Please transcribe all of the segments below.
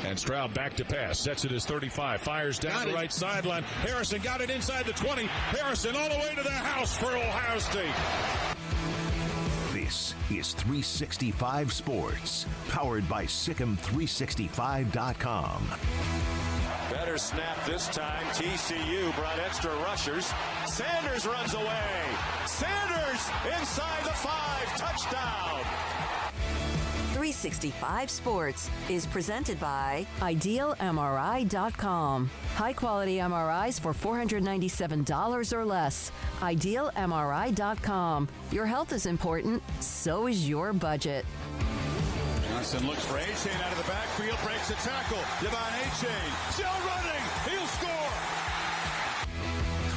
And Stroud back to pass. Sets it as 35. Fires down the right sideline. Harrison got it inside the 20. Harrison all the way to the house for Ohio State. This is 365 Sports, powered by Sikkim365.com. Better snap this time. TCU brought extra rushers. Sanders runs away. Sanders inside the 5. Touchdown. 365 Sports is presented by IdealMRI.com. High-quality MRIs for $497 or less. IdealMRI.com. Your health is important, so is your budget. Johnson looks for A-Chain out of the backfield, breaks a tackle. Devon A-Chain still running. He'll score.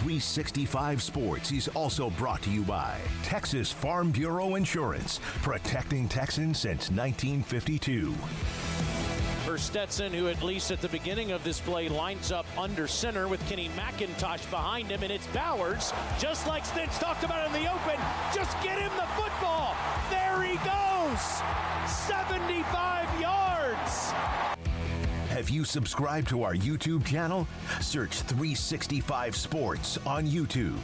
365 Sports is also brought to you by Texas Farm Bureau Insurance, protecting Texans since 1952. For Stetson, who at least at the beginning of this play lines up under center with Kenny McIntosh behind him, and it's Bowers, just like Stitch talked about in the open. Just get him the football. There he goes. 75 yards. Have you subscribed to our YouTube channel? Search 365 Sports on YouTube.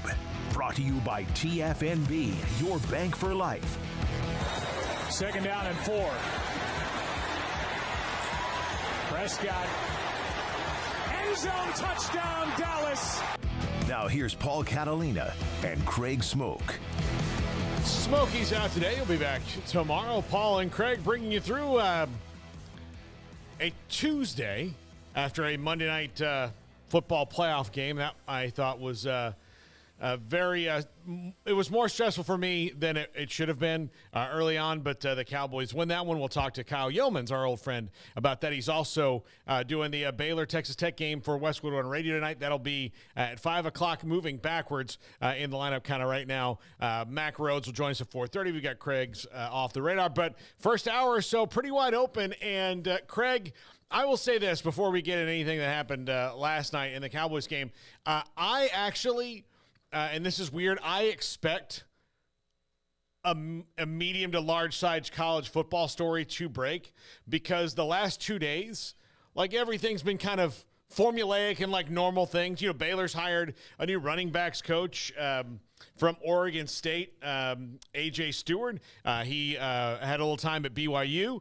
Brought to you by TFNB, your bank for life. 2nd down and 4. Prescott. End zone touchdown, Dallas. Now here's Paul Catalina and Craig Smoak. Smokey's out today. He'll be back tomorrow. Paul and Craig bringing you through a Tuesday after a Monday night football playoff game. That I thought was very it was more stressful for me than it should have been early on, but the Cowboys win that one. We'll talk to Kyle Yeomans, our old friend, about that. He's also doing the Baylor-Texas Tech game for Westwood on radio tonight. That'll be at 5 o'clock, moving backwards in the lineup kind of right now. Mack Rhodes will join us at 4:30. We got Craig's off the radar, but first hour or so, pretty wide open. And Craig, I will say this before we get into anything that happened last night in the Cowboys game. I actually... and this is weird, I expect a medium to large size college football story to break, because the last 2 days, like, everything's been kind of formulaic and like normal things. You know, Baylor's hired a new running backs coach from Oregon State, A.J. Stewart. He had a little time at BYU.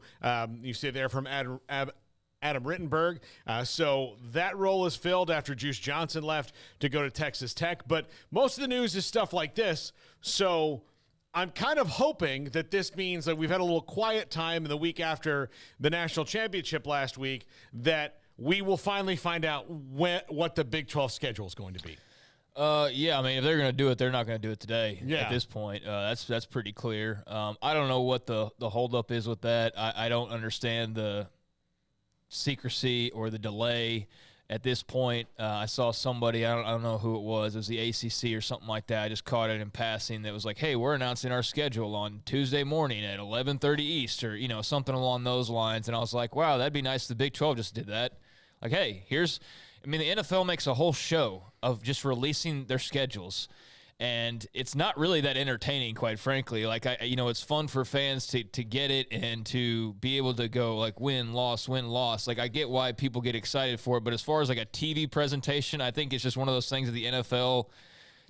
You see there from Adam Rittenberg. So that role is filled after Juice Johnson left to go to Texas Tech. But most of the news is stuff like this. So I'm kind of hoping that this means that we've had a little quiet time in the week after the national championship last week, that we will finally find out what the Big 12 schedule is going to be. Yeah, I mean, if they're going to do it, they're not going to do it today at this point. That's pretty clear. I don't know what the holdup is with that. I don't understand the secrecy or the delay at this point. I saw somebody, I don't know who it was the ACC or something like that. I just caught it in passing that was like, hey, we're announcing our schedule on Tuesday morning at 11:30 East, or, you know, something along those lines. And I was like, wow, that'd be nice if the Big 12 just did that. Like, hey, the NFL makes a whole show of just releasing their schedules, and it's not really that entertaining, quite frankly. Like, it's fun for fans to get it and to be able to go, like, win, loss. Like, I get why people get excited for it, but as far as, like, a TV presentation, I think it's just one of those things that the NFL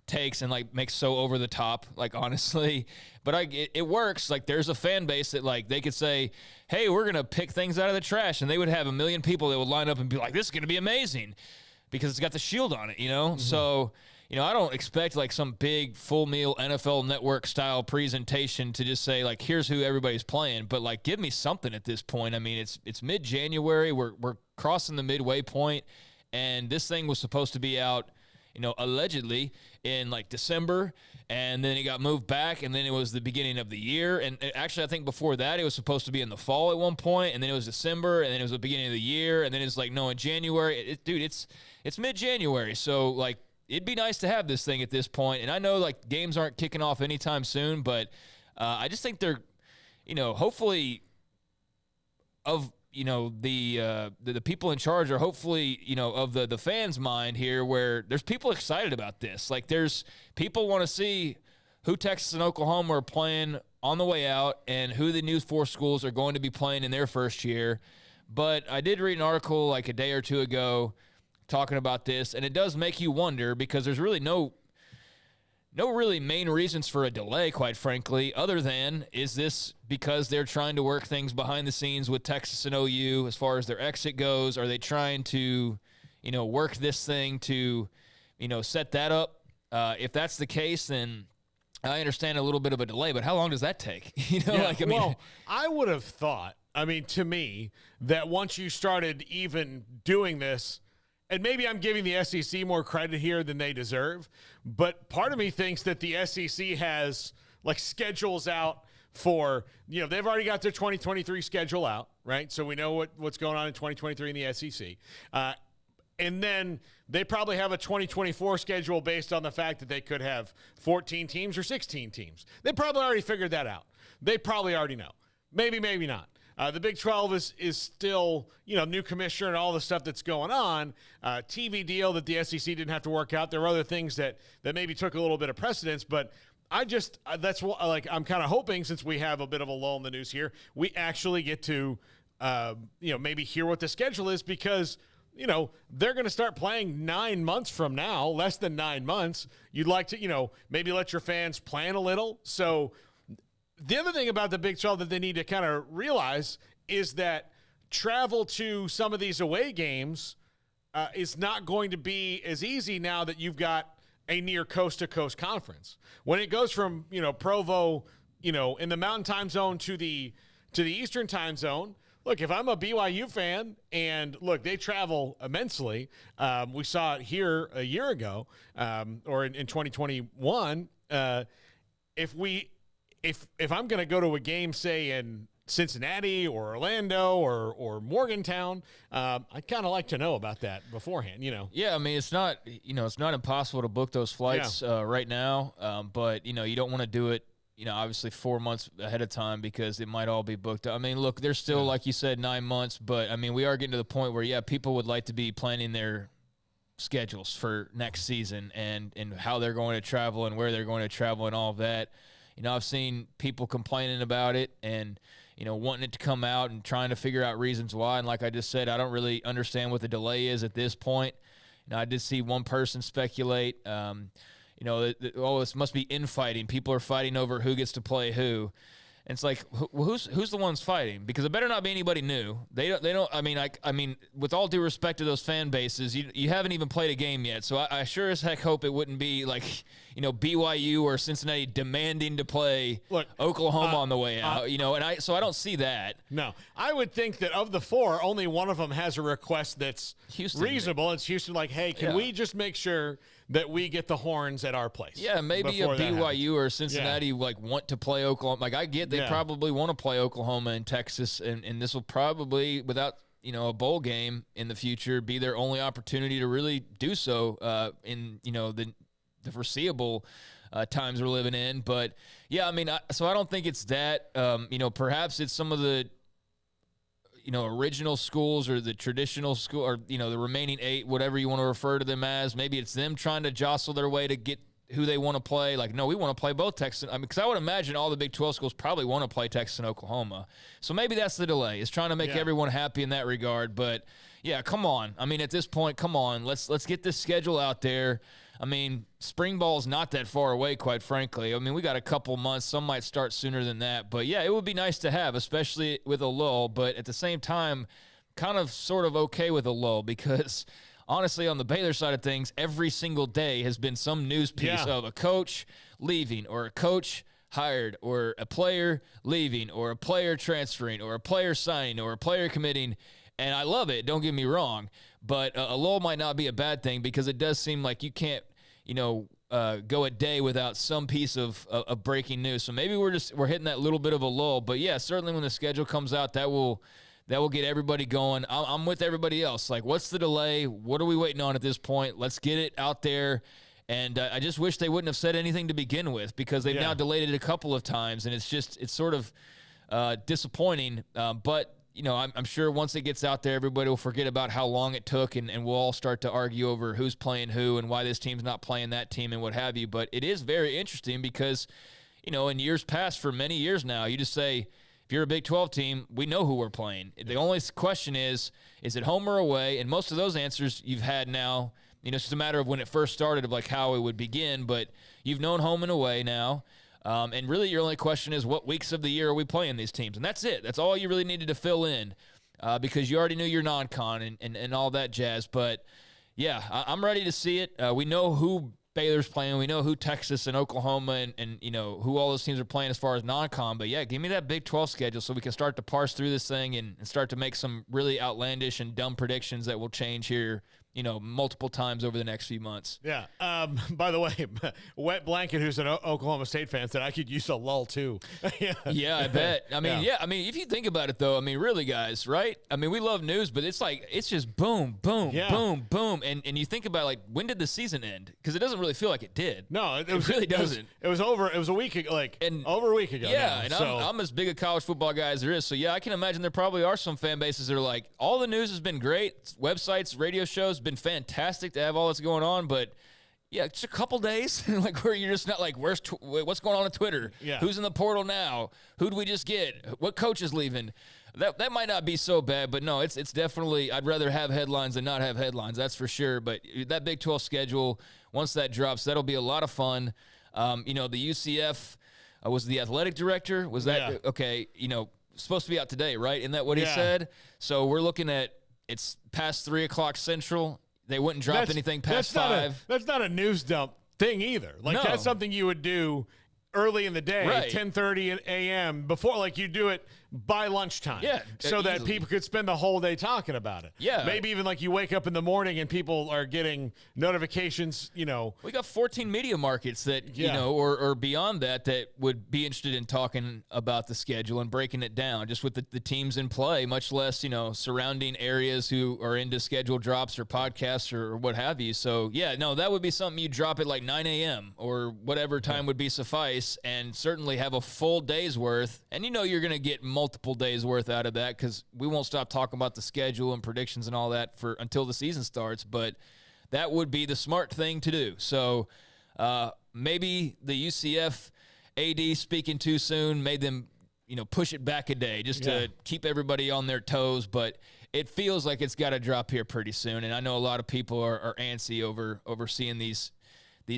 takes and, like, makes so over the top, like, honestly. But it works. Like, there's a fan base that, like, they could say, hey, we're going to pick things out of the trash, and they would have 1 million people that would line up and be like, this is going to be amazing because it's got the shield on it, you know? Mm-hmm. So, I don't expect, like, some big full meal NFL Network style presentation to just say, like, here's who everybody's playing, but, like, give me something at this point. I mean, it's mid-January. We're crossing the midway point, and this thing was supposed to be out, allegedly in like December, and then it got moved back, and then it was the beginning of the year. And actually, I think before that, it was supposed to be in the fall at one point, and then it was December, and then it was the beginning of the year, and then it's like, no, in January. Dude, it's mid-January, so like it'd be nice to have this thing at this point. And I know like games aren't kicking off anytime soon, but I just think they're, hopefully of the people in charge are hopefully, of the fans' mind here, where there's people excited about this. Like there's people want to see who Texas and Oklahoma are playing on the way out and who the new 4 schools are going to be playing in their first year. But I did read an article like a day or two ago talking about this, and it does make you wonder, because there's really no really main reasons for a delay, quite frankly, other than, is this because they're trying to work things behind the scenes with Texas and OU as far as their exit goes? Are they trying to, work this thing to, set that up? If that's the case, then I understand a little bit of a delay, but how long does that take? I would have thought, to me, that once you started even doing this, and maybe I'm giving the SEC more credit here than they deserve, but part of me thinks that the SEC has like schedules out for, they've already got their 2023 schedule out, right? So we know what's going on in 2023 in the SEC. And then they probably have a 2024 schedule based on the fact that they could have 14 teams or 16 teams. They probably already figured that out. They probably already know. Maybe not. The Big 12 is still, new commissioner and all the stuff that's going on. TV deal that the SEC didn't have to work out. There were other things that maybe took a little bit of precedence, but that's what, like, I'm kind of hoping, since we have a bit of a lull in the news here, we actually get to, maybe hear what the schedule is, because, they're going to start playing 9 months from now, less than 9 months. You'd like to, maybe let your fans plan a little. So the other thing about the Big 12 that they need to kind of realize is that travel to some of these away games is not going to be as easy now that you've got a near coast-to-coast conference. When it goes from, Provo, in the Mountain Time Zone to the Eastern Time Zone, look, if I'm a BYU fan, and look, they travel immensely. We saw it here a year ago, or in 2021. If I'm going to go to a game, say in Cincinnati or Orlando or Morgantown, I'd kind of like to know about that beforehand, Yeah, it's not, it's not impossible to book those flights right now, but, you don't want to do it, obviously 4 months ahead of time, because it might all be booked. Look, there's still, like you said, 9 months, but, we are getting to the point where, people would like to be planning their schedules for next season and how they're going to travel and where they're going to travel and all of that. I've seen people complaining about it and, wanting it to come out and trying to figure out reasons why. And like I just said, I don't really understand what the delay is at this point. I did see one person speculate, this must be infighting. People are fighting over who gets to play who. And it's like, who's the ones fighting? Because it better not be anybody new. They don't. With all due respect to those fan bases, you haven't even played a game yet. So I sure as heck hope it wouldn't be like, BYU or Cincinnati demanding to play Oklahoma on the way out. So I don't see that. No, I would think that of the 4, only one of them has a request that's reasonable. It's Houston, like, hey, can we just make sure that we get the horns at our place? Yeah, maybe a BYU or Cincinnati want to play Oklahoma. Like, I get they probably want to play Oklahoma and Texas, and this will probably, without a bowl game in the future, be their only opportunity to really do so in the foreseeable times we're living in. But yeah, so I don't think it's that. Perhaps it's some of the original schools or the traditional school, or, the remaining 8, whatever you want to refer to them as. Maybe it's them trying to jostle their way to get who they want to play. Like, no, we want to play both Texas. Because I would imagine all the Big 12 schools probably want to play Texas and Oklahoma. So maybe that's the delay. It's trying to make everyone happy in that regard. But yeah, come on. At this point, come on. Let's get this schedule out there. Spring ball is not that far away, quite frankly. We got a couple months. Some might start sooner than that. But, yeah, it would be nice to have, especially with a lull. But at the same time, kind of sort of okay with a lull, because, honestly, on the Baylor side of things, every single day has been some news piece of a coach leaving, or a coach hired, or a player leaving, or a player transferring, or a player signing, or a player committing. And I love it, don't get me wrong. But a lull might not be a bad thing because it does seem like you can't, go a day without some piece of breaking news. So maybe we're hitting that little bit of a lull. But, yeah, certainly when the schedule comes out, that will get everybody going. I'm with everybody else. Like, what's the delay? What are we waiting on at this point? Let's get it out there. And I just wish they wouldn't have said anything to begin with because they've now delayed it a couple of times, and it's sort of disappointing. But I'm sure once it gets out there, everybody will forget about how long it took, and we'll all start to argue over who's playing who and why this team's not playing that team and what have you. But it is very interesting because, in years past, for many years now, you just say, if you're a Big 12 team, we know who we're playing. The only question is it home or away? And most of those answers you've had now. It's just a matter of when it first started of like how it would begin, but you've known home and away now. And really your only question is what weeks of the year are we playing these teams? And that's it. That's all you really needed to fill in because you already knew your non-con and all that jazz. But, yeah, I'm ready to see it. We know who Baylor's playing. We know who Texas and Oklahoma and who all those teams are playing as far as non-con. But, yeah, give me that Big 12 schedule so we can start to parse through this thing and start to make some really outlandish and dumb predictions that will change here multiple times over the next few months. Yeah. By the way, Wet Blanket, who's an Oklahoma State fan, said I could use a lull too. Yeah, I bet. I mean, if you think about it, though, really, guys, right? We love news, but it's just boom, boom, boom, boom. And you think about, when did the season end? Because it doesn't really feel like it did. No, it really doesn't. It was over. It was a week ago, over a week ago. Yeah, now, I'm as big a college football guy as there is. So, yeah, I can imagine there probably are some fan bases that are like, all the news has been great. Websites, radio shows, been fantastic to have all that's going on, but yeah, just a couple days where you're just not what's going on Twitter? Yeah. Who's in the portal now? Who do we just get? What coach is leaving? That might not be so bad, but no, it's definitely, I'd rather have headlines than not have headlines, that's for sure. But that Big 12 schedule, once that drops, that'll be a lot of fun. The UCF was the athletic director. Was that okay? Supposed to be out today, right? Isn't that what he said? So we're looking at it's past 3:00 Central. They wouldn't drop anything past 5. That's not a news dump thing either. That's something you would do early in the day, right. 10:30 a.m. before, you do it by lunchtime. Yeah, so that people could spend the whole day talking about it. Yeah. Maybe even you wake up in the morning and people are getting notifications, We got 14 media markets that, or beyond that would be interested in talking about the schedule and breaking it down just with the teams in play, much less, surrounding areas who are into schedule drops or podcasts or what have you. So, yeah, no, that would be something you drop at 9 a.m. or whatever time would be suffice and certainly have a full day's worth. And you're going to get multiple days worth out of that because we won't stop talking about the schedule and predictions and all that until the season starts. But that would be the smart thing to do. So maybe the UCF AD speaking too soon made them, push it back a day just to keep everybody on their toes. But it feels like it's got to drop here pretty soon. And I know a lot of people are antsy over seeing these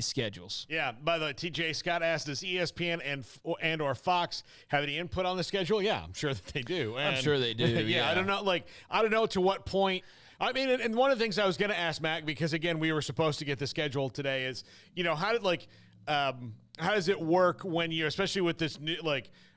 schedules. Yeah. By the way, TJ Scott asked, does ESPN and or Fox have any input on the schedule? Yeah, I'm sure that they do. I'm sure they do. Yeah, I don't know. I don't know to what point. And one of the things I was going to ask Mac, because again, we were supposed to get the schedule today, is how does it work when you, especially with this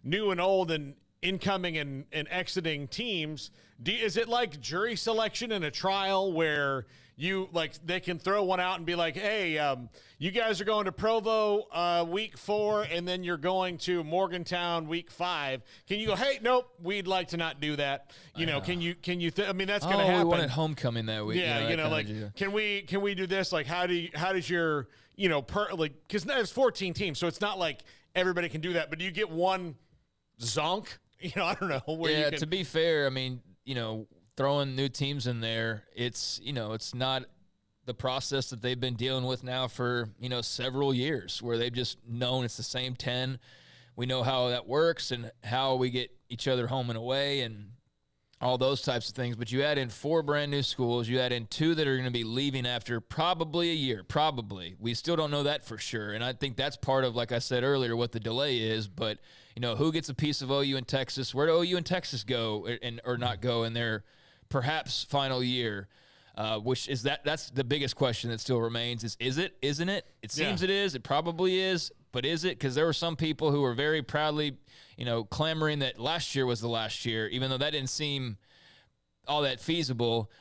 new and old and incoming and exiting teams? Is it like jury selection in a trial where you they can throw one out and be like, hey, you guys are going to Provo week 4 and then you're going to Morgantown week 5. Can you go, hey, nope, we'd like to not do that. Can you that's going to happen. We wanted homecoming that week. Yeah, can we do this? How does your, because there's 14 teams, so it's not like everybody can do that, but do you get one zonk? I don't know. To be fair, throwing new teams in there, it's not the process that they've been dealing with now for, several years where they've just known it's the same 10. We know how that works and how we get each other home and away and all those types of things. But you add in 4 brand new schools. You add in 2 that are going to be leaving after probably a year, probably. We still don't know that for sure. And I think that's part of, like I said earlier, what the delay is. But, who gets a piece of OU and Texas? Where do OU and Texas go or not go in their perhaps final year? Which is that's the biggest question that still remains is it, isn't it? It seems it is. It probably is. But is it? Because there were some people who were very proudly, clamoring that last year was the last year, even though that didn't seem all that feasible.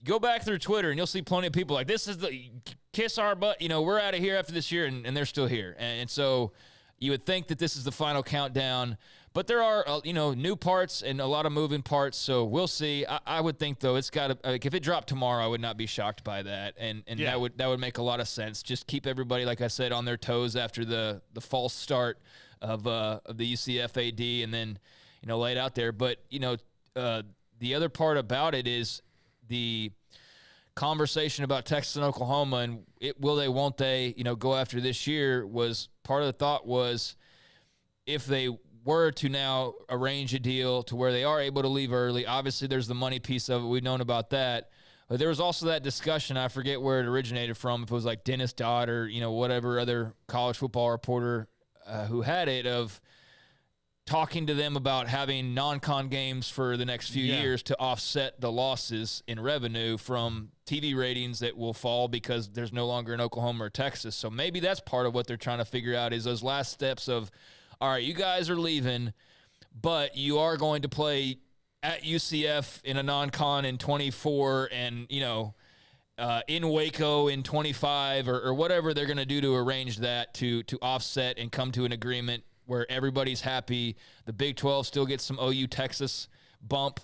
Go back through Twitter, and you'll see plenty of people like, this is the kiss our butt. We're out of here after this year, and they're still here. And so you would think that this is the final countdown. But there are, new parts and a lot of moving parts, so we'll see. I would think, though, it's got to if it dropped tomorrow, I would not be shocked by that, and that would make a lot of sense. Just keep everybody, like I said, on their toes after the false start of the UCF AD, and then lay it out there. But the other part about it is the conversation about Texas and Oklahoma and will they, won't they, go after this year. Was part of the thought was if they were to now arrange a deal to where they are able to leave early. Obviously, there's the money piece of it. We've known about that. But there was also that discussion, I forget where it originated from, if it was like Dennis Dodd or, whatever other college football reporter who had it, of talking to them about having non-con games for the next few years to offset the losses in revenue from TV ratings that will fall because there's no longer an Oklahoma or Texas. So maybe that's part of what they're trying to figure out is those last steps of, all right, you guys are leaving, but you are going to play at UCF in a non-con in 24 and, in Waco in 25 or whatever they're going to do to arrange that to offset and come to an agreement where everybody's happy. The Big 12 still gets some OU Texas bump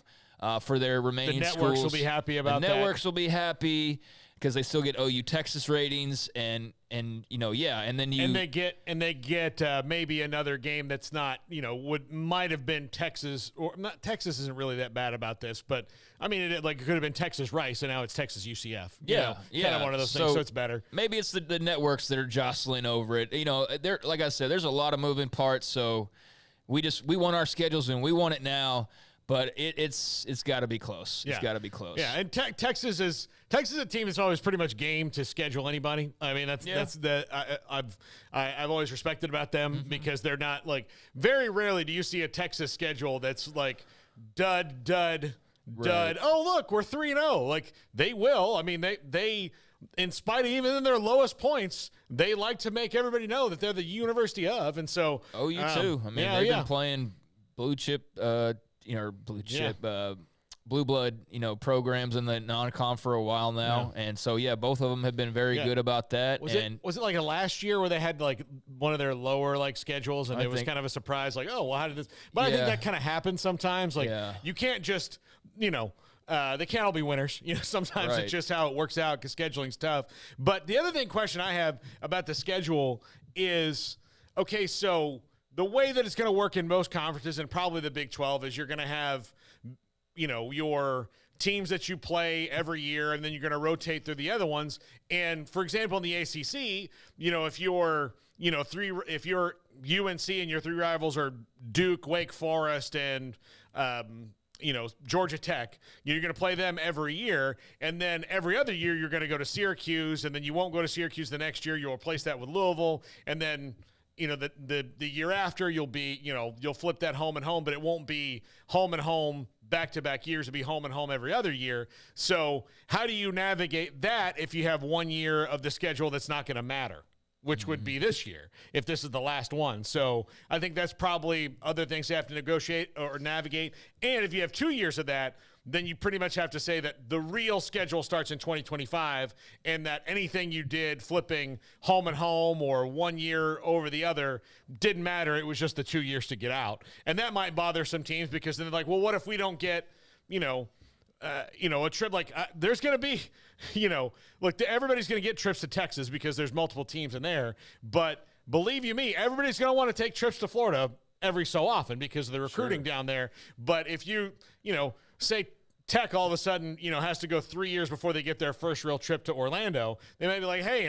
for their remaining schools. The networks will be happy about that. The networks will be happy because they still get OU Texas ratings and then you and they get maybe another game that's not might have been Texas or not. Texas isn't really that bad about this, but I mean it could have been Texas Rice and now it's Texas UCF. Yeah, kind of one of those things. So it's better. Maybe it's the networks that are jostling over it. There, like I said, there's a lot of moving parts. So we want our schedules and we want it now. But it's got to be close. It's got to be close. Yeah, and Texas is a team that's always pretty much game to schedule anybody. I mean, I've always respected about them because they're not very rarely do you see a Texas schedule that's like dud. Right. Oh, look, we're 3-0. They will. I mean, they in spite of even in their lowest points, they like to make everybody know that they're the University of, and so OU too. I mean, they've been playing blue chip. Blue blood, programs in the non-con for a while now. Yeah. And so, both of them have been very good about that. Was it like a last year where they had one of their lower schedules and it was kind of a surprise, how did this? But I think that kind of happens sometimes. You can't just, they can't all be winners. Sometimes it's just how it works out because scheduling's tough. But the other question I have about the schedule is, okay, so the way that it's going to work in most conferences and probably the Big 12 is you're going to have, your teams that you play every year, and then you're going to rotate through the other ones. And for example, in the ACC, if you're, if you're UNC and your three rivals are Duke, Wake Forest, and Georgia Tech, you're going to play them every year, and then every other year you're going to go to Syracuse, and then you won't go to Syracuse the next year. You'll replace that with Louisville, and then the year after you'll be, you'll flip that home and home, but it won't be home and home back-to-back years. It'll be home and home every other year. So how do you navigate that if you have 1 year of the schedule that's not going to matter, which would be this year if this is the last one? So I think that's probably other things you have to negotiate or navigate. And if you have 2 years of that, then you pretty much have to say that the real schedule starts in 2025 and that anything you did flipping home and home or 1 year over the other didn't matter. It was just the 2 years to get out. And that might bother some teams because then they're like, well, what if we don't get, a trip there's going to be, look, everybody's going to get trips to Texas because there's multiple teams in there. But believe you me, everybody's going to want to take trips to Florida every so often because of the recruiting down there. But if you, say Tech all of a sudden, has to go 3 years before they get their first real trip to Orlando, they may be like, hey,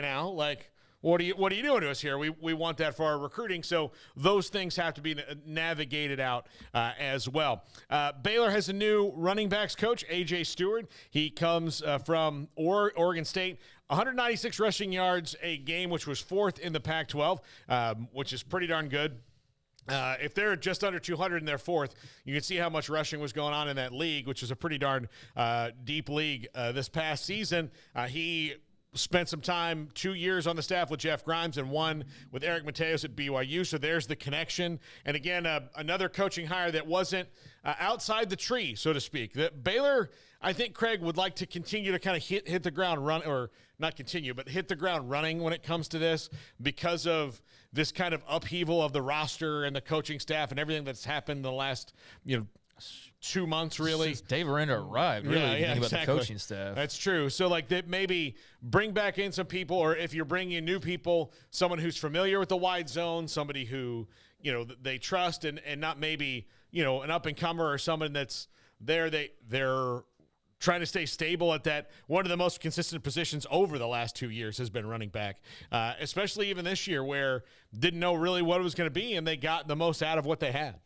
what are you doing to us here? We want that for our recruiting. So those things have to be navigated out as well. Baylor has a new running backs coach, A.J. Stewart. He comes from Oregon State. 196 rushing yards a game, which was fourth in the Pac-12, which is pretty darn good. If they're just under 200 in their fourth, you can see how much rushing was going on in that league, which is a pretty darn deep league this past season. He spent some time, 2 years on the staff with Jeff Grimes and 1 with Eric Mateos at BYU. So there's the connection. And again, another coaching hire that wasn't outside the tree, so to speak. That Baylor, I think Craig would like to continue to kind of hit the ground run, or not continue, but hit the ground running when it comes to this, because of this kind of upheaval of the roster and the coaching staff and everything that's happened in the last, 2 months, really. Since Dave Aranda arrived, really, yeah, about exactly. the coaching staff. That's true. So, that maybe bring back in some people, or if you're bringing in new people, someone who's familiar with the wide zone, somebody who, they trust, and not maybe, an up-and-comer or someone that's there. They're trying to stay stable at that. One of the most consistent positions over the last 2 years has been running back, especially even this year, where didn't know really what it was going to be, and they got the most out of what they had.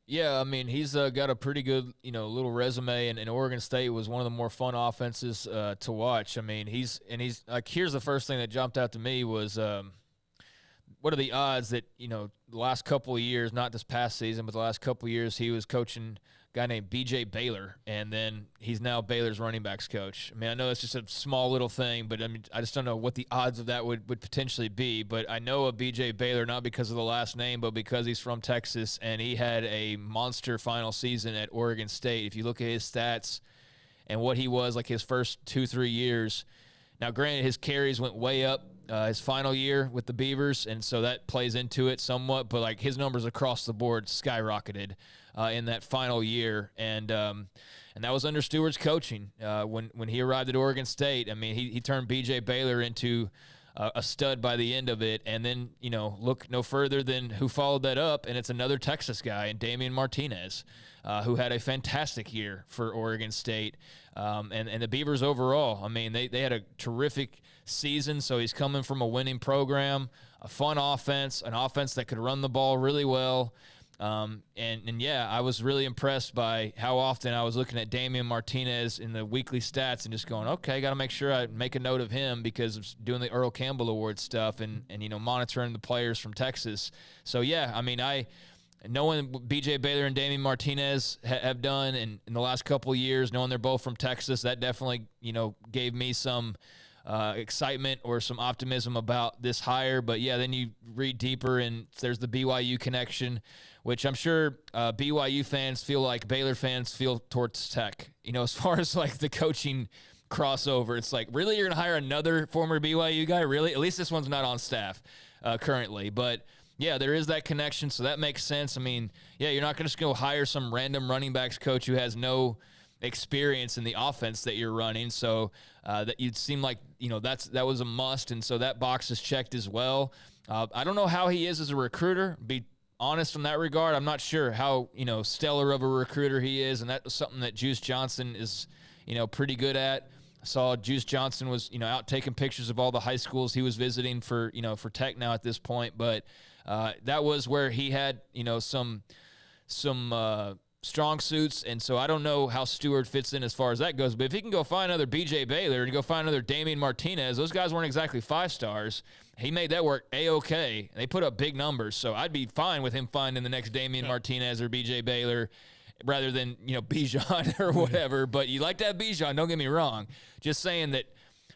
Yeah, I mean, he's got a pretty good, little resume, and Oregon State was one of the more fun offenses to watch. I mean, he's like, here's the first thing that jumped out to me was, what are the odds that, the last couple of years, not this past season, but the last couple of years, he was coaching a guy named B.J. Baylor, and then he's now Baylor's running backs coach. I mean, I know it's just a small little thing, but I mean, I just don't know what the odds of that would potentially be. But I know of B.J. Baylor not because of the last name, but because he's from Texas, and he had a monster final season at Oregon State. If you look at his stats and what he was like his first 2-3 years, now granted his carries went way up his final year with the Beavers, and so that plays into it somewhat, but like his numbers across the board skyrocketed in that final year, and that was under Stewart's coaching. When he arrived at Oregon State, I mean, he turned B.J. Baylor into a stud by the end of it, and then, look no further than who followed that up, and it's another Texas guy, and Damian Martinez, who had a fantastic year for Oregon State, and the Beavers overall. I mean, they had a terrific season, so he's coming from a winning program, a fun offense, an offense that could run the ball really well. And yeah, I was really impressed by how often I was looking at Damian Martinez in the weekly stats and just going, okay, got to make sure I make a note of him because of doing the Earl Campbell Award stuff and monitoring the players from Texas. So yeah, I mean, knowing what B.J. Baylor and Damian Martinez have done in the last couple of years, knowing they're both from Texas, that definitely, gave me some excitement or some optimism about this hire. But yeah, then you read deeper and there's the BYU connection, which I'm sure BYU fans feel like Baylor fans feel towards Tech. As far as like the coaching crossover, it's like, really, you're going to hire another former BYU guy? Really? At least this one's not on staff currently. But yeah, there is that connection, so that makes sense. I mean, yeah, you're not going to just go hire some random running backs coach who has no experience in the offense that you're running. So that you'd seem like, that was a must, and so that box is checked as well. I don't know how he is as a recruiter. Be honest in that regard. I'm not sure how, stellar of a recruiter he is, and that's something that Juice Johnson is, pretty good at. I saw Juice Johnson was, out taking pictures of all the high schools he was visiting for Tech now at this point, but that was where he had, some strong suits, and so I don't know how Stewart fits in as far as that goes, but if he can go find another B.J. Baylor and go find another Damian Martinez, those guys weren't exactly 5 stars. He made that work A-okay. They put up big numbers, so I'd be fine with him finding the next Damian Martinez or B.J. Baylor rather than, Bijan or whatever, but you like to have Bijan, don't get me wrong. Just saying that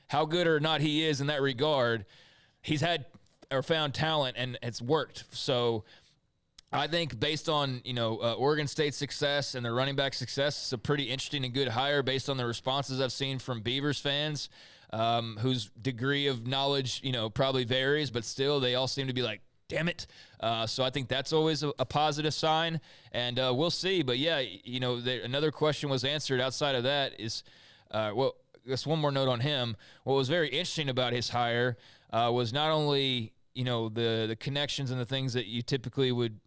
how good or not he is in that regard, he's had or found talent, and it's worked. So I think based on, Oregon State's success and their running back success, it's a pretty interesting and good hire based on the responses I've seen from Beavers fans, whose degree of knowledge, probably varies, but still they all seem to be like, damn it. So I think that's always a positive sign, and we'll see. But yeah, another question was answered outside of that is, well, I guess one more note on him. What was very interesting about his hire was not only, the connections and the things that you typically would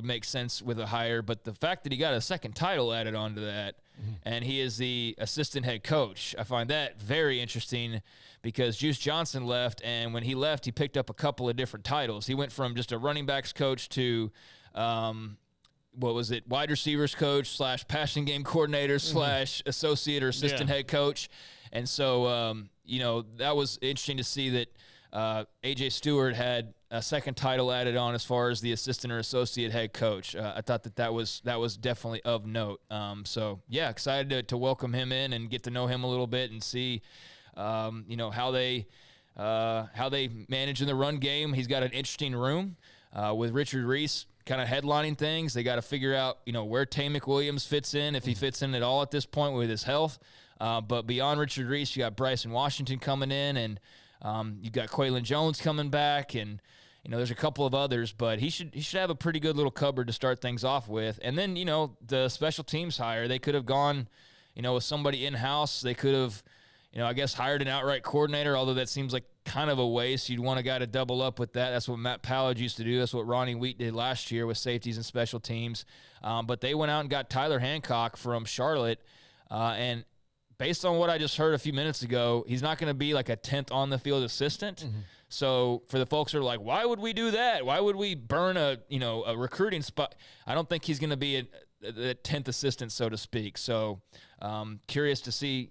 make sense with a hire, but the fact that he got a second title added onto that, and he is the assistant head coach. I find that very interesting because Juice Johnson left, and when he left, he picked up a couple of different titles. He went from just a running backs coach to, wide receivers coach / passing game coordinator / associate or assistant head coach. And so, that was interesting to see that A.J. Stewart had a second title added on as far as the assistant or associate head coach. I thought that was definitely of note. So yeah, excited to welcome him in and get to know him a little bit and see how they manage in the run game. He's got an interesting room with Richard Reese kind of headlining things. They got to figure out, where Tay McWilliams fits in, if he fits in at all at this point with his health. But beyond Richard Reese, you got Bryson Washington coming in, and you've got Quaylon Jones coming back, and there's a couple of others, but he should have a pretty good little cupboard to start things off with. And then, the special teams hire, they could have gone, with somebody in-house. They could have, I guess hired an outright coordinator, although that seems like kind of a waste. You'd want a guy to double up with that. That's what Matt Pallage used to do. That's what Ronnie Wheat did last year with safeties and special teams. But they went out and got Tyler Hancock from Charlotte, and based on what I just heard a few minutes ago, he's not going to be like a 10th on-the-field assistant. Mm-hmm. So for the folks who are like, why would we do that? Why would we burn a recruiting spot? I don't think he's going to be a 10th assistant, so to speak. So curious to see,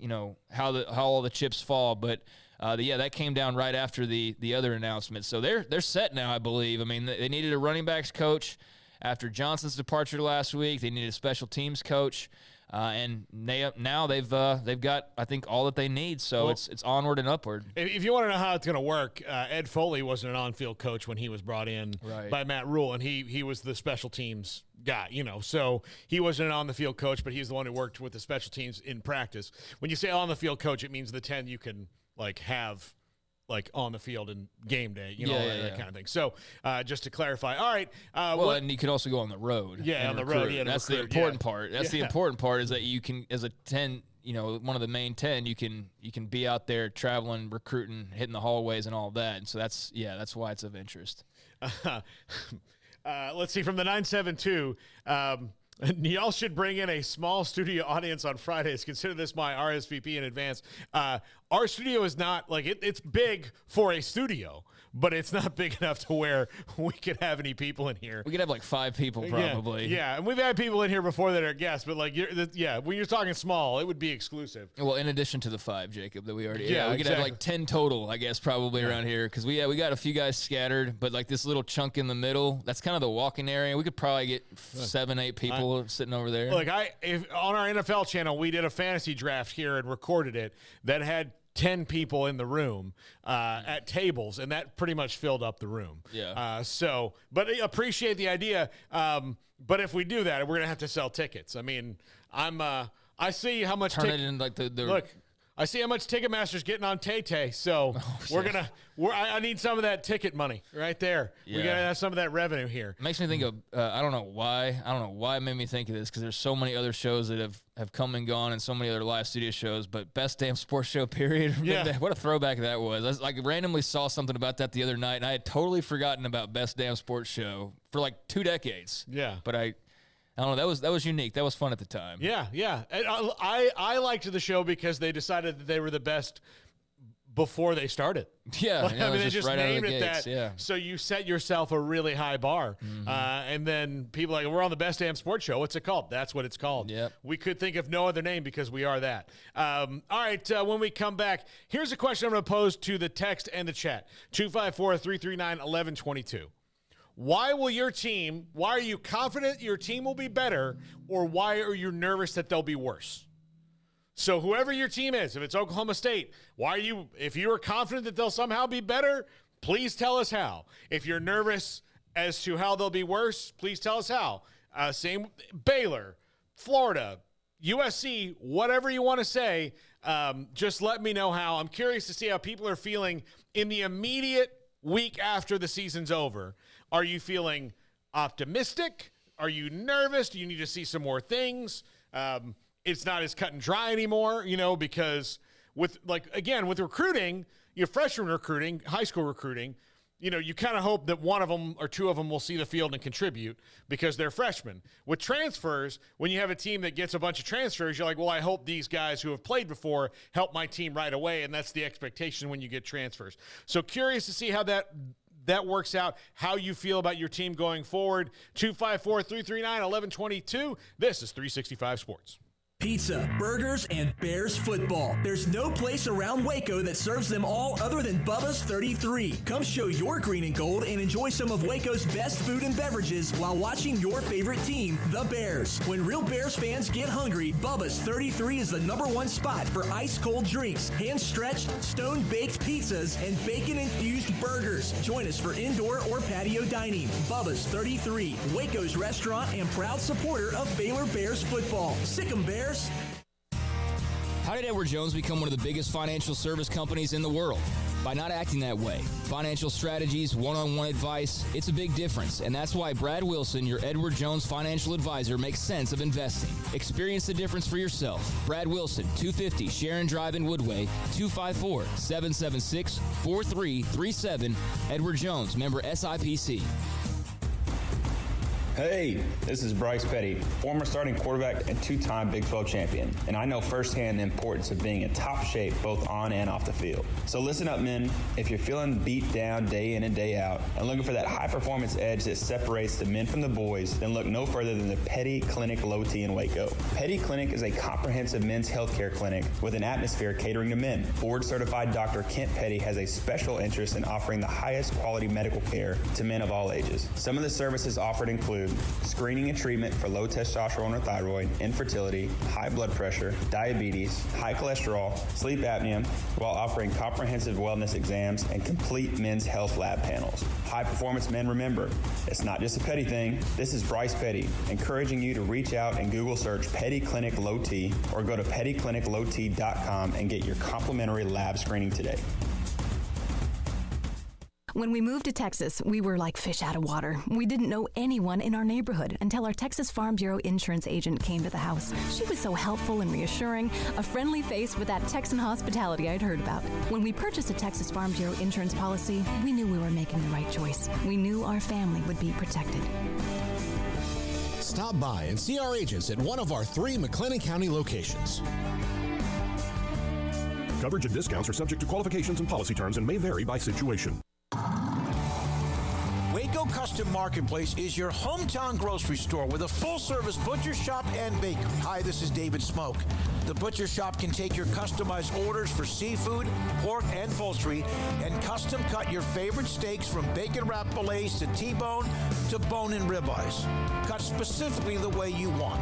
how all the chips fall. But that came down right after the other announcement. So they're set now, I believe. I mean, they needed a running backs coach after Johnson's departure last week. They needed a special teams coach. And now they've got, I think, all that they need. So it's onward and upward. If you want to know how it's going to work, Ed Foley wasn't an on-field coach when he was brought in by Matt Rule, and he was the special teams guy, So he wasn't an on-the-field coach, but he's the one who worked with the special teams in practice. When you say on-the-field coach, it means the 10 you can have on the field and game day, that kind of thing. So just to clarify, all right. And you can also go on the road. Yeah, on the road. Yeah, that's the important part. That's the important part is that you can, as a 10, one of the main 10, you can be out there traveling, recruiting, hitting the hallways and all of that. And so that's why it's of interest. Let's see, from the 972, y'all should bring in a small studio audience on Fridays. Consider this my RSVP in advance. Our studio is not it's big for a studio, but it's not big enough to where we could have any people in here. We could have 5 people probably. Yeah, and we've had people in here before that are guests, but when you're talking small, it would be exclusive. Well, in addition to the 5, Jacob, that we already we could have 10 total, I guess, probably around here, because we got a few guys scattered, but this little chunk in the middle, that's kind of the walking area. We could probably get 7-8 people sitting over there. If on our NFL channel, we did a fantasy draft here and recorded it that had 10 people in the room at tables, and that pretty much filled up the room. Yeah. But appreciate the idea. But if we do that, we're gonna have to sell tickets. I mean, I see how much turn it in the look. I see how much Ticketmaster's getting on Tay-Tay, so I need some of that ticket money right there. Yeah. We got to have some of that revenue here. It makes me think of, I don't know why it made me think of this, because there's so many other shows that have come and gone and so many other live studio shows, but Best Damn Sports Show, period. Yeah. What a throwback that was. I randomly saw something about that the other night, and I had totally forgotten about Best Damn Sports Show for 2 decades. Yeah. But I don't know. That was unique. That was fun at the time. Yeah. And I liked the show because they decided that they were the best before they started. Yeah. They just right named it gates, that. Yeah. So you set yourself a really high bar. Mm-hmm. And then people we're on the Best Damn Sports Show. What's it called? That's what it's called. Yep. We could think of no other name because we are that. All right. When we come back, here's a question I'm going to pose to the text and the chat. 254-339-1122. Why are you confident your team will be better, or why are you nervous that they'll be worse? So whoever your team is, if it's Oklahoma State, if you are confident that they'll somehow be better, please tell us how. If you're nervous as to how they'll be worse, please tell us how. Same Baylor, Florida, USC, whatever you want to say, just let me know how. I'm curious to see how people are feeling in the immediate week after the season's over. Are you feeling optimistic? Are you nervous? Do you need to see some more things? It's not as cut and dry anymore, because with recruiting, freshman recruiting, high school recruiting, you kind of hope that one of them or two of them will see the field and contribute because they're freshmen. With transfers, when you have a team that gets a bunch of transfers, you're like, well, I hope these guys who have played before help my team right away, and that's the expectation when you get transfers. So curious to see how that works out, how you feel about your team going forward. 254-339-1122. This is 365 Sports. Pizza, burgers, and Bears football. There's no place around Waco that serves them all other than Bubba's 33. Come show your green and gold and enjoy some of Waco's best food and beverages while watching your favorite team, the Bears. When real Bears fans get hungry, Bubba's 33 is the #1 spot for ice-cold drinks, hand-stretched, stone-baked pizzas, and bacon-infused burgers. Join us for indoor or patio dining. Bubba's 33, Waco's restaurant and proud supporter of Baylor Bears football. Sick 'em, Bears. How did Edward Jones become one of the biggest financial service companies in the world? By not acting that way. Financial strategies, one-on-one advice, it's a big difference. And that's why Brad Wilson, your Edward Jones financial advisor, makes sense of investing. Experience the difference for yourself. Brad Wilson, 250 Sharon Drive in Woodway, 254-776-4337. Edward Jones, member SIPC. Hey, this is Bryce Petty, former starting quarterback and two-time Big 12 champion, and I know firsthand the importance of being in top shape both on and off the field. So listen up, men. If you're feeling beat down day in and day out and looking for that high-performance edge that separates the men from the boys, then look no further than the Petty Clinic Low T in Waco. Petty Clinic is a comprehensive men's healthcare clinic with an atmosphere catering to men. Board-certified Dr. Kent Petty has a special interest in offering the highest quality medical care to men of all ages. Some of the services offered include screening and treatment for low testosterone or thyroid, infertility, high blood pressure, diabetes, high cholesterol, sleep apnea, while offering comprehensive wellness exams and complete men's health lab panels. High performance men, remember, it's not just a Petty thing. This is Bryce Petty, encouraging you to reach out and Google search Petty Clinic Low T or go to pettycliniclowt.com and get your complimentary lab screening today. When we moved to Texas, we were like fish out of water. We didn't know anyone in our neighborhood until our Texas Farm Bureau insurance agent came to the house. She was so helpful and reassuring, a friendly face with that Texan hospitality I'd heard about. When we purchased a Texas Farm Bureau insurance policy, we knew we were making the right choice. We knew our family would be protected. Stop by and see our agents at one of our 3 McLennan County locations. Coverage and discounts are subject to qualifications and policy terms and may vary by situation. Waco Custom Marketplace is your hometown grocery store with a full-service butcher shop and bakery. Hi, this is David Smoak. The butcher shop can take your customized orders for seafood, pork, and poultry, and custom cut your favorite steaks from bacon wrap fillets to T-bone to bone-in ribeyes, cut specifically the way you want.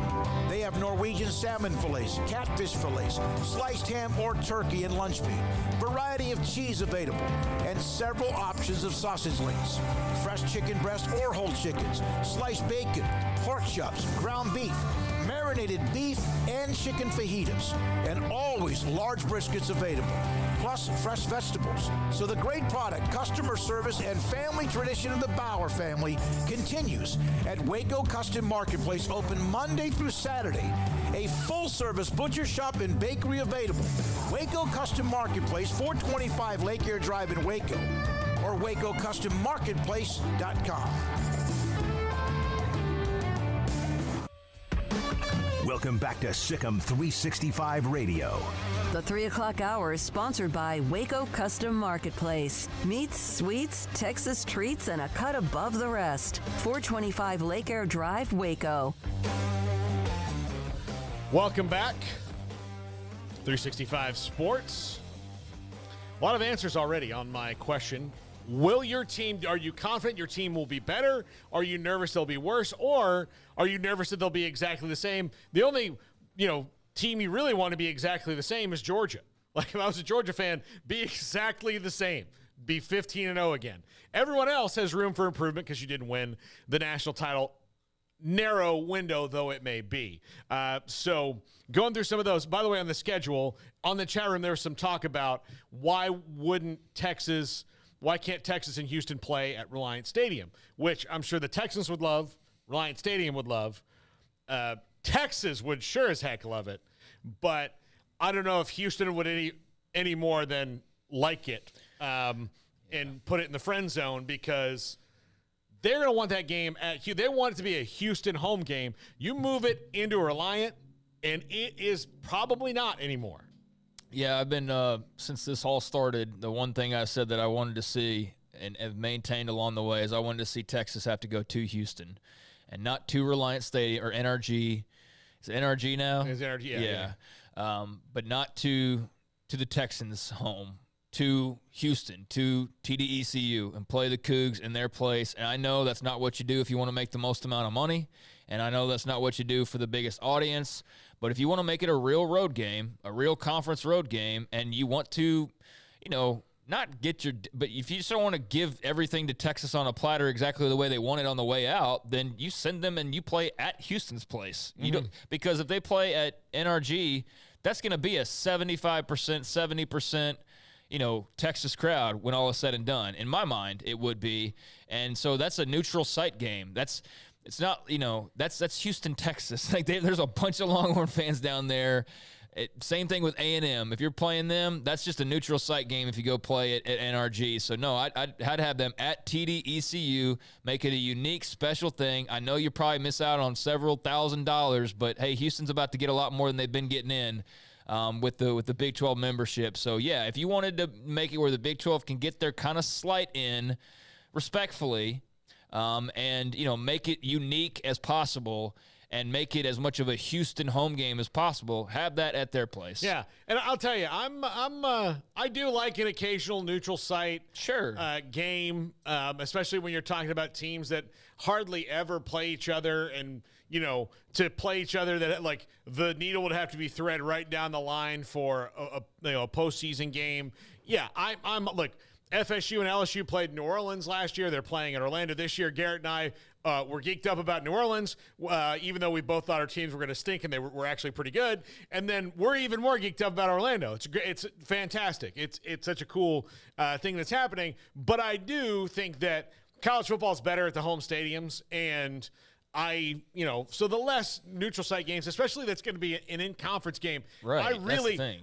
They have Norwegian salmon fillets, catfish fillets, sliced ham or turkey and lunch meat, variety of cheese available, and several options of sausage links, fresh chicken breast or whole chickens, sliced bacon, pork chops, ground beef, marinated beef, and chicken fajitas, and always large briskets available, plus fresh vegetables. So the great product, customer service, and family tradition of the Bauer family continues at Waco Custom Marketplace, open Monday through Saturday. A full-service butcher shop and bakery available. Waco Custom Marketplace, 425 Lake Air Drive in Waco, or WacoCustomMarketplace.com. Welcome back to Sikkim 365 Radio. The 3 o'clock hour is sponsored by Waco Custom Marketplace. Meats, sweets, Texas treats, and a cut above the rest. 425 Lake Air Drive, Waco. Welcome back. 365 Sports. A lot of answers already on my question. Will your team, are you confident your team will be better? Are you nervous they'll be worse? Or are you nervous that they'll be exactly the same? The only, team you really want to be exactly the same is Georgia. Like, if I was a Georgia fan, be exactly the same. Be 15-0 again. Everyone else has room for improvement because you didn't win the national title. Narrow window, though it may be. So going through some of those. By the way, on the schedule, on the chat room, there was some talk about why can't Texas and Houston play at Reliant Stadium, which I'm sure the Texans would love, Reliant Stadium would love. Texas would sure as heck love it, but I don't know if Houston would any more than like it and put it in the friend zone, because they're going to want that game they want it to be a Houston home game. You move it into Reliant, and it is probably not anymore. Yeah, I've been, since this all started, the one thing I said that I wanted to see and have maintained along the way is I wanted to see Texas have to go to Houston and not to Reliant Stadium or NRG Is it NRG now? It's NRG, yeah. But not to the Texans' home, to Houston, to TDECU, and play the Cougs in their place. And I know that's not what you do if you want to make the most amount of money, and I know that's not what you do for the biggest audience. But if you want to make it a real road game, a real conference road game, and you want to, not get but if you just don't want to give everything to Texas on a platter exactly the way they want it on the way out, then you send them and you play at Houston's place. You don't, because if they play at NRG, that's going to be a 75%, 70%, Texas crowd when all is said and done. In my mind, it would be. And so that's a neutral site game. It's not, that's Houston, Texas. Like there's a bunch of Longhorn fans down there. Same thing with A&M. If you're playing them, that's just a neutral site game if you go play it at NRG. So, no, I'd had to have them at TDECU, make it a unique, special thing. I know you probably miss out on several $1,000s, but, hey, Houston's about to get a lot more than they've been getting in with the Big 12 membership. So, yeah, if you wanted to make it where the Big 12 can get their kind of slight in respectfully and, make it unique as possible, and make it as much of a Houston home game as possible, have that at their place. Yeah, and I'll tell you, I do like an occasional neutral site game, especially when you're talking about teams that hardly ever play each other, and to play each other that like the needle would have to be thread right down the line for a postseason game. Yeah, I'm look. FSU and LSU played New Orleans last year. They're playing in Orlando this year. Garrett and I were geeked up about New Orleans, even though we both thought our teams were going to stink, and they were actually pretty good. And then we're even more geeked up about Orlando. It's fantastic. It's such a cool thing that's happening. But I do think that college football is better at the home stadiums, and so the less neutral site games, especially that's going to be an in-conference game. Right. That's the thing.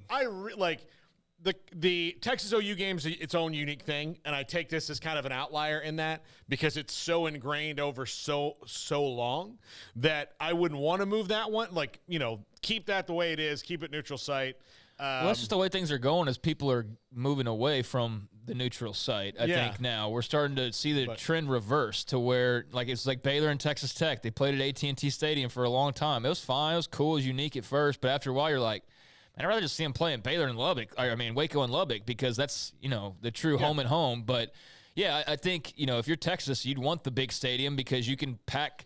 The Texas OU game's its own unique thing, and I take this as kind of an outlier in that because it's so ingrained over so long that I wouldn't want to move that one. Keep that the way it is, keep it neutral site. Well, that's just the way things are going as people are moving away from the neutral site. I think now we're starting to see the trend reverse to where it's like Baylor and Texas Tech. They played at AT&T Stadium for a long time. It was fine. It was cool. It was unique at first, but after a while you're like, I'd rather just see them playing Baylor and Waco and Lubbock, because that's, the true home and home. But, yeah, I think, if you're Texas, you'd want the big stadium because you can pack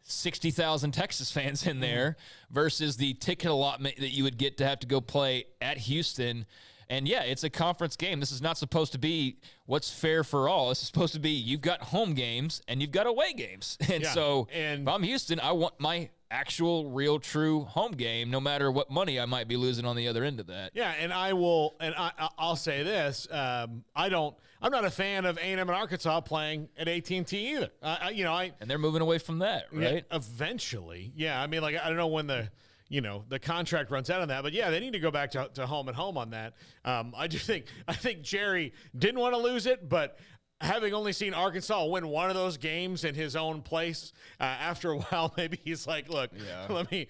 60,000 Texas fans in there versus the ticket allotment that you would get to have to go play at Houston. And, yeah, it's a conference game. This is not supposed to be what's fair for all. It's supposed to be you've got home games and you've got away games. And if I'm Houston, I want my actual, real, true home game, no matter what money I might be losing on the other end of that. Yeah, and I'll say this: I'm not a fan of A&M and Arkansas playing at AT&T either. And they're moving away from that, right? Yeah, eventually, yeah. I don't know when the contract runs out on that, but yeah, they need to go back to home and home on that. I think Jerry didn't want to lose it, but having only seen Arkansas win one of those games in his own place, after a while, maybe he's like, look, let me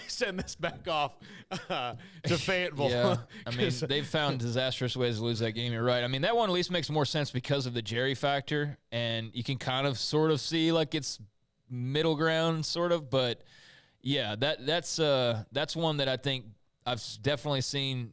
send this back off to Fayetteville. Yeah, they've found disastrous ways to lose that game. You're right. That one at least makes more sense because of the Jerry factor, and you can kind of sort of see it's middle ground sort of, but yeah, that's one that I think I've definitely seen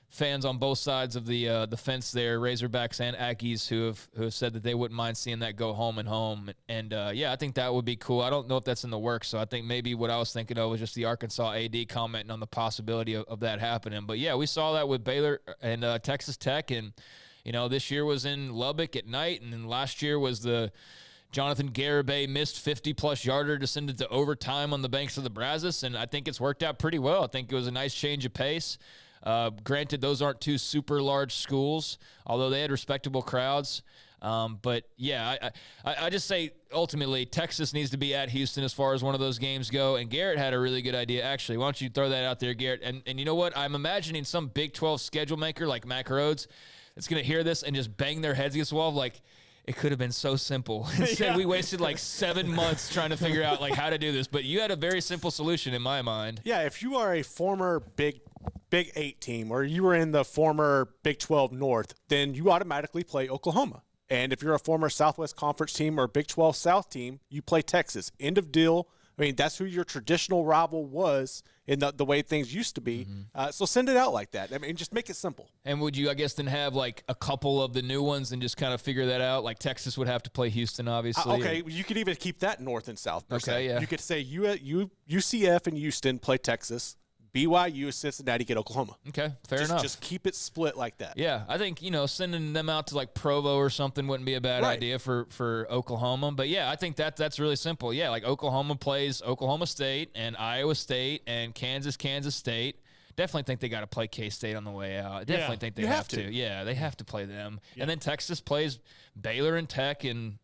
fans on both sides of the fence there, Razorbacks and Aggies, who have said that they wouldn't mind seeing that go home and home. And, I think that would be cool. I don't know if that's in the works, so I think maybe what I was thinking of was just the Arkansas AD commenting on the possibility of that happening. But, yeah, we saw that with Baylor and Texas Tech, and, this year was in Lubbock at night, and then last year was the Jonathan Garibay missed 50-plus yarder to send it to overtime on the banks of the Brazos, and I think it's worked out pretty well. I think it was a nice change of pace. Granted, those aren't two super large schools, although they had respectable crowds. But, yeah, I just say ultimately Texas needs to be at Houston as far as one of those games go. And Garrett had a really good idea, actually. Why don't you throw that out there, Garrett? And you know what? I'm imagining some Big 12 schedule maker like Mack Rhodes that's going to hear this and just bang their heads against the wall it could have been so simple. Instead, we wasted 7 months trying to figure out how to do this. But you had a very simple solution in my mind. Yeah, if you are a former Big 8 team, or you were in the former Big 12 North, then you automatically play Oklahoma. And if you're a former Southwest Conference team or Big 12 South team, you play Texas. End of deal. I mean, that's who your traditional rival was in the way things used to be. So send it out like that. I mean, just make it simple. And would you, I guess, then have like a couple of the new ones and just kind of figure that out? Like Texas would have to play Houston, obviously. Okay, you could even keep that north and south. Okay, yeah. You could say UCF and Houston play Texas. BYU, Cincinnati get Oklahoma. Okay, fair enough. Just keep it split like that. Yeah, I think, sending them out to like Provo or something wouldn't be a bad idea for Oklahoma. But yeah, I think that's really simple. Yeah, like Oklahoma plays Oklahoma State and Iowa State and Kansas State. Definitely think they got to play K-State on the way out. Definitely think they have to. Yeah, they have to play them. Yeah. And then Texas plays Baylor and Tech and,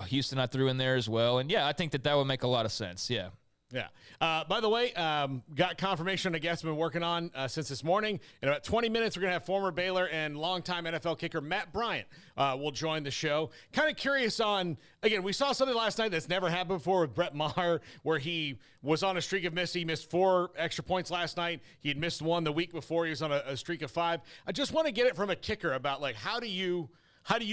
Houston I threw in there as well. And yeah, I think that would make a lot of sense. Yeah. Yeah. By the way, got confirmation on a guest I've been working on since this morning. In about 20 minutes, we're going to have former Baylor and longtime NFL kicker Matt Bryant will join the show. Kind of curious on, again, we saw something last night that's never happened before with Brett Maher, where he was on a streak of missing. He missed 4 extra points last night. He had missed 1 the week before. He was on a streak of 5. I just want to get it from a kicker about, like, how do you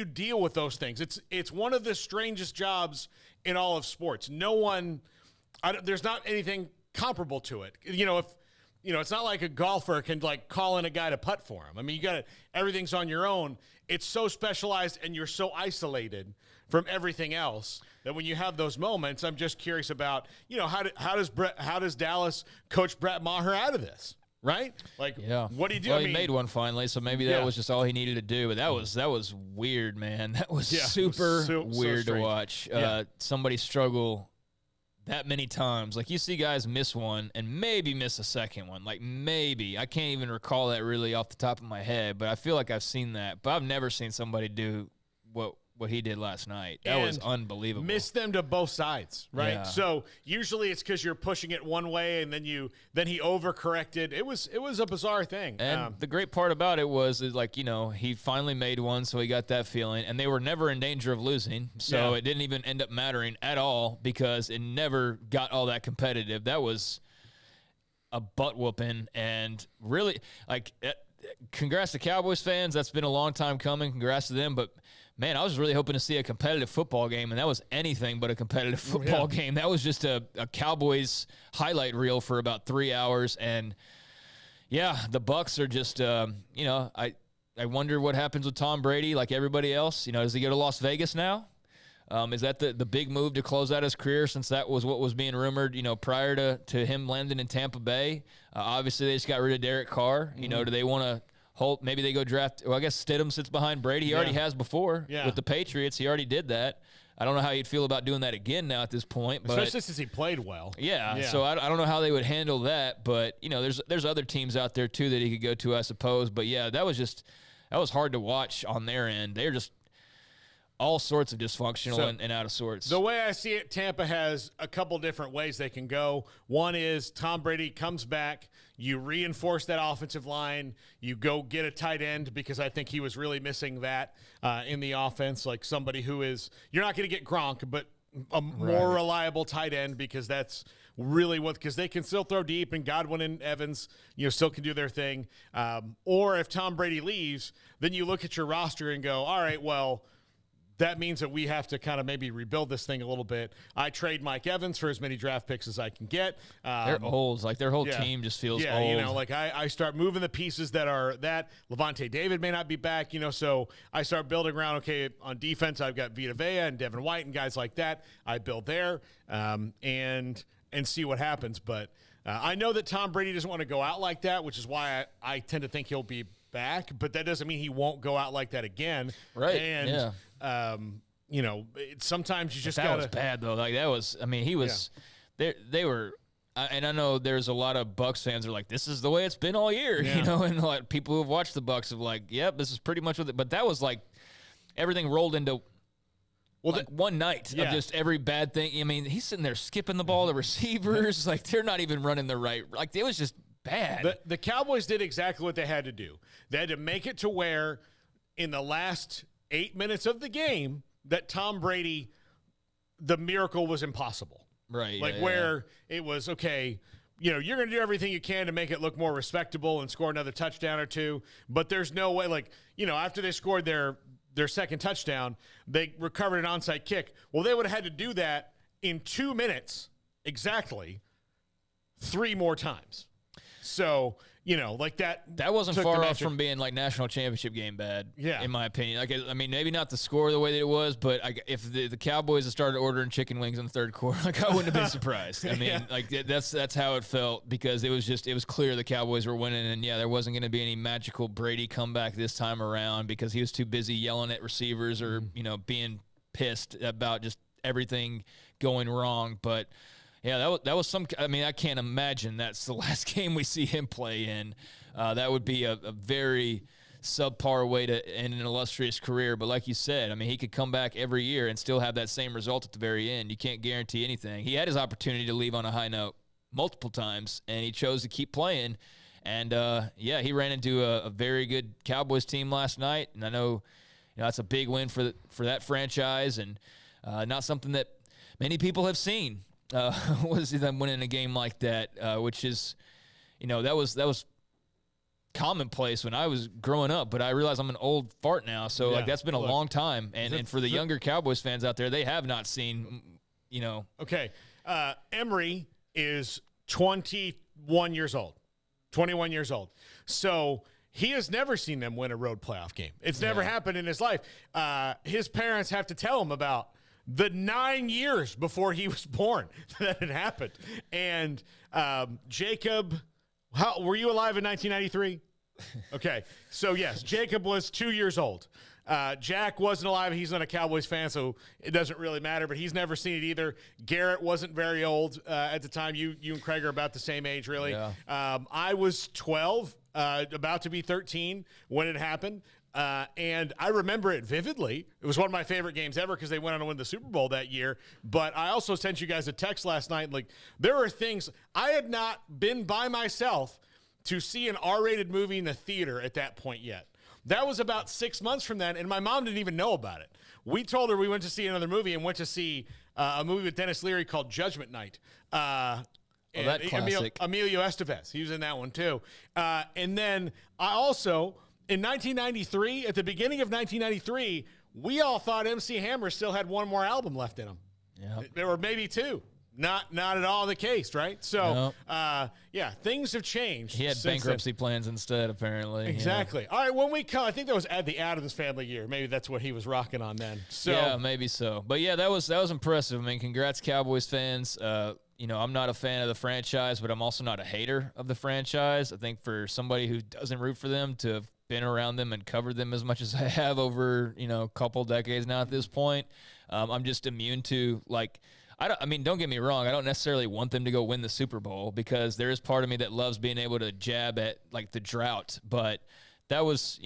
deal with those things? It's one of the strangest jobs in all of sports. There's not anything comparable to it. It's not like a golfer can like call in a guy to putt for him. I mean, everything's on your own. It's so specialized and you're so isolated from everything else that when you have those moments, I'm just curious about, how does Dallas coach Brett Maher out of this? Right? Like, what do you do? Well, he made one finally, so maybe that was just all he needed to do. But that was weird, man. That was super weird to watch. Somebody struggle that many times. Like, you see guys miss one and maybe miss a second one. Like, maybe. I can't even recall that really off the top of my head, but I feel like I've seen that. But I've never seen somebody do what he did last night. That was unbelievable. Missed them to both sides, right? Yeah. So usually it's because you're pushing it one way and then he overcorrected. It was a bizarre thing. And the great part about it was he finally made one, so he got that feeling. And they were never in danger of losing, so it didn't even end up mattering at all because it never got all that competitive. That was a butt whooping, and really, congrats to Cowboys fans. That's been a long time coming. Congrats to them, but man, I was really hoping to see a competitive football game, and that was anything but a competitive football game. That was just a Cowboys highlight reel for about 3 hours. And, the Bucs are just, I wonder what happens with Tom Brady like everybody else. Does he go to Las Vegas now? Is that the big move to close out his career, since that was what was being rumored, prior to him landing in Tampa Bay? Obviously, they just got rid of Derek Carr. Do they want to maybe they go draft. Well, I guess Stidham sits behind Brady. He already has before with the Patriots. He already did that. I don't know how you'd feel about doing that again now at this point. But, especially since he played well. Yeah. So I don't know how they would handle that. But, there's other teams out there, too, that he could go to, I suppose. But, that was hard to watch on their end. They're just all sorts of dysfunctional and out of sorts. The way I see it, Tampa has a couple different ways they can go. One is Tom Brady comes back. You reinforce that offensive line. You go get a tight end, because I think he was really missing that in the offense, like somebody who is – you're not going to get Gronk, but a more reliable tight end, because that's really because they can still throw deep, and Godwin and Evans, still can do their thing. Or if Tom Brady leaves, then you look at your roster and go, all right, well – that means that we have to kind of maybe rebuild this thing a little bit. I trade Mike Evans for as many draft picks as I can get. They're old. Like, their whole team just feels old. I start moving the pieces that are that. Levante David may not be back, so I start building around, okay, on defense, I've got Vita Vea and Devin White and guys like that. I build there and see what happens. But I know that Tom Brady doesn't want to go out like that, which is why I tend to think he'll be back, but that doesn't mean he won't go out like that again. Right. And sometimes you just got to. That was bad though. Like, that was. I mean, he was. They were. And I know there's a lot of Bucs fans are like, this is the way it's been all year, and a lot of people who have watched the Bucs have like, yep, this is pretty much what. But that was like everything rolled into. One night of just every bad thing. I mean, he's sitting there skipping the ball to receivers. Like, they're not even running the right. Like, it was just bad. The Cowboys did exactly what they had to do. They had to make it to where in the last 8 minutes of the game that Tom Brady, the miracle was impossible. Right. Where it was, okay, you're going to do everything you can to make it look more respectable and score another touchdown or two, but there's no way, after they scored their second touchdown, they recovered an onside kick. Well, they would have had to do that in 2 minutes exactly 3 more times. So, like that. That wasn't far off from being like national championship game bad, in my opinion. Like, I mean, maybe not the score the way that it was, but if the Cowboys had started ordering chicken wings in the third quarter, like I wouldn't have been surprised. I mean, like that's how it felt, because it was clear the Cowboys were winning, and there wasn't going to be any magical Brady comeback this time around because he was too busy yelling at receivers or being pissed about just everything going wrong, but. Yeah, that was some. I mean, I can't imagine that's the last game we see him play in. That would be a very subpar way to end an illustrious career. But like you said, I mean, he could come back every year and still have that same result at the very end. You can't guarantee anything. He had his opportunity to leave on a high note multiple times, and he chose to keep playing. And, he ran into a very good Cowboys team last night. And I know that's a big win for that franchise, and not something that many people have seen. Was them winning a game like that, which is, that was commonplace when I was growing up, but I realize I'm an old fart now, so that's been a long time. And for the younger Cowboys fans out there, they have not seen, Okay, Emery is 21 years old. 21 years old. So he has never seen them win a road playoff game. It's never happened in his life. His parents have to tell him about the 9 years before he was born that it happened. And Jacob, were you alive in 1993? Okay. So, yes, Jacob was 2 years old. Jack wasn't alive. He's not a Cowboys fan, so it doesn't really matter, but he's never seen it either. Garrett wasn't very old at the time. You and Craig are about the same age, really. Yeah. I was 12, about to be 13 when it happened. And I remember it vividly. It was one of my favorite games ever because they went on to win the Super Bowl that year. But I also sent you guys a text last night. Like, there were things I had not been by myself to see an R-rated movie in the theater at that point yet. That was about 6 months from then, and my mom didn't even know about it. We told her we went to see another movie and went to see a movie with Dennis Leary called Judgment Night. That classic. Emilio Estevez. He was in that one, too. And then I also... in 1993, at the beginning of 1993, we all thought MC Hammer still had one more album left in him. Yeah. Or maybe two. Not at all the case, right? So, things have changed. He had bankruptcy plans instead, apparently. Exactly. Yeah. All right, when we come, I think that was at the Addams Family year. Maybe that's what he was rocking on then. So yeah, maybe so. But yeah, that was impressive. I mean, congrats, Cowboys fans. I'm not a fan of the franchise, but I'm also not a hater of the franchise. I think for somebody who doesn't root for them to have been around them and covered them as much as I have over, a couple decades now at this point, I'm just immune to, like, don't get me wrong. I don't necessarily want them to go win the Super Bowl because there is part of me that loves being able to jab at, like, the drought. But that was,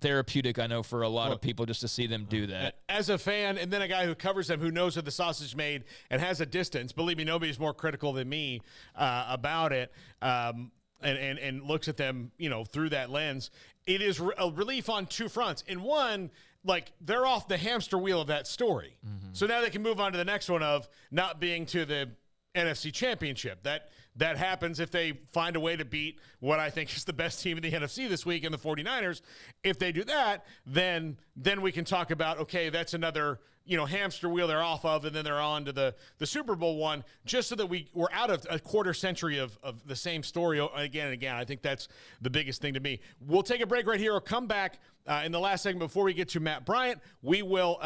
therapeutic, I know, for a lot of people just to see them do that. As a fan, and then a guy who covers them, who knows where the sausage is made and has a distance. Believe me, nobody's more critical than me about it. And looks at them, through that lens. It is a relief on two fronts. In one, like, they're off the hamster wheel of that story. Mm-hmm. So now they can move on to the next one of not being to the NFC Championship. That happens if they find a way to beat what I think is the best team in the NFC this week in the 49ers. If they do that, then we can talk about, okay, that's another, hamster wheel they're off of, and then they're on to the Super Bowl one, just so that we're out of a quarter century of the same story again and again. I think that's the biggest thing to me. We'll take a break right here. We'll come back in the last segment before we get to Matt Bryant. We will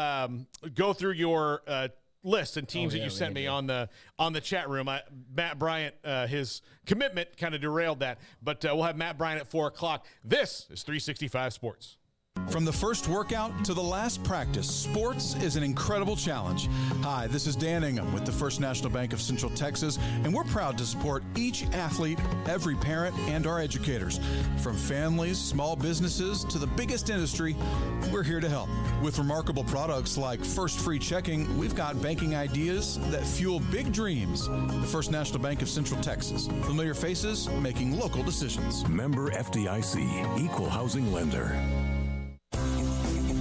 go through your list and teams that you sent me on the chat room. Matt Bryant, his commitment kind of derailed that, but we'll have Matt Bryant at 4:00. This is 365 Sports. From the first workout to the last practice, sports is an incredible challenge. Hi, this is Dan Ingham with the First National Bank of Central Texas, and we're proud to support each athlete, every parent, and our educators. From families, small businesses, to the biggest industry, we're here to help. With remarkable products like First Free Checking, we've got banking ideas that fuel big dreams. The First National Bank of Central Texas. Familiar faces making local decisions. Member FDIC, Equal Housing Lender.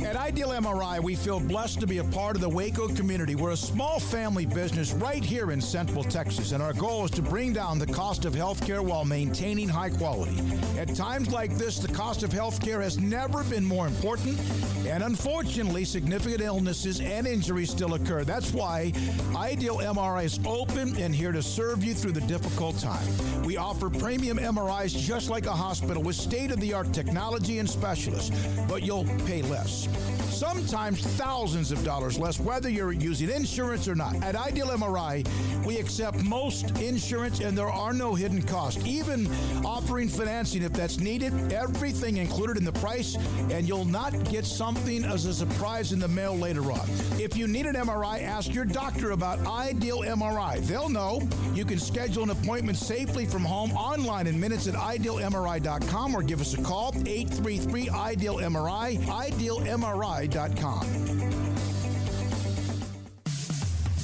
At Ideal MRI, we feel blessed to be a part of the Waco community. We're a small family business right here in Central Texas, and our goal is to bring down the cost of healthcare while maintaining high quality. At times like this, the cost of healthcare has never been more important, And unfortunately, significant illnesses and injuries still occur. That's why Ideal MRI is open and here to serve you through the difficult time. We offer premium MRIs just like a hospital with state-of-the-art technology and specialists, but you'll pay less. Sometimes thousands of dollars less, whether you're using insurance or not. At Ideal MRI, we accept most insurance and there are no hidden costs, even offering financing if that's needed. Everything included in the price, and you'll not get something as a surprise in the mail later on. If you need an MRI, ask your doctor about Ideal MRI. They'll know. You can schedule an appointment safely from home online in minutes at idealmri.com or give us a call, 833-IDEAL-MRI, idealmri.com.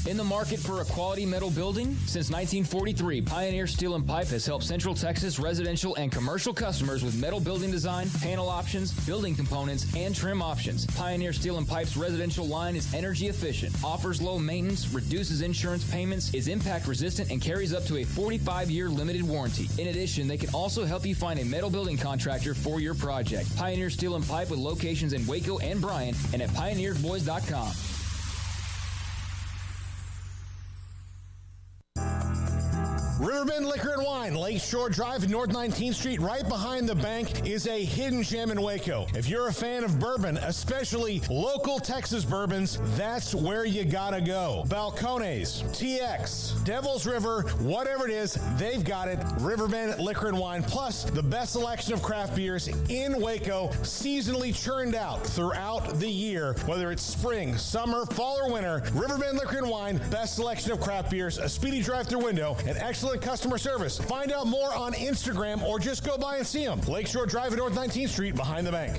In the market for a quality metal building? Since 1943, Pioneer Steel and Pipe has helped Central Texas residential and commercial customers with metal building design, panel options, building components, and trim options. Pioneer Steel and Pipe's residential line is energy efficient, offers low maintenance, reduces insurance payments, is impact resistant, and carries up to a 45-year limited warranty. In addition, they can also help you find a metal building contractor for your project. Pioneer Steel and Pipe with locations in Waco and Bryan and at pioneersboys.com. Riverbend Liquor and Wine, Lakeshore Drive, North 19th Street, right behind the bank, is a hidden gem in Waco. If you're a fan of bourbon, especially local Texas bourbons, that's where you gotta go. Balcones, TX, Devil's River, whatever it is, they've got it. Riverbend Liquor and Wine, plus the best selection of craft beers in Waco, seasonally churned out throughout the year, whether it's spring, summer, fall, or winter. Riverbend Liquor and Wine, best selection of craft beers, a speedy drive-through window, and excellent customer service. Find out more on Instagram or just go by and see them. Lakeshore Drive at North 19th Street behind the bank.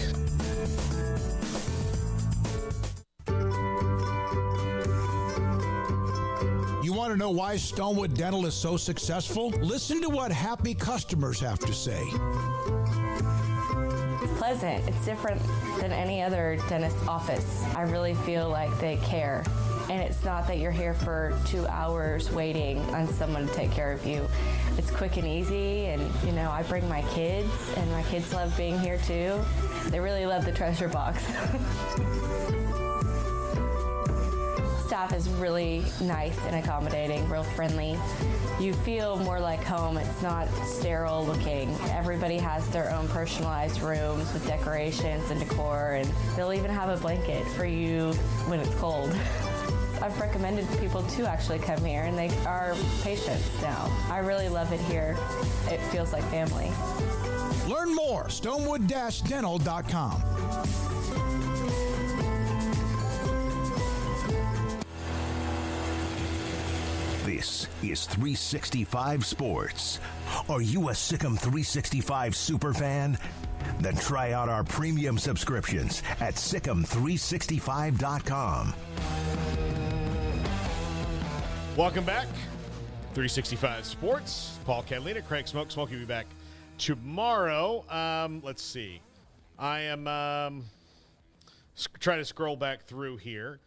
You want to know why Stonewood Dental is so successful? Listen to what happy customers have to say. It's pleasant. It's different than any other dentist office. I really feel like they care. And it's not that you're here for 2 hours waiting on someone to take care of you. It's quick and easy, and I bring my kids, and my kids love being here too. They really love the treasure box. Staff is really nice and accommodating, real friendly. You feel more like home. It's not sterile looking. Everybody has their own personalized rooms with decorations and decor, and they'll even have a blanket for you when it's cold. I've recommended people to actually come here, and they are patients now. I really love it here. It feels like family. Learn more, stonewood-dental.com. This is 365 Sports. Are you a Sikkim 365 superfan? Then try out our premium subscriptions at Sikkim365.com. Welcome back. 365 Sports. Paul Catalina, Craig Smoak. Smoak will be back tomorrow. Let's see. I am trying to scroll back through here.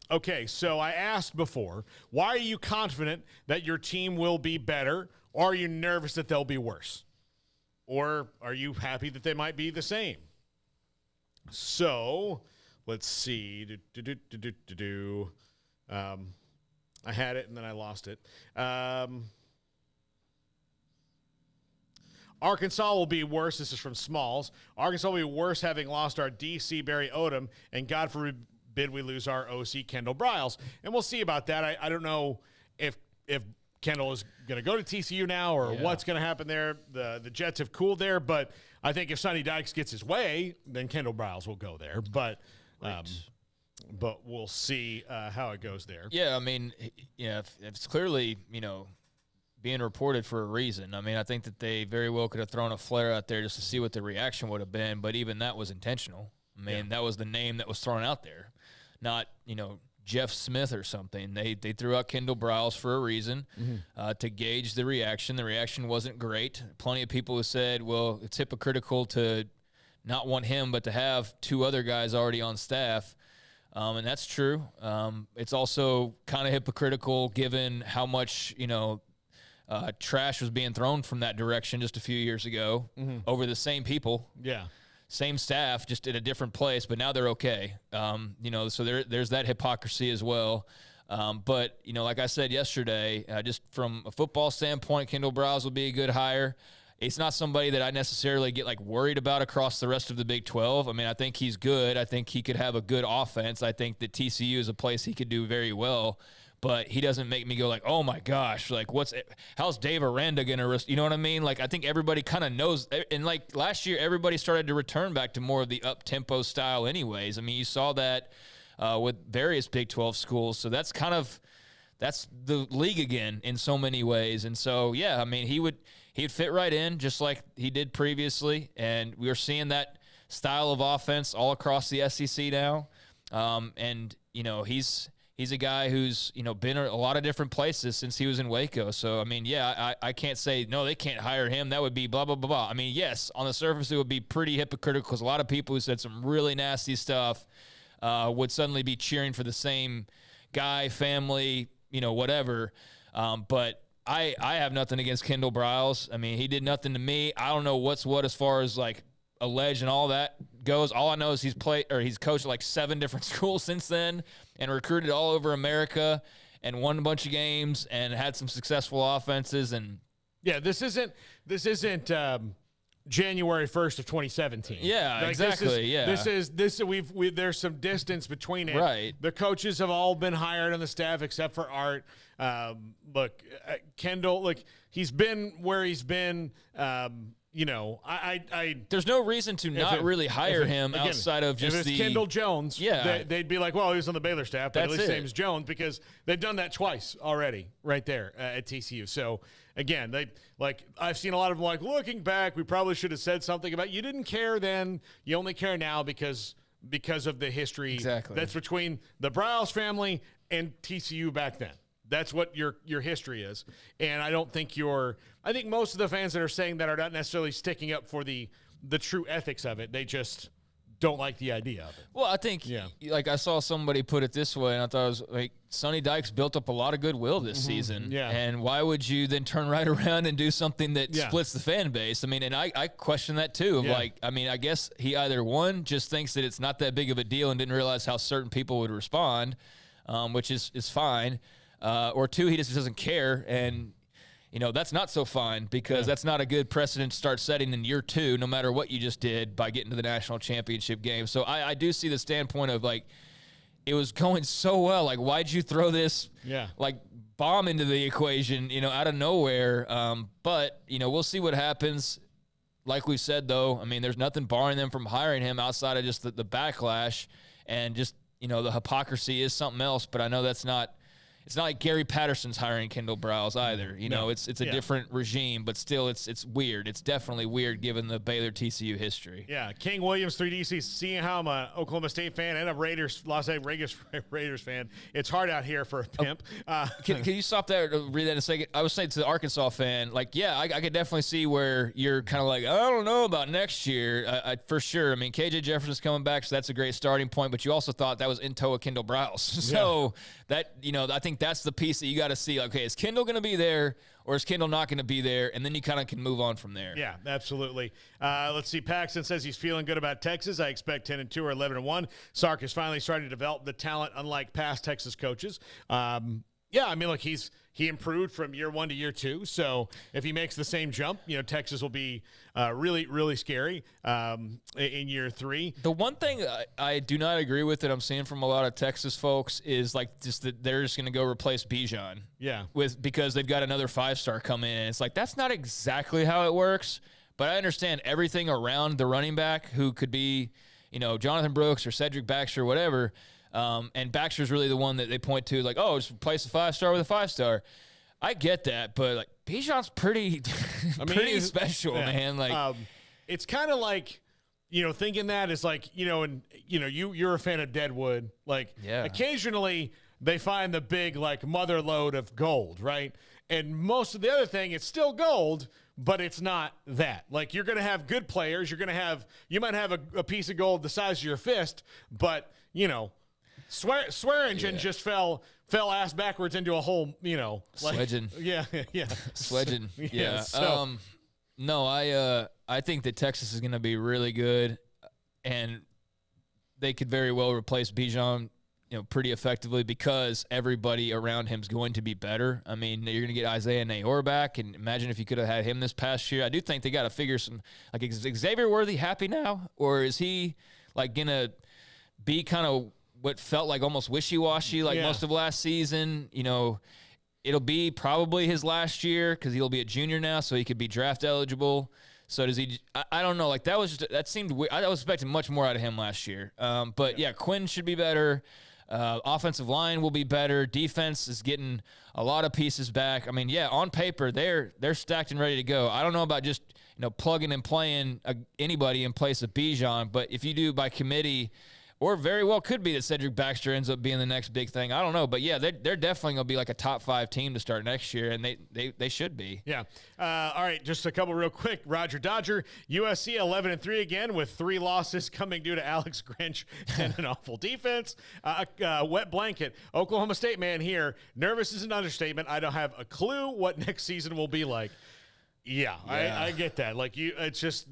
Okay, so I asked before, why are you confident that your team will be better, or are you nervous that they'll be worse? Or are you happy that they might be the same? So, let's see. I had it, and then I lost it. Arkansas will be worse. This is from Smalls. Arkansas will be worse having lost our DC, Barry Odom, and God forbid we lose our OC, Kendall Briles. And we'll see about that. I don't know if Kendall is going to go to TCU now or what's going to happen there. The Jets have cooled there, but I think if Sonny Dykes gets his way, then Kendall Briles will go there. But we'll see how it goes there. Yeah, I mean, if it's clearly, being reported for a reason. I mean, I think that they very well could have thrown a flare out there just to see what the reaction would have been, but even that was intentional. I mean, that was the name that was thrown out there, not, Jeff Smith or something. They threw out Kendall Briles for a reason, to gauge the reaction. The reaction wasn't great. Plenty of people have said, well, it's hypocritical to not want him, but to have two other guys already on staff. And that's true. It's also kind of hypocritical given how much, trash was being thrown from that direction just a few years ago over the same people. Yeah. same staff, just in a different place, but now they're okay. So there's that hypocrisy as well. But, like I said yesterday, just from a football standpoint, Kendall Briles will be a good hire. It's not somebody that I necessarily get worried about across the rest of the Big 12. I mean, I think he's good. I think he could have a good offense. I think that TCU is a place he could do very well, but he doesn't make me go oh my gosh, how's Dave Aranda going to, you know what I mean? I think everybody kind of knows. And last year, everybody started to return back to more of the up-tempo style anyways. I mean, you saw that with various Big 12 schools. So that's the league again in so many ways. And so, yeah, I mean, he'd fit right in just like he did previously. And we're seeing that style of offense all across the SEC now. He's a guy who's, been a lot of different places since he was in Waco. So, I mean, yeah, I can't say, no, they can't hire him. That would be blah, blah, blah, blah. I mean, yes, on the surface, it would be pretty hypocritical because a lot of people who said some really nasty stuff would suddenly be cheering for the same guy, family, whatever. But I have nothing against Kendall Briles. I mean, he did nothing to me. I don't know what's what as far as alleged and all that goes. All I know is he's coached at 7 different schools since then and recruited all over America and won a bunch of games and had some successful offenses. And yeah, this isn't January 1st of 2017. Yeah, exactly. There's some distance between it. Right. The coaches have all been hired on the staff except for Art. Kendall, he's been where he's been. There's no reason to not really hire him outside of just if it's Kendall Jones. Yeah, they'd be well, he was on the Baylor staff, but at least his name's Jones because they've done that twice already, right there at TCU. So again, I've seen a lot of them looking back, we probably should have said something about you didn't care then, you only care now because of the history that's between the Briles family and TCU back then. That's what your history is. And I don't think I think most of the fans that are saying that are not necessarily sticking up for the true ethics of it. They just don't like the idea of it. Well, I think, I saw somebody put it this way, and I thought it was Sonny Dykes built up a lot of goodwill this season. Yeah. And why would you then turn right around and do something that splits the fan base? I mean, and I question that too. I guess he either just thinks that it's not that big of a deal and didn't realize how certain people would respond, which is fine. Or 2, he just doesn't care, and that's not so fine because that's not a good precedent to start setting in year 2, no matter what you just did by getting to the national championship game. So I do see the standpoint of it was going so well. Why'd you throw this bomb into the equation, out of nowhere? But we'll see what happens. Like we said, though, I mean, there's nothing barring them from hiring him outside of just the backlash and just the hypocrisy is something else. But I know that's not. It's not like Gary Patterson's hiring Kendall Briles either. It's a different regime, but still it's weird. It's definitely weird given the Baylor TCU history. Yeah, King Williams 3DC, seeing how I'm an Oklahoma State fan and a Las Vegas Raiders fan. It's hard out here for a pimp. Can you stop there to read that in a second? I was saying to the Arkansas fan, I could definitely see where you're kind of I don't know about next year. I for sure. I mean, KJ Jefferson's coming back, so that's a great starting point, but you also thought that was in tow of Kendall Briles. So that, I think that's the piece that you got to see. Okay, is Kendall going to be there or is Kendall not going to be there? And then you kind of can move on from there. Yeah, absolutely. Let's see. Paxton says he's feeling good about Texas. I expect 10-2 or 11-1. Sark is finally starting to develop the talent unlike past Texas coaches. He improved from year 1 to year 2. So if he makes the same jump, Texas will be really, really scary in year 3. The one thing I do not agree with that I'm seeing from a lot of Texas folks is just that they're just going to go replace Bijan. Yeah. Because they've got another 5-star coming in. It's that's not exactly how it works. But I understand everything around the running back who could be, Jonathan Brooks or Cedric Baxter or whatever. And Baxter's really the one that they point to, just replace a 5-star with a 5-star. I get that, but Bijan's pretty special, man. It's kind of thinking that is you're a fan of Deadwood. Occasionally they find the big mother lode of gold, right? And most of the other thing, it's still gold, but it's not that. You're going to have good players. You might have a piece of gold the size of your fist, but Swearingen just fell ass backwards into a hole, Sledging. Yeah. Sledging. Yeah. So. No, I think that Texas is going to be really good. and they could very well replace Bijan, pretty effectively because everybody around him is going to be better. I mean, you're going to get Isaiah Nayor back, and imagine if you could have had him this past year. I do think they got to figure some, like, is Xavier Worthy happy now, or is he like going to be kind of what felt like almost wishy-washy most of last season? It'll be probably his last year because he'll be a junior now, so he could be draft eligible. So does he? I don't know. Like, that seemed weird. I was expecting much more out of him last year. But Quinn should be better. Offensive line will be better. Defense is getting a lot of pieces back. I mean, on paper they're stacked and ready to go. I don't know about just plugging and playing anybody in place of Bijan, but if you do by committee, or very well could be that Cedric Baxter ends up being the next big thing. I don't know, but they're definitely going to be like a top 5 team to start next year, and they should be. Yeah. All right, just a couple real quick. Roger Dodger, USC 11-3 again with 3 losses coming due to Alex Grinch and an awful defense. Wet blanket. Oklahoma State man here. Nervous is an understatement. I don't have a clue what next season will be like. Yeah. I get that. It's just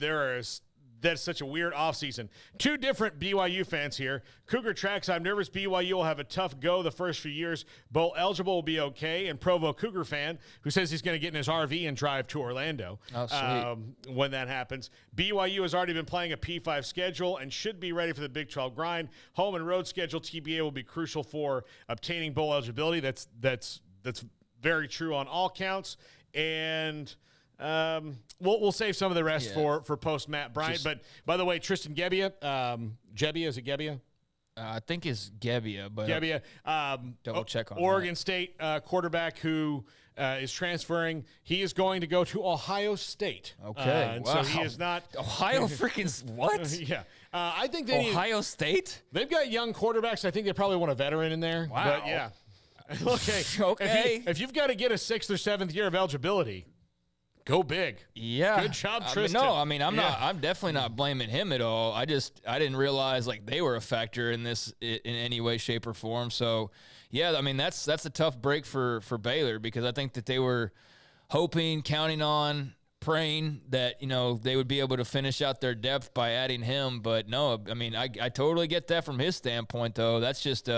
that's such a weird offseason. 2 different BYU fans here. Cougar Tracks, I'm nervous BYU will have a tough go the first few years. Bowl eligible will be okay. And Provo Cougar fan, who says he's going to get in his RV and drive to Orlando when that happens. BYU has already been playing a P5 schedule and should be ready for the Big 12 grind. Home and road schedule TBA will be crucial for obtaining bowl eligibility. That's very true on all counts. And we'll save some of the rest for post Matt Bryant. But by the way, Tristan Gebbia, is it Gebbia? I think it's Gebbia, but Gebbia, double check on Oregon State quarterback who is transferring. He is going to go to Ohio State. Okay, wow. So he is not Ohio freaking what? Yeah, I think Ohio State. They've got young quarterbacks. I think they probably want a veteran in there. Wow. But yeah. Okay. If you've got to get a 6th or 7th year of eligibility, go big. Yeah. Good job, Tristan. I'm definitely not blaming him at all. I didn't realize they were a factor in this in any way, shape, or form. So, that's a tough break for Baylor because I think that they were hoping, counting on, praying that, they would be able to finish out their depth by adding him. But no, I totally get that from his standpoint, though. That's just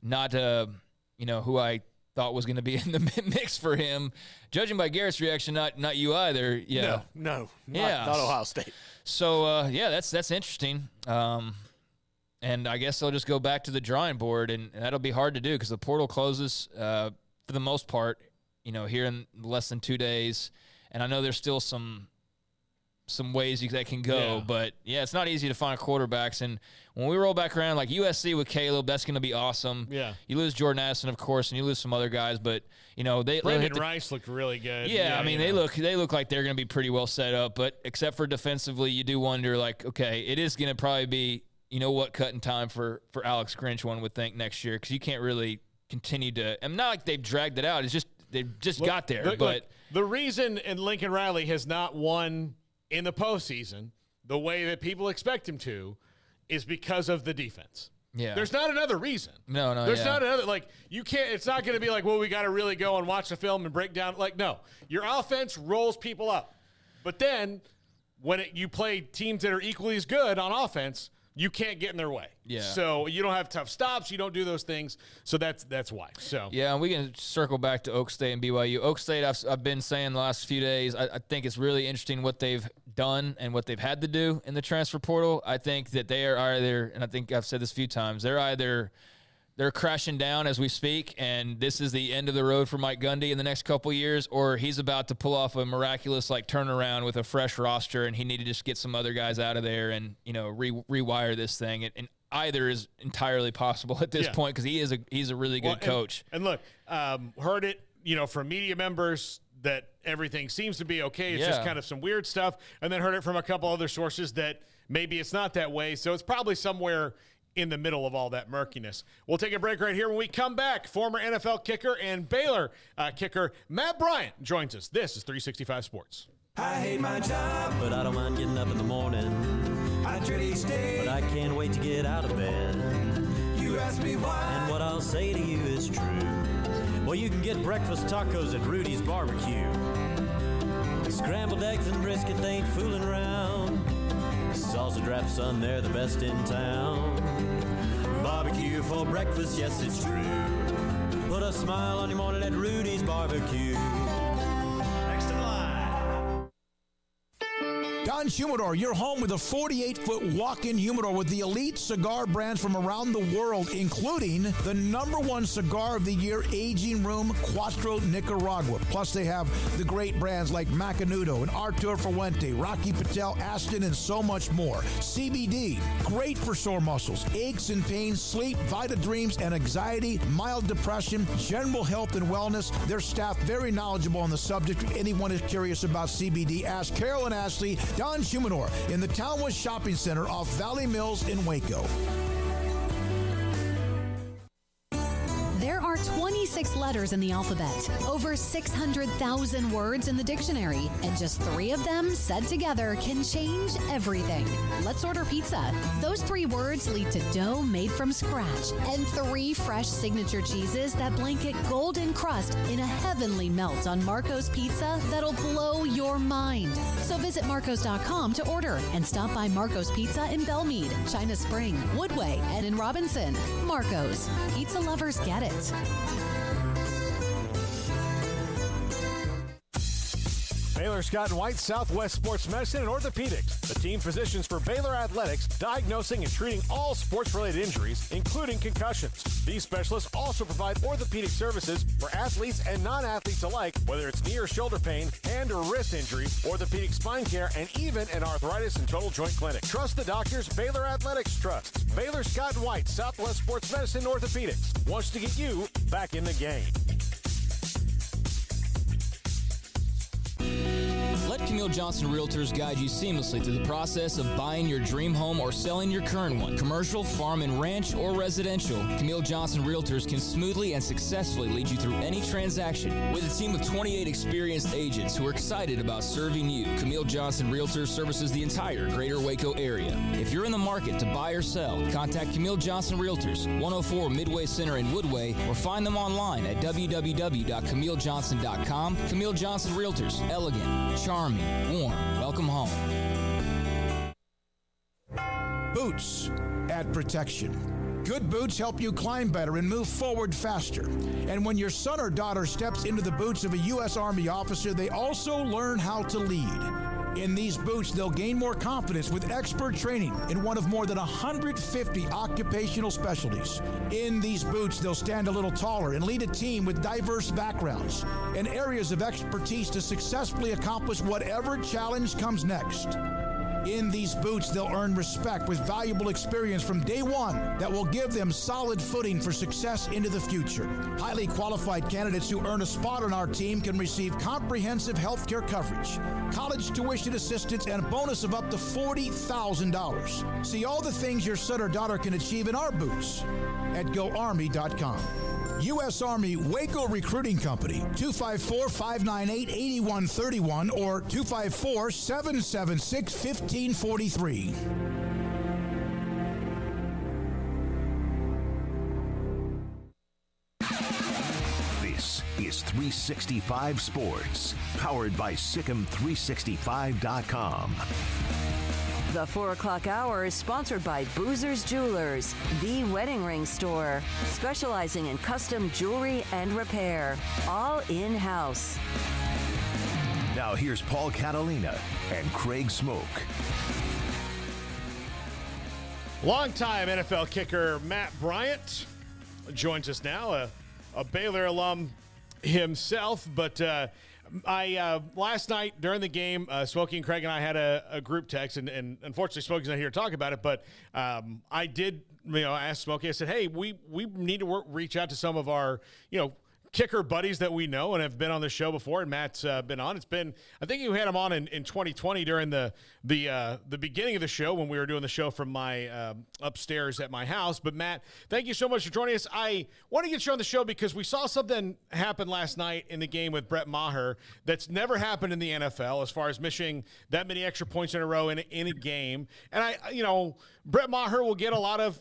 not who I thought was going to be in the mix for him. Judging by Garrett's reaction, not you either. Yeah. No, not Ohio State. So, that's interesting. And I guess they'll just go back to the drawing board, and that'll be hard to do because the portal closes for the most part, here in less than 2 days. And I know there's still some ways that can go, but it's not easy to find quarterbacks. And when we roll back around, like USC with Caleb, that's going to be awesome. Yeah. You lose Jordan Addison, of course, and you lose some other guys, but Brandon Rice looked really good. Yeah, they look like they're going to be pretty well set up, but except for defensively, you do wonder, okay, it is going to probably be, cutting time for Alex Grinch, one would think, next year, because you can't really continue to. And not like they've dragged it out. It's just they've just got there. But the reason Lincoln Riley has not won in the postseason the way that people expect him to is because of the defense. Yeah. There's not another reason. No. There's not another, you can't, it's not going to be we got to really go and watch the film and break down. No. Your offense rolls people up. But then when you play teams that are equally as good on offense, you can't get in their way. Yeah. So you don't have tough stops. You don't do those things. So that's why. So yeah, and we can circle back to Oak State and BYU. Oak State, I've been saying the last few days, I think it's really interesting what they've done and what they've had to do in the transfer portal. I think that they are either, and I think I've said this a few times, they're crashing down as we speak, and this is the end of the road for Mike Gundy in the next couple of years, or he's about to pull off a miraculous turnaround with a fresh roster, and he need to just get some other guys out of there and rewire this thing. And either is entirely possible at this point because he's a really good coach. And look, heard it from media members that everything seems to be okay. It's just kind of some weird stuff, and then heard it from a couple other sources that maybe it's not that way. So it's probably somewhere in the middle of all that murkiness. We'll take a break right here. When we come back, former NFL kicker and Baylor kicker Matt Bryant joins us. This is 365 Sports. I hate my job, but I don't mind getting up in the morning. I dread each day, but I can't wait to get out of bed. You ask me why, and what I'll say to you is true. Well, you can get breakfast tacos at Rudy's Barbecue. Scrambled eggs and brisket, they ain't fooling around. Salsa Draft, son, they're the best in town. Barbecue for breakfast, yes, it's true. Put a smile on your morning at Rudy's Barbecue. Next in line. Don Humidor, your home with a 48-foot walk-in humidor with the elite cigar brands from around the world, including the #1 cigar of the year, Aging Room Cuatro Nicaragua. Plus, they have the great brands like Macanudo and Artur Fuente, Rocky Patel, Aston, and so much more. CBD, great for sore muscles, aches and pains, sleep, Vita Dreams, and anxiety, mild depression, general health and wellness. Their staff very knowledgeable on the subject. If anyone is curious about CBD, ask Carol and Ashley. Don Humidor in the Townwest Shopping Center off Valley Mills in Waco. There are 26 letters in the alphabet, over 600,000 words in the dictionary, and just 3 of them said together can change everything. Let's order pizza. Those 3 words lead to dough made from scratch and 3 fresh signature cheeses that blanket golden crust in a heavenly melt on Marco's Pizza that'll blow your mind. So visit marcos.com to order and stop by Marco's Pizza in Belmead, China Spring, Woodway, and in Robinson. Marco's. Pizza lovers get it. Baylor Scott and White, Southwest Sports Medicine and Orthopedics, the team physicians for Baylor Athletics, diagnosing and treating all sports-related injuries, including concussions. These specialists also provide orthopedic services for athletes and non-athletes alike, whether it's knee or shoulder pain, hand or wrist injury, orthopedic spine care, and even an arthritis and total joint clinic. Trust the doctors Baylor Athletics trusts. Baylor Scott and White, Southwest Sports Medicine and Orthopedics wants to get you back in the game. Let Camille Johnson Realtors guide you seamlessly through the process of buying your dream home or selling your current one. Commercial, farm and ranch, or residential, Camille Johnson Realtors can smoothly and successfully lead you through any transaction. With a team of 28 experienced agents who are excited about serving you, Camille Johnson Realtors services the entire greater Waco area. If you're in the market to buy or sell, contact Camille Johnson Realtors, 104 Midway Center in Woodway, or find them online at www.camillejohnson.com. Camille Johnson Realtors, elegant, charming, warm. Welcome home. Boots add protection. Good boots help you climb better and move forward faster. And when your son or daughter steps into the boots of a U.S. Army officer, they also learn how to lead. In these boots, they'll gain more confidence with expert training in one of more than 150 occupational specialties. In these boots, they'll stand a little taller and lead a team with diverse backgrounds and areas of expertise to successfully accomplish whatever challenge comes next. In these boots, they'll earn respect with valuable experience from day one that will give them solid footing for success into the future. Highly qualified candidates who earn a spot on our team can receive comprehensive health care coverage, college tuition assistance, and a bonus of up to $40,000. See all the things your son or daughter can achieve in our boots at GoArmy.com. U.S. Army Waco Recruiting Company, 254-598-8131 or 254-776-1543. This is 365 Sports, powered by Sikkim365.com. The 4 o'clock hour is sponsored by Boozer's Jewelers, the wedding ring store, specializing in custom jewelry and repair, all in-house. Now here's Paul Catalina and Craig Smoak. Longtime NFL kicker Matt Bryant joins us now, a Baylor alum himself, but I last night during the game, Smokey and Craig and I had a group text, and unfortunately Smokey's not here to talk about it, but I did, ask Smokey. I said, hey, we need to reach out to some of our, kicker buddies that we know and have been on the show before, and Matt's been on. It's been, I think you had him on in 2020 during the beginning of the show when we were doing the show from my upstairs at my house. But Matt, thank you so much for joining us. I want to get you on the show because we saw something happen last night in the game with Brett Maher that's never happened in the NFL as far as missing that many extra points in a row in a game. And Brett Maher will get a lot of,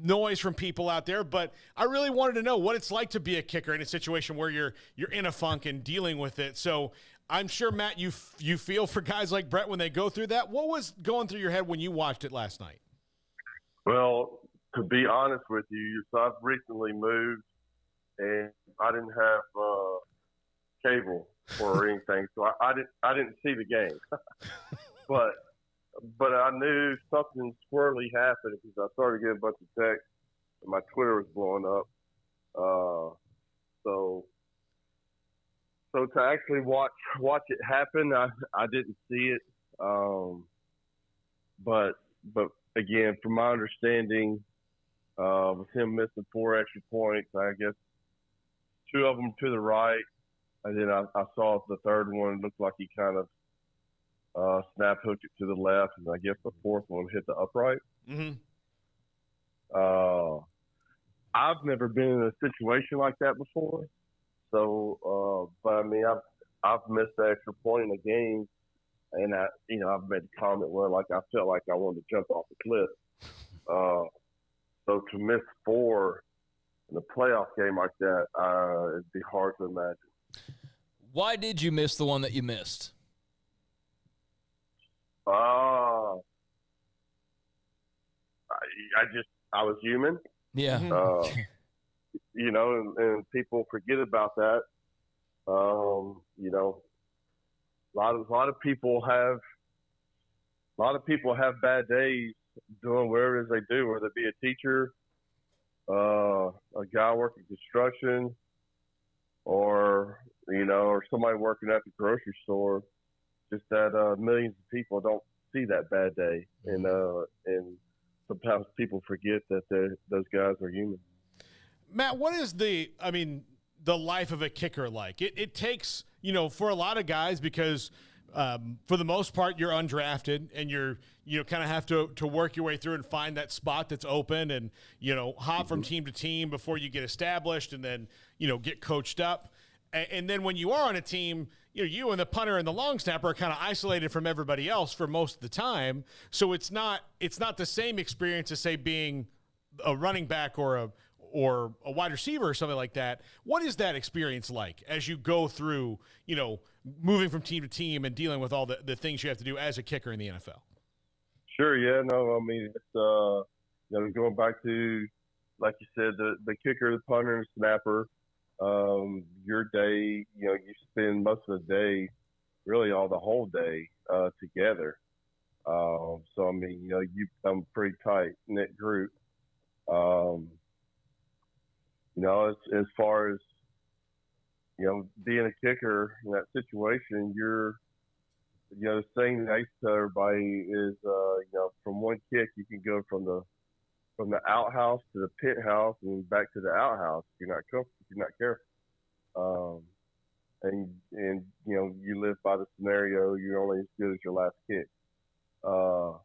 noise from people out there, but I really wanted to know what it's like to be a kicker in a situation where you're in a funk and dealing with it. So I'm sure, Matt, you feel for guys like Brett when they go through that. What was going through your head when you watched it last night? Well, to be honest with you, so I've recently moved, and I didn't have cable or anything, so I didn't see the game. but I knew something squirrely happened because I started getting a bunch of texts, and my Twitter was blowing up. So to actually watch it happen, I didn't see it. But again, from my understanding, with him missing 4 extra points, I guess 2 of them to the right, and then I saw the third one looked like he kind of snap hooked it to the left, and I guess the fourth one hit the upright. Mm-hmm. I've never been in a situation like that before. So, but I mean, I've missed the extra point in a game, and I've made a comment where like I felt like I wanted to jump off the cliff. So to miss 4 in a playoff game like that, it'd be hard to imagine. Why did you miss the one that you missed? I was human. Yeah. And people forget about that. A lot of people have bad days doing whatever it is they do, whether it be a teacher, a guy working construction, or somebody working at the grocery store. Just that millions of people don't see that bad day, and sometimes people forget that those guys are human. Matt, what is the life of a kicker like? It takes, for a lot of guys, because for the most part you're undrafted and you kind of have to work your way through and find that spot that's open and, hop from team to team before you get established and then, get coached up. And then when you are on a team, you and the punter and the long snapper are kind of isolated from everybody else for most of the time. So it's not the same experience as, say, being a running back or a wide receiver or something like that. What is that experience like as you go through, moving from team to team and dealing with all the things you have to do as a kicker in the NFL? Sure. Yeah. No, I mean, it's, going back to, like you said, the kicker, the punter, and the snapper, your day, you spend most of the day, really the whole day, together. So, I mean, you become a pretty tight-knit group. As far as, being a kicker in that situation, the thing that I used to tell everybody is, from one kick, you can go from the outhouse to the pit house and back to the outhouse if you're not careful. And you live by the scenario, you're only as good as your last kick. But,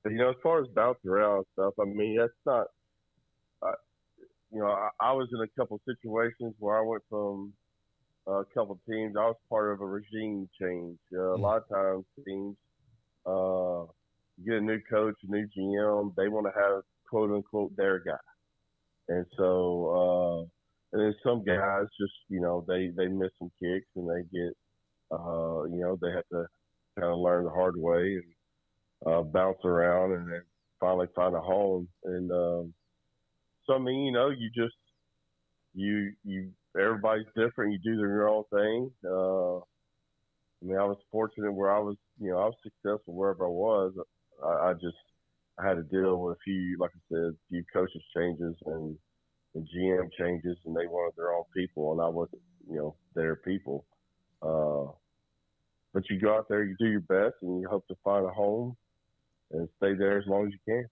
as far as bouncing around and stuff, I mean, that's not, I was in a couple situations where I went from a couple teams. I was part of a regime change. A lot of times teams get a new coach, a new GM. They want to have, quote unquote, their guy. And so, and then some guys just, they miss some kicks and they get, they have to kind of learn the hard way and bounce around and then finally find a home. And so, I mean, everybody's different. You do your own thing. I mean, I was fortunate where I was successful wherever I was. I had to deal with a few coaches changes and GM changes, and they wanted their own people, and I wasn't, their people. But you go out there, you do your best, and you hope to find a home and stay there as long as you can.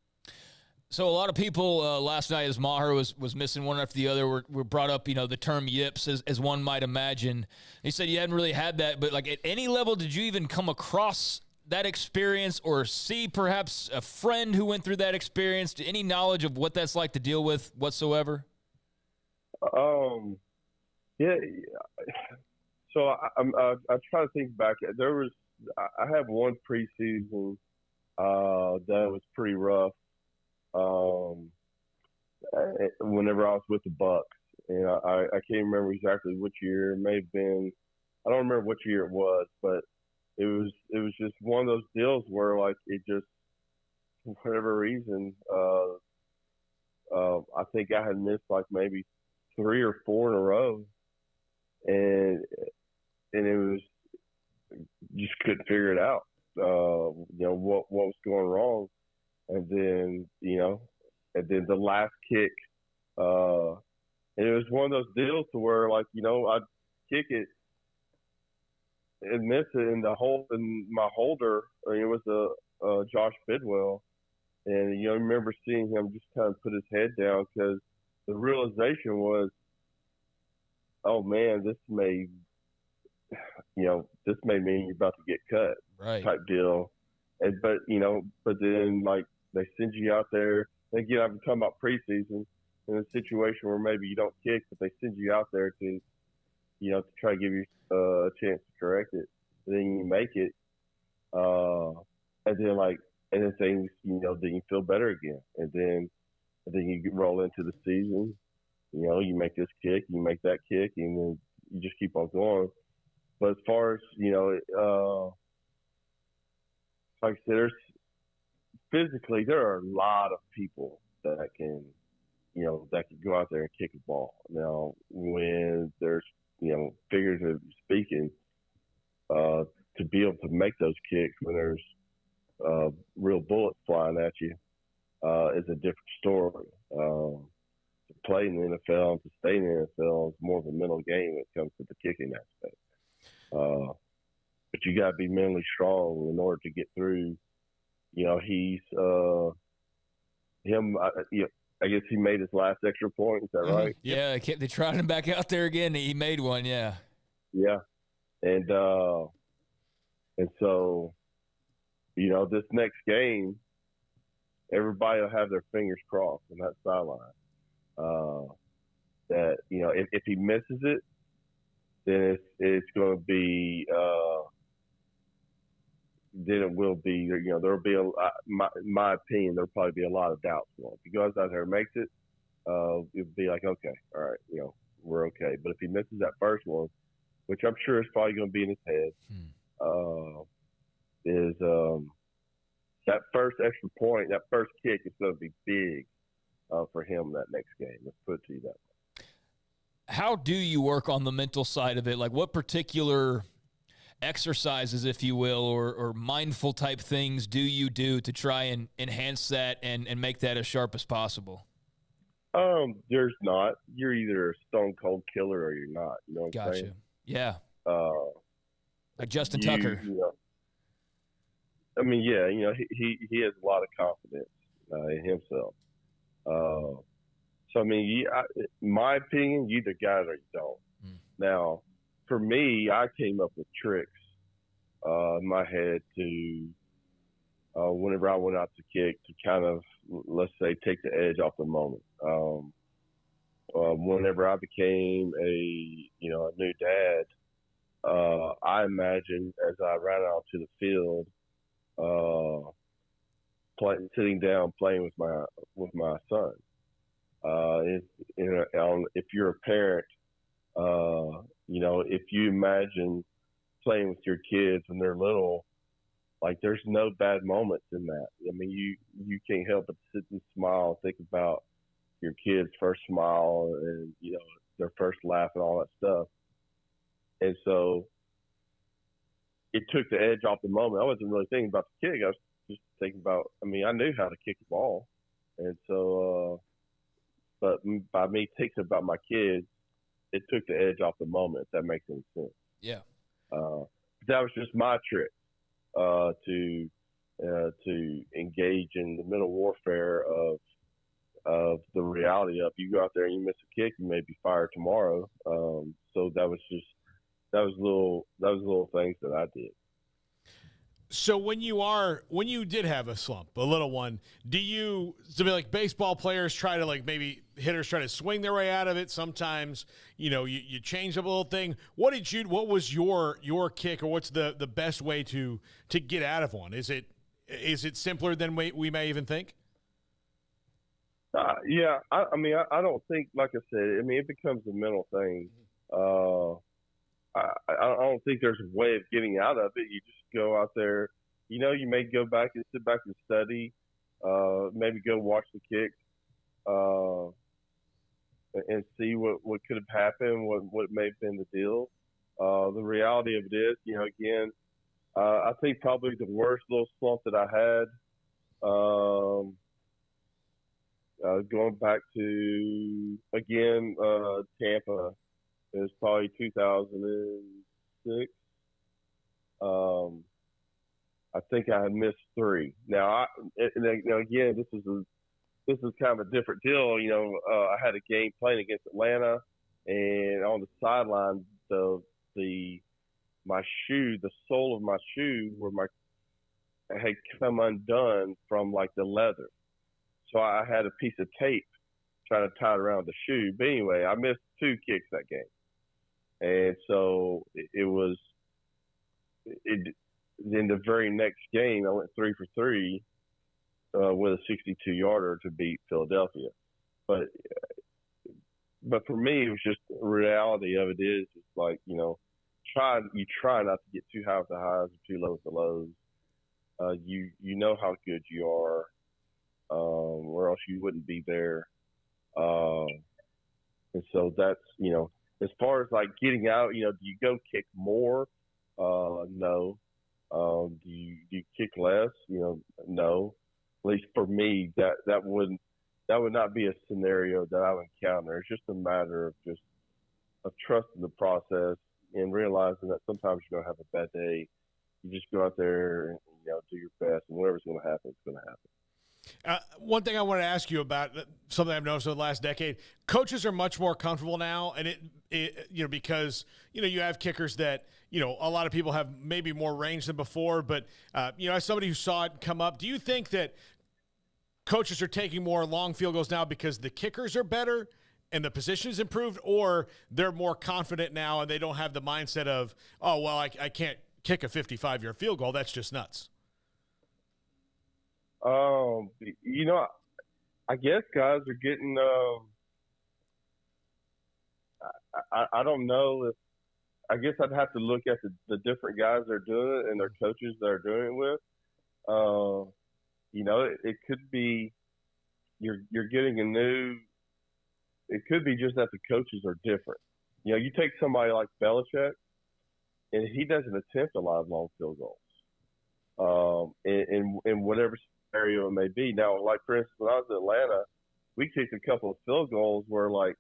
So a lot of people last night, as Maher was missing one after the other, were brought up, the term yips, as one might imagine. He said you hadn't really had that, but like at any level, did you even come across that experience or see perhaps a friend who went through that experience? Any knowledge of what that's like to deal with whatsoever? Yeah. So I try to think back. I have one preseason that was pretty rough. Whenever I was with the Bucks, and I can't remember exactly which year. It may have been I don't remember which year it was, but it was just one of those deals where like it just, for whatever reason, I think I had missed like maybe 3 or 4 in a row, and it was, just couldn't figure it out. What was going wrong, and then the last kick, and it was one of those deals to where like I'd kick it and miss it, and my holder, it was Josh Bidwell, and I remember seeing him just kind of put his head down because the realization was, oh man, this may mean you're about to get cut, right? Type deal. And but then like they send you out there. Again, I'm talking about preseason in a situation where maybe you don't kick, but they send you out there to try to give you a chance to correct it. And then you make it, and then things then you feel better again, and then you roll into the season. You make this kick, you make that kick, and then you just keep on going. But as far as like I said, physically there are a lot of people that can go out there and kick a ball. Now, when there's figuratively speaking, to be able to make those kicks when there's real bullets flying at you is a different story. To play in the NFL and to stay in the NFL is more of a mental game when it comes to the kicking aspect. But you got to be mentally strong in order to get through. He's him. I guess he made his last extra point. Is that right? Yeah, they tried him back out there again. He made one. Yeah. Yeah, and so this next game, everybody will have their fingers crossed on that sideline. That if he misses it, then it's going to be. Then it will be. There'll be in my opinion, there'll probably be a lot of doubts. If he goes out there and makes it, it'll be like, okay, all right, we're okay. But if he misses that first one, which I'm sure is probably going to be in his head, is that first extra point, that first kick is going to be big for him that next game. Let's put it to you that way. How do you work on the mental side of it? Like what particular exercises, if you will, or mindful type things do you do to try and enhance that and make that as sharp as possible? There's not. You're either a stone cold killer or you're not. You know what I'm saying? Yeah. Like Justin Tucker. I mean, yeah, he has a lot of confidence in himself. So I mean, my opinion, you either got it or you don't. Now, for me, I came up with tricks in my head to whenever I went out to kick to kind of, let's say, take the edge off the moment. Whenever I became a new dad, I imagined as I ran out to the field, sitting down playing with my son. If you're a parent, if you imagine playing with your kids when they're little, like there's no bad moments in that. I mean, you can't help but sit and smile, think about your kids' first smile and their first laugh and all that stuff. And so it took the edge off the moment. I wasn't really thinking about the kick. I was just thinking about. I mean, I knew how to kick the ball, and so, but by me thinking about my kids, it took the edge off the moment. If that makes any sense. Yeah. That was just my trick to engage in the mental warfare of the reality of you go out there and you miss a kick, you may be fired tomorrow. So that was little things that I did. So when you did have a slump, a little one, like baseball players try to maybe hitters try to swing their way out of it. Sometimes, you change up a little thing. What was your kick, or what's the best way to get out of one? Is it simpler than we may even think? Yeah. I mean, I don't think, like I said, I mean, it becomes a mental thing. I don't think there's a way of getting out of it. You just go out there. You may go back and sit back and study, maybe go watch the kick, and see what could have happened, what may have been the deal. The reality of it is, again, I think probably the worst little slump that I had, going back to, again, Tampa, it was probably 2006. I think I had missed 3. Now, again, this is kind of a different deal. I had a game playing against Atlanta, and on the sideline, my shoe, the sole of my shoe, had come undone from like the leather. So I had a piece of tape trying to tie it around the shoe. But anyway, I missed 2 kicks that game. And so in the very next game, I went 3 for 3 with a 62-yarder to beat Philadelphia. But for me, it was just the reality of it is it's like, you try not to get too high with the highs or too low with the lows. You know how good you are, or else you wouldn't be there. And so that's, as far as like getting out, do you go kick more? No. Do you kick less? No. At least for me, that would not be a scenario that I would encounter. It's just a matter of trusting the process and realizing that sometimes you're going to have a bad day. You just go out there and do your best, and whatever's going to happen, it's going to happen. One thing I want to ask you about, something I've noticed over the last decade, coaches are much more comfortable now, and because you have kickers that a lot of people have maybe more range than before. But as somebody who saw it come up, do you think that coaches are taking more long field goals now because the kickers are better and the position is improved, or they're more confident now and they don't have the mindset of, oh well, I can't kick a 55-yard field goal? That's just nuts. I guess guys are getting, I don't know if, I guess I'd have to look at the different guys that are doing it and their coaches that are doing it with. It could be, you're getting it could be just that the coaches are different. You take somebody like Belichick, and he doesn't attempt a lot of long field goals. In whatever scenario it may be. Now, like for instance, when I was in Atlanta, we kicked a couple of field goals where it's like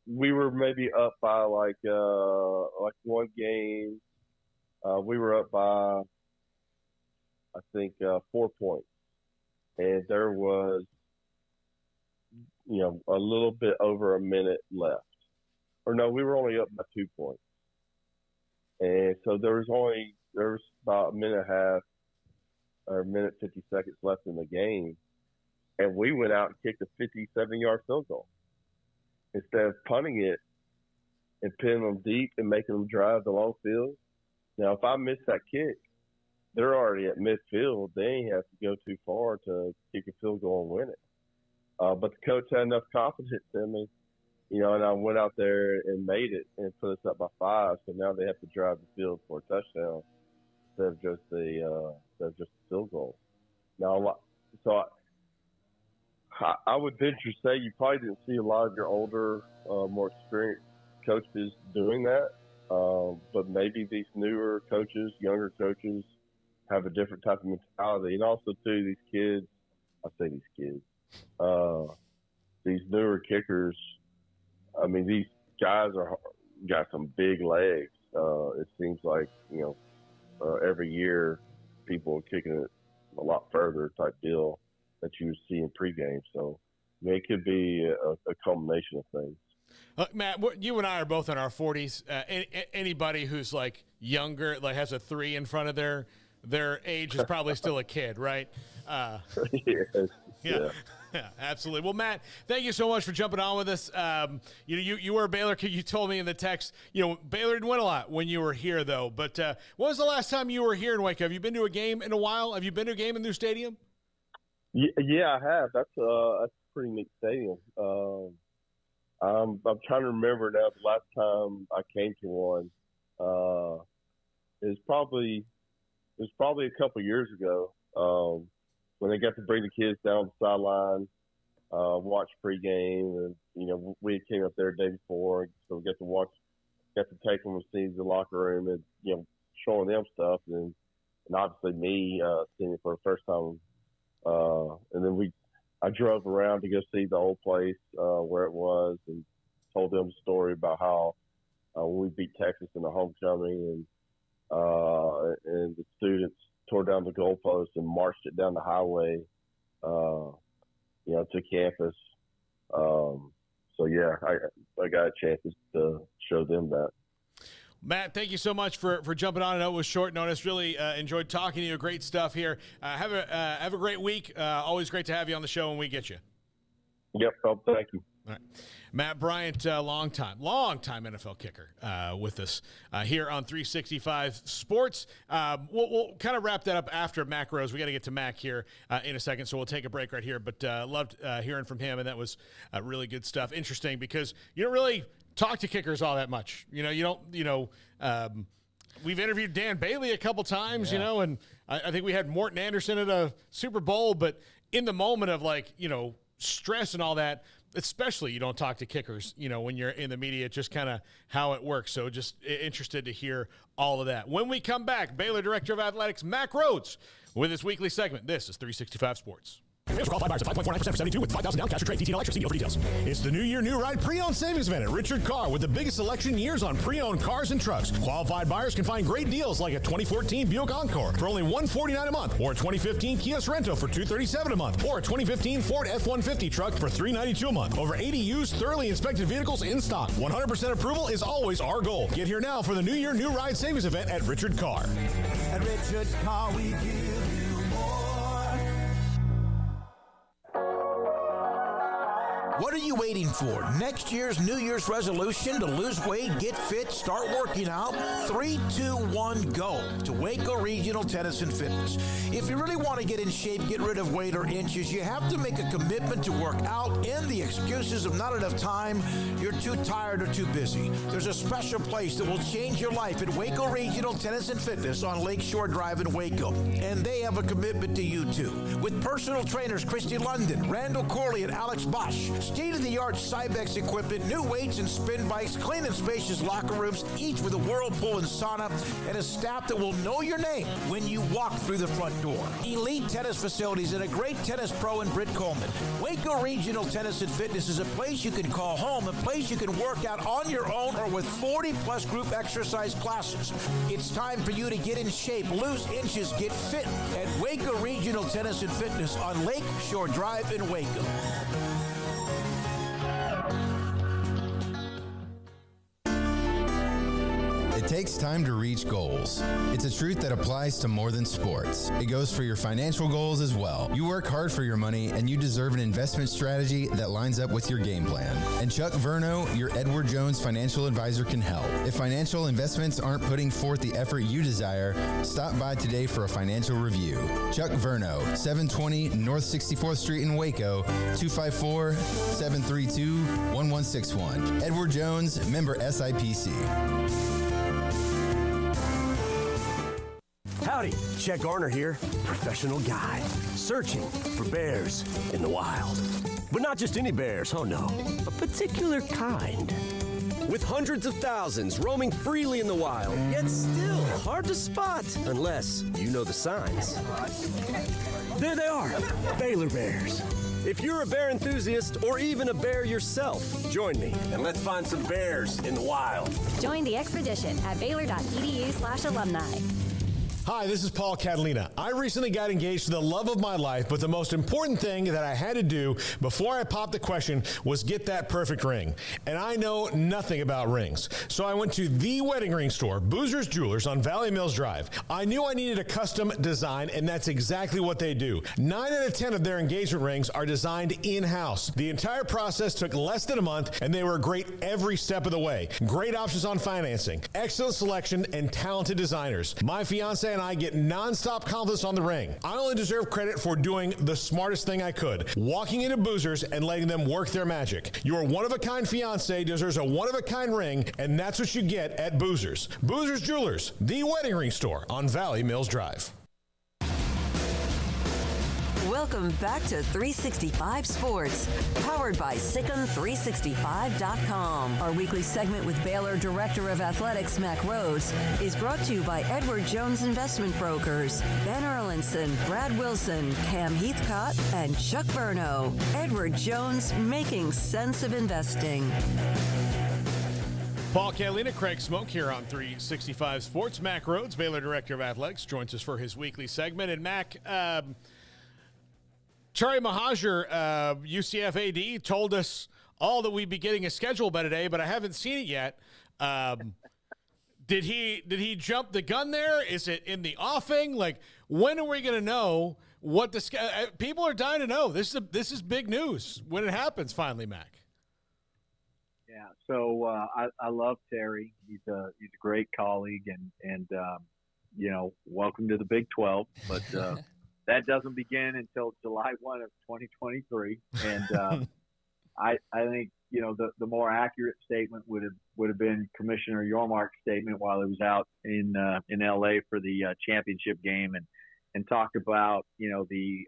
we were maybe up by like one game. We were up by, I think, 4 points, and there was a little bit over a minute left. Or no, we were only up by 2 points. And so there was about a minute and a half or a minute 50 seconds left in the game. And we went out and kicked a 57-yard field goal instead of punting it and pinning them deep and making them drive the long field. Now, if I miss that kick, they're already at midfield. They ain't have to go too far to kick a field goal and win it. But the coach had enough confidence in me, and I went out there and made it and put us up by 5. So now they have to drive the field for a touchdown instead of just the field goal. Now, I would venture to say you probably didn't see a lot of your older, more experienced coaches doing that. But maybe these newer coaches, younger coaches, have a different type of mentality. And also, too, these kids, these newer kickers, I mean, these guys got some big legs. It seems like, every year people are kicking it a lot further type deal that you see in pregame. So, I mean, it could be a combination of things. Matt, you and I are both in our 40s. Anybody who's like younger, like has a 3 in front of their age is probably still a kid, right? Yes. Yeah, absolutely. Well, Matt, thank you so much for jumping on with us. You were a Baylor kid. You told me in the text, Baylor didn't win a lot when you were here, though. But when was the last time you were here in Waco? Have you been to a game in a while? Have you been to a game in the new stadium? Yeah, I have. That's pretty neat stadium. I'm trying to remember now the last time I came to one. It was probably a couple years ago when they got to bring the kids down the sideline, watch pregame, and we came up there the day before, so we got to take them and see the locker room and showing them stuff, and obviously me seeing it for the first time, and then I drove around to go see the old place where it was, and told them a story about how when we beat Texas in the homecoming, and the students tore down the goalpost and marched it down the highway, to campus. So yeah, I got a chance to show them that. Matt, thank you so much for jumping on. I know it was short notice. Really enjoyed talking to you. Great stuff here. Have a great week. Always great to have you on the show when we get you. Yep. Thank you. All right. Matt Bryant, long time NFL kicker with us here on 365 Sports. We'll kind of wrap that up after Mack Rhodes. We got to get to Mack here in a second, so we'll take a break right here. But loved hearing from him, and that was really good stuff. Interesting because you don't really talk to kickers all that much. You don't. We've interviewed Dan Bailey a couple times, and I think we had Morton Anderson at a Super Bowl. But in the moment of stress and all that, especially you don't talk to kickers, when you're in the media, just kind of how it works. So just interested to hear all of that. When we come back, Baylor Director of Athletics, Mack Rhodes, with his weekly segment. This is 365 Sports. Advance qualified buyers at 5.49% for 72 with 5,000 down, cash or trade, TT and electric. See deal for details. It's the New Year, New Ride pre-owned savings event at Richard Carr with the biggest selection in years on pre-owned cars and trucks. Qualified buyers can find great deals like a 2014 Buick Encore for only $149 a month, or a 2015 Kia Sorento for $237 a month, or a 2015 Ford F-150 truck for $392 a month. Over 80 used, thoroughly inspected vehicles in stock. 100% approval is always our goal. Get here now for the New Year, New Ride savings event at Richard Carr. At Richard Carr, we give you more. What are you waiting for? Next year's New Year's resolution to lose weight, get fit, start working out? 3, 2, 1, go to Waco Regional Tennis and Fitness. If you really want to get in shape, get rid of weight or inches, you have to make a commitment to work out. End the excuses of not enough time, you're too tired or too busy. There's a special place that will change your life at Waco Regional Tennis and Fitness on Lakeshore Drive in Waco. And they have a commitment to you too. With personal trainers Christy London, Randall Corley, and Alex Bosch. State-of-the-art Cybex equipment, new weights and spin bikes, clean and spacious locker rooms, each with a whirlpool and sauna, and a staff that will know your name when you walk through the front door. Elite tennis facilities and a great tennis pro in Britt Coleman. Waco Regional Tennis and Fitness is a place you can call home, a place you can work out on your own or with 40-plus group exercise classes. It's time for you to get in shape, lose inches, get fit at Waco Regional Tennis and Fitness on Lake Shore Drive in Waco. It takes time to reach goals. It's a truth that applies to more than sports. It goes for your financial goals as well. You work hard for your money, and you deserve an investment strategy that lines up with your game plan. And Chuck Verno, your Edward Jones financial advisor, can help. If financial investments aren't putting forth the effort you desire, stop by today for a financial review. Chuck Verno, 720 North 64th Street in Waco, 254-732-1161. Edward Jones, member SIPC. Howdy, Chet Garner here, professional guide, searching for bears in the wild. But not just any bears, oh no, a particular kind. With hundreds of thousands roaming freely in the wild, yet still hard to spot unless you know the signs. There they are, Baylor bears. If you're a bear enthusiast or even a bear yourself, join me and let's find some bears in the wild. Join the expedition at baylor.edu/alumni. Hi, this is Paul Catalina. I recently got engaged to the love of my life, but the most important thing that I had to do before I popped the question was get that perfect ring. And I know nothing about rings. So I went to the wedding ring store, Boozer's Jewelers on Valley Mills Drive. I knew I needed a custom design, and that's exactly what they do. 9 out of 10 of their engagement rings are designed in-house. The entire process took less than a month, and they were great every step of the way. Great options on financing, excellent selection, and talented designers. My fiance and I get nonstop confidence on the ring. I only deserve credit for doing the smartest thing I could, walking into Boozers and letting them work their magic. Your one-of-a-kind fiance deserves a one-of-a-kind ring, and that's what you get at Boozers. Boozers Jewelers, the wedding ring store on Valley Mills Drive. Welcome back to 365 Sports, powered by Sikkim365.com. Our weekly segment with Baylor Director of Athletics, Mack Rhodes, is brought to you by Edward Jones Investment Brokers, Ben Erlinson, Brad Wilson, Cam Heathcott, and Chuck Verno. Edward Jones, making sense of investing. Paul Catalina, Craig Smoak here on 365 Sports. Mack Rhodes, Baylor Director of Athletics, joins us for his weekly segment. And Mack, Chari Mahajer, UCF AD, told us all that we'd be getting a schedule by today, but I haven't seen it yet. Did he jump the gun there? Is it in the offing? Like, when are we going to know what the people are dying to know? This is big news when it happens finally, Mac. Yeah. So I love Terry. He's a great colleague, and welcome to the Big 12. But that doesn't begin until July 1 of 2023. And I think, the more accurate statement would have been Commissioner Yeomans' statement while he was out in LA for the championship game and talked about, the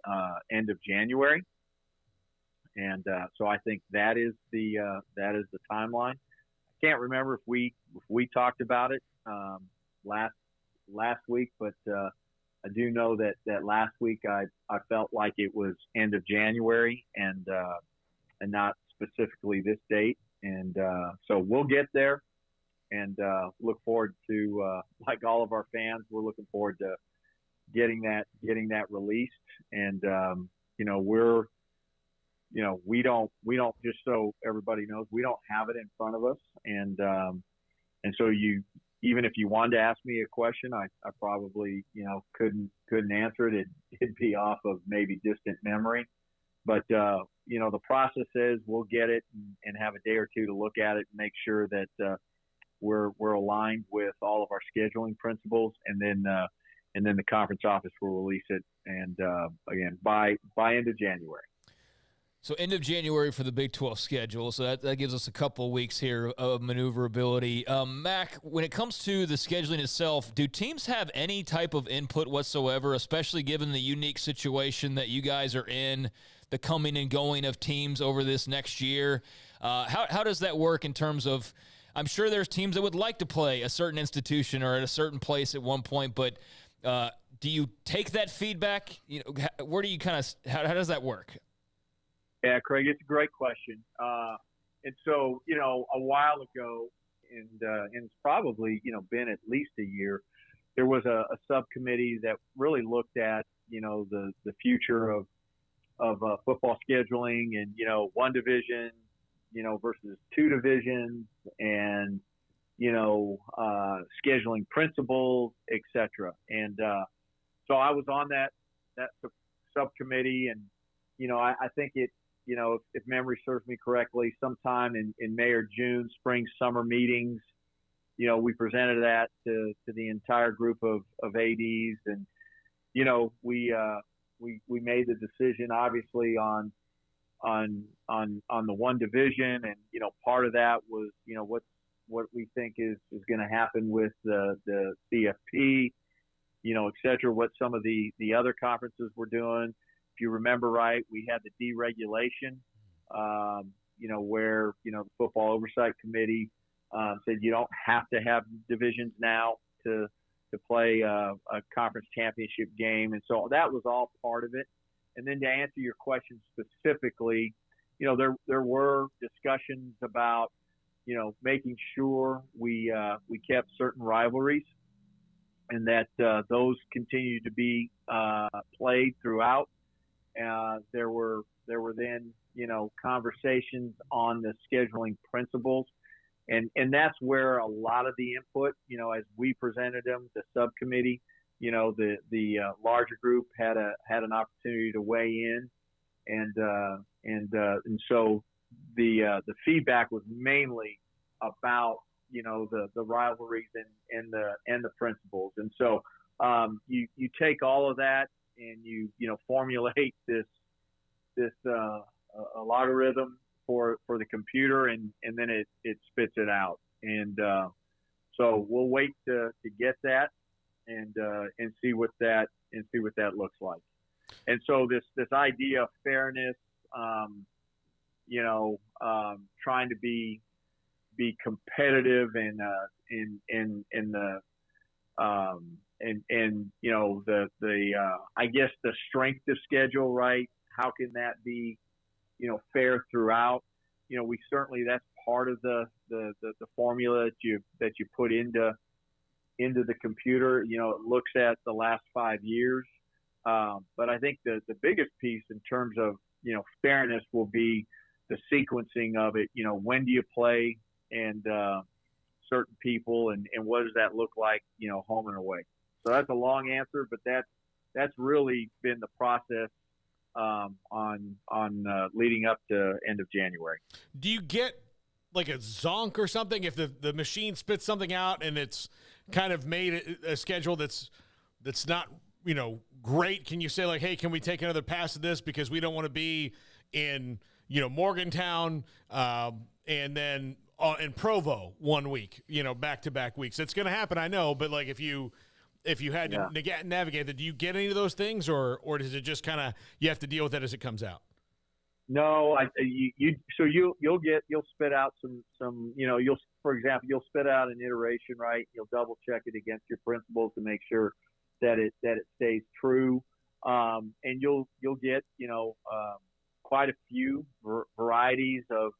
end of January. And so I think that is the timeline. I can't remember if we talked about it last week, but I do know that last week I felt like it was end of January and not specifically this date. And so we'll get there and look forward to, like all of our fans, we're looking forward to getting that released. And we don't, just so everybody knows, we don't have it in front of us. And so even if you wanted to ask me a question, I probably, couldn't answer it. It'd be off of maybe distant memory. But, the process is we'll get it and have a day or two to look at it and make sure that we're aligned with all of our scheduling principles. And then the conference office will release it. And, again, by end of January. So end of January for the Big 12 schedule. So that gives us a couple of weeks here of maneuverability. Mac, when it comes to the scheduling itself, do teams have any type of input whatsoever, especially given the unique situation that you guys are in, the coming and going of teams over this next year? How does that work in terms of, I'm sure there's teams that would like to play a certain institution or at a certain place at one point, but do you take that feedback? Where do you how does that work? Yeah, Craig, it's a great question. And so, a while ago, and it's probably, been at least a year, there was a subcommittee that really looked at, the future of football scheduling and, one division, versus two divisions and, scheduling principles, et cetera. And so I was on that subcommittee, and, I think it, if memory serves me correctly, sometime in May or June, spring, summer meetings, we presented that to the entire group of ADs, and, we made the decision obviously on the one division, and, part of that was, what we think is going to happen with the CFP, et cetera, what some of the other conferences were doing. If you remember right, we had the deregulation, where, the Football Oversight Committee said you don't have to have divisions now to play a conference championship game. And so that was all part of it. And then to answer your question specifically, there were discussions about, making sure we kept certain rivalries and that those continue to be played throughout. There were then, conversations on the scheduling principles, and that's where a lot of the input, as we presented them, the subcommittee, the larger group had an opportunity to weigh in, and so the feedback was mainly about, the rivalries and the principles. And so you take all of that and you formulate this a logarithm for the computer, and then it spits it out. And so we'll wait to get that and see what that looks like. And so this idea of fairness, trying to be competitive in the I guess the strength of schedule, right? How can that be, fair throughout? We certainly, that's part of the formula that you put into the computer. It looks at the last 5 years. But I think the biggest piece in terms of, fairness will be the sequencing of it. When do you play and certain people, and what does that look like, home and away? So that's a long answer, but that's really been the process on leading up to end of January. Do you get like a zonk or something if the machine spits something out and it's kind of made a schedule that's not, great? Can you say like, hey, can we take another pass at this because we don't want to be in, Morgantown and then in Provo 1 week, back-to-back weeks? It's going to happen, I know, but like if you had to navigate that, do you get any of those things, or does it just kind of you have to deal with it as it comes out? No, you'll spit out some for example, you'll spit out an iteration, right? You'll double check it against your principles to make sure that it stays true, and you'll get quite a few varieties of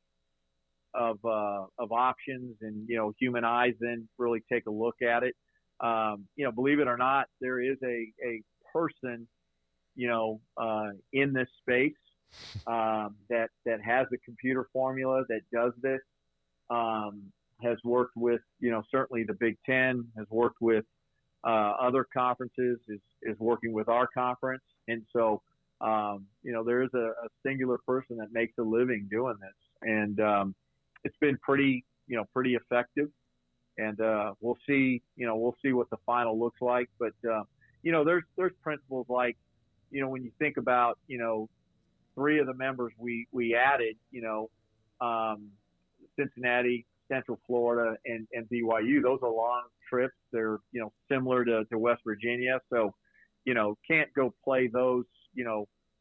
options, and human eyes then really take a look at it. Believe it or not, there is a person in this space that has a computer formula that does this, has worked with certainly the Big Ten, has worked with other conferences, is working with our conference, and so there is a singular person that makes a living doing this, and it's been pretty effective, and we'll see what the final looks like. But there's principles like when you think about three of the members we added, Cincinnati, Central Florida, and BYU. Those are long trips. They're similar to West Virginia, so can't go play those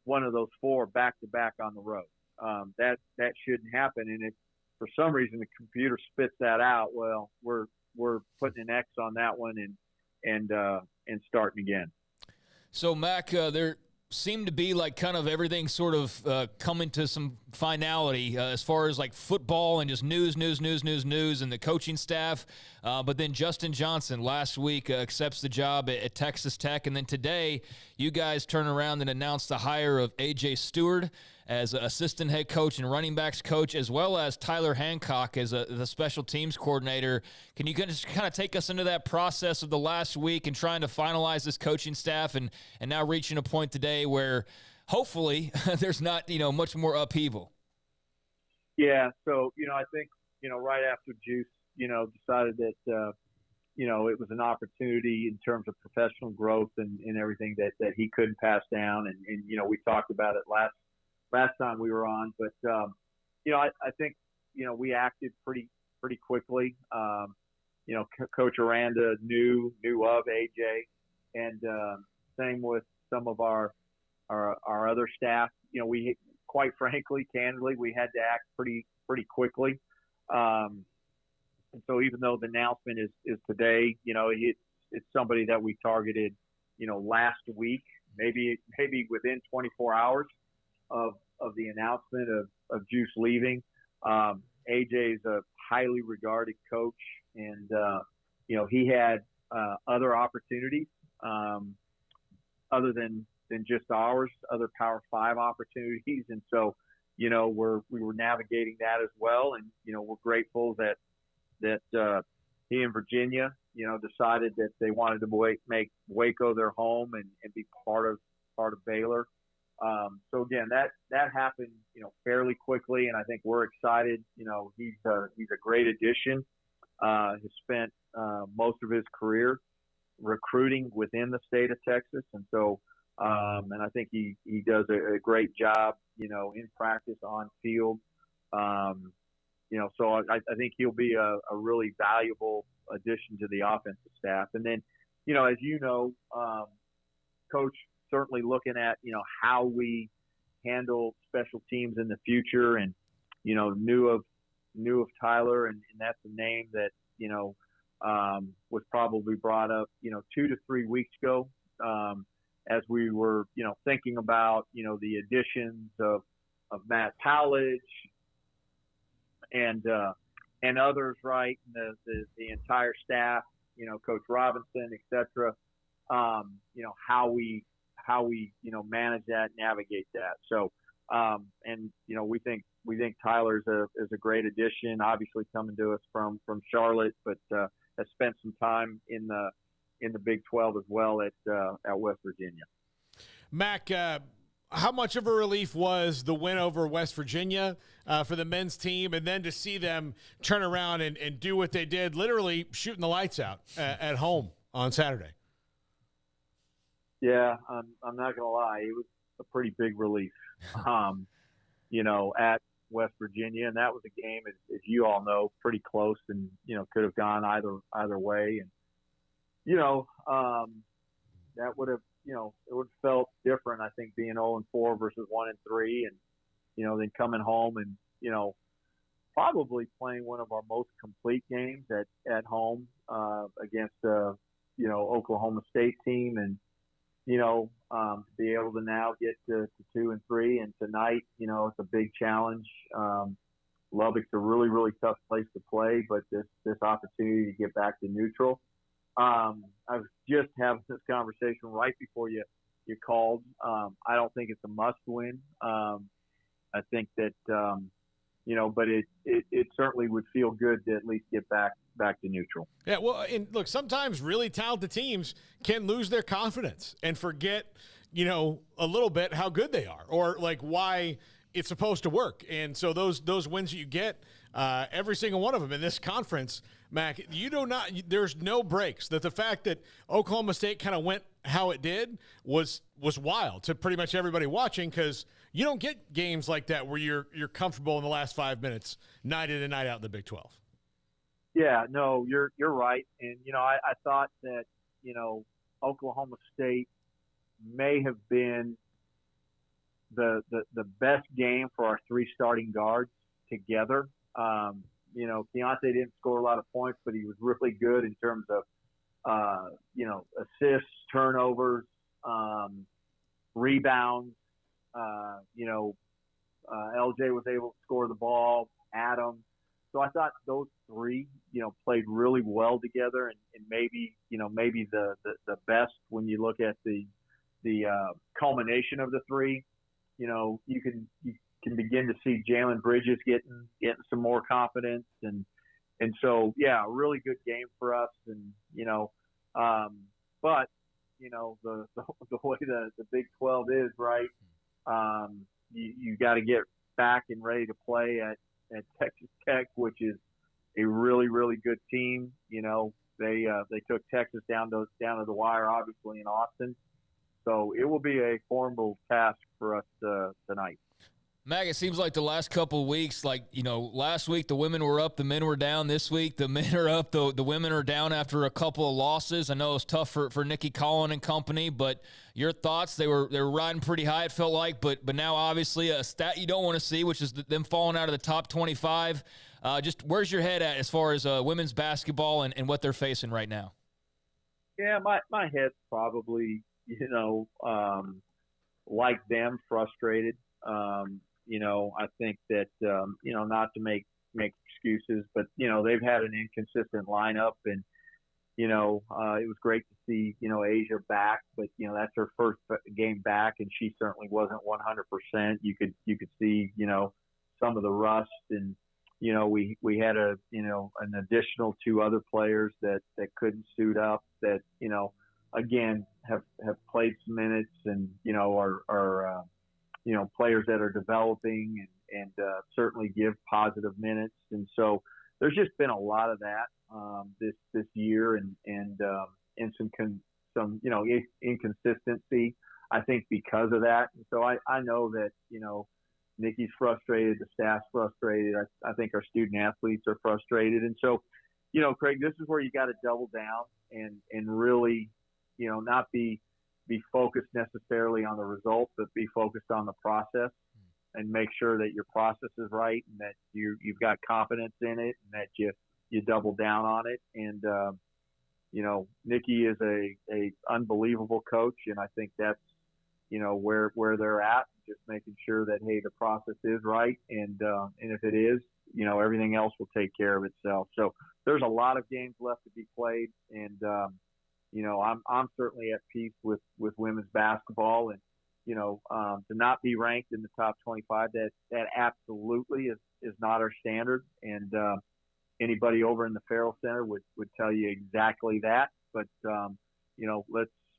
one of those four back to back on the road. That shouldn't happen. And if for some reason the computer spits that out, well, we're putting an X on that one and starting again. So Mack, there seemed to be like kind of everything sort of coming to some finality as far as like football and just news and the coaching staff. But then Justin Johnson last week accepts the job at Texas Tech. And then today you guys turn around and announce the hire of A.J. Stewart as assistant head coach and running backs coach, as well as Tyler Hancock as the special teams coordinator. Can you just kind of take us into that process of the last week and trying to finalize this coaching staff and now reaching a point today where hopefully there's not, much more upheaval? Yeah. So, I think, right after Juice, decided that, it was an opportunity in terms of professional growth and everything that he couldn't pass down. And we talked about it last time we were on, but I think we acted pretty quickly. Coach Aranda knew of AJ, and same with some of our other staff. We quite frankly, candidly, we had to act pretty quickly. And so even though the announcement is today, it's somebody that we targeted, last week, maybe within 24 hours of the announcement of Juice leaving. AJ is a highly regarded coach, and he had other opportunities other than just ours, other Power 5 opportunities, and so we were navigating that as well, and we're grateful that he and Virginia decided that they wanted to make Waco their home and be part of Baylor. So again, that happened, fairly quickly, and I think we're excited. He's a great addition. Has spent most of his career recruiting within the state of Texas. And so, and I think he does a great job, in practice, on field. So I think he'll be a really valuable addition to the offensive staff. And then, as Coach certainly looking at, how we handle special teams in the future, and, knew of Tyler, and that's a name that, was probably brought up, 2 to 3 weeks ago, as we were, thinking about, the additions of Matt Powledge and others, right? And the entire staff, Coach Robinson, et cetera, how we manage that, navigate that. So, we think Tyler is a great addition, obviously coming to us from Charlotte, but has spent some time in the Big 12 as well at West Virginia. Mack, how much of a relief was the win over West Virginia for the men's team, and then to see them turn around and do what they did, literally shooting the lights out at home on Saturday? Yeah, I'm not going to lie. It was a pretty big relief, at West Virginia. And that was a game, as you all know, pretty close, and, could have gone either way. And, that would have, it would have felt different, I think, being 0-4 versus 1-3, and, then coming home and, probably playing one of our most complete games at home against Oklahoma State team, and, to be able to now get to 2-3, and tonight, it's a big challenge. Lubbock's a really, really tough place to play, but this opportunity to get back to neutral. I was just having this conversation right before you called. I don't think it's a must win. I think that, but it certainly would feel good to at least get back to neutral. Yeah, well, and look, sometimes really talented teams can lose their confidence and forget, a little bit how good they are, or like why it's supposed to work. And so those wins you get, every single one of them in this conference, Mack, there's no breaks. That the fact that Oklahoma State kind of went how it did was wild to pretty much everybody watching, because you don't get games like that where you're comfortable in the last 5 minutes, night in and night out in the Big 12. Yeah, no, you're right. And, I thought that, Oklahoma State may have been the best game for our three starting guards together. Keontae didn't score a lot of points, but he was really good in terms of, assists, turnovers, rebounds. LJ was able to score the ball, Adam. So I thought those three, played really well together, and maybe the best when you look at the culmination of the three. You can begin to see Jalen Bridges getting some more confidence, and so a really good game for us, and but the way the Big 12 is, right, you got to get back and ready to play at Texas Tech, which is a really, really good team. They took Texas down to the wire, obviously, in Austin. So it will be a formidable task for us tonight. Mack, it seems like the last couple of weeks, last week the women were up, the men were down. This week the men are up, the women are down after a couple of losses. I know it was tough for Nikki Collin and company, but your thoughts? They were riding pretty high, it felt like, but now obviously a stat you don't want to see, which is them falling out of the top 25. Just where's your head at as far as women's basketball and what they're facing right now? Yeah, my head's probably, like them, frustrated. I think that, not to make excuses, but, they've had an inconsistent lineup, and, it was great to see, Asia back, but, that's her first game back, and she certainly wasn't 100%. You could see, some of the rust, and, we had an additional two other players that couldn't suit up, that, again, have played some minutes, and, are players that are developing and certainly give positive minutes. And so there's just been a lot of that this year. And some inconsistency, I think, because of that. And so I know that, Nikki's frustrated, the staff's frustrated. I think our student athletes are frustrated. And so, Craig, this is where you got to double down and really, not be focused necessarily on the results, but be focused on the process and make sure that your process is right and that you've got confidence in it and that you double down on it. And, Nikki is a unbelievable coach. And I think that's, where they're at, just making sure that, hey, the process is right. And if it is, everything else will take care of itself. So there's a lot of games left to be played. And, I'm certainly at peace with women's basketball and, to not be ranked in the top 25, that absolutely is not our standard. And, anybody over in the Farrell Center would tell you exactly that. But,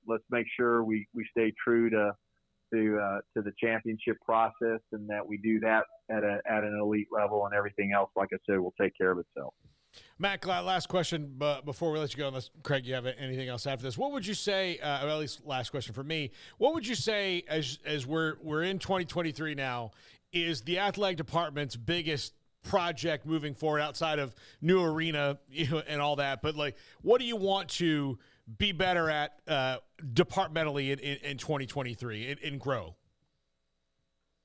let's make sure we stay true to the championship process and that we do that at an elite level, and everything else, like I said, will take care of itself. Matt, last question, but before we let you go, unless, Craig, you have anything else after this, what would you say, or at least last question for me, what would you say as we're in 2023 now, is the athletic department's biggest project moving forward outside of new arena and all that, but what do you want to be better at departmentally in 2023 and grow?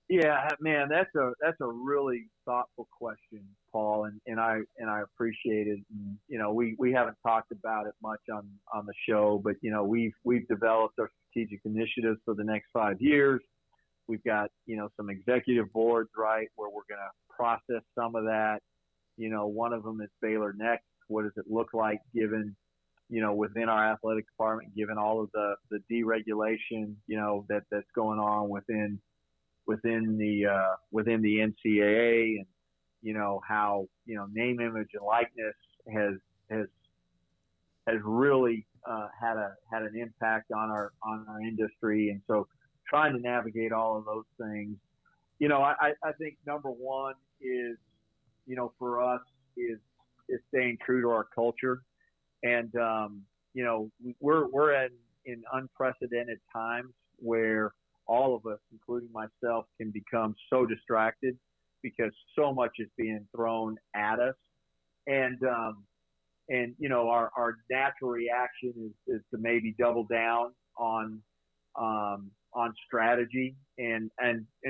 Yeah, man, that's a really thoughtful question, Paul, and I appreciate it. And, we haven't talked about it much on the show, but we've developed our strategic initiatives for the next 5 years. We've got some executive boards, right, where we're going to process some of that. One of them is Baylor Next. What does it look like given within our athletic department, given all of the deregulation that's going on within the NCAA, and how name, image, and likeness has really had an impact on our industry. And so trying to navigate all of those things, I think number one is for us is staying true to our culture. And we're in unprecedented times where all of us, including myself, can become so distracted because so much is being thrown at us. And our natural reaction is to maybe double down on strategy. And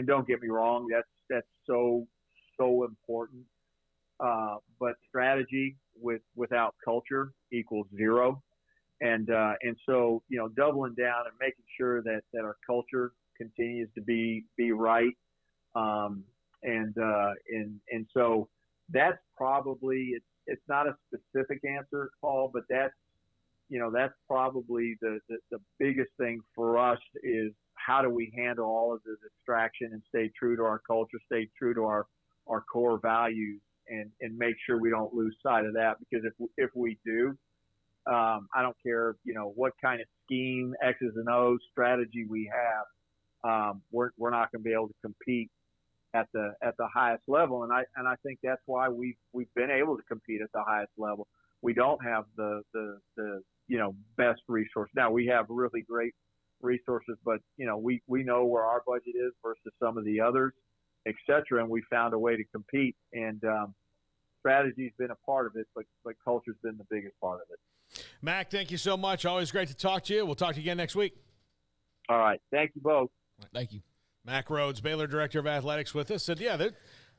don't get me wrong, that's so important. But strategy without culture equals zero. And so, doubling down and making sure that our culture continues to be right. And so that's probably, it's not a specific answer, Paul, but that's probably the biggest thing for us is how do we handle all of the distraction and stay true to our culture, stay true to our core values, and make sure we don't lose sight of that. Because if we do, I don't care, what kind of scheme, X's and O's strategy we have, we're not going to be able to compete at the highest level. And I think that's why we've been able to compete at the highest level. We don't have the best resource. Now we have really great resources, but we know where our budget is versus some of the others, et cetera. And we found a way to compete, and strategy's been a part of it, but culture's been the biggest part of it. Mack, thank you so much. Always great to talk to you. We'll talk to you again next week. All right. Thank you both. Thank you. Mack Rhodes, Baylor Director of Athletics, with us. Said, yeah, there's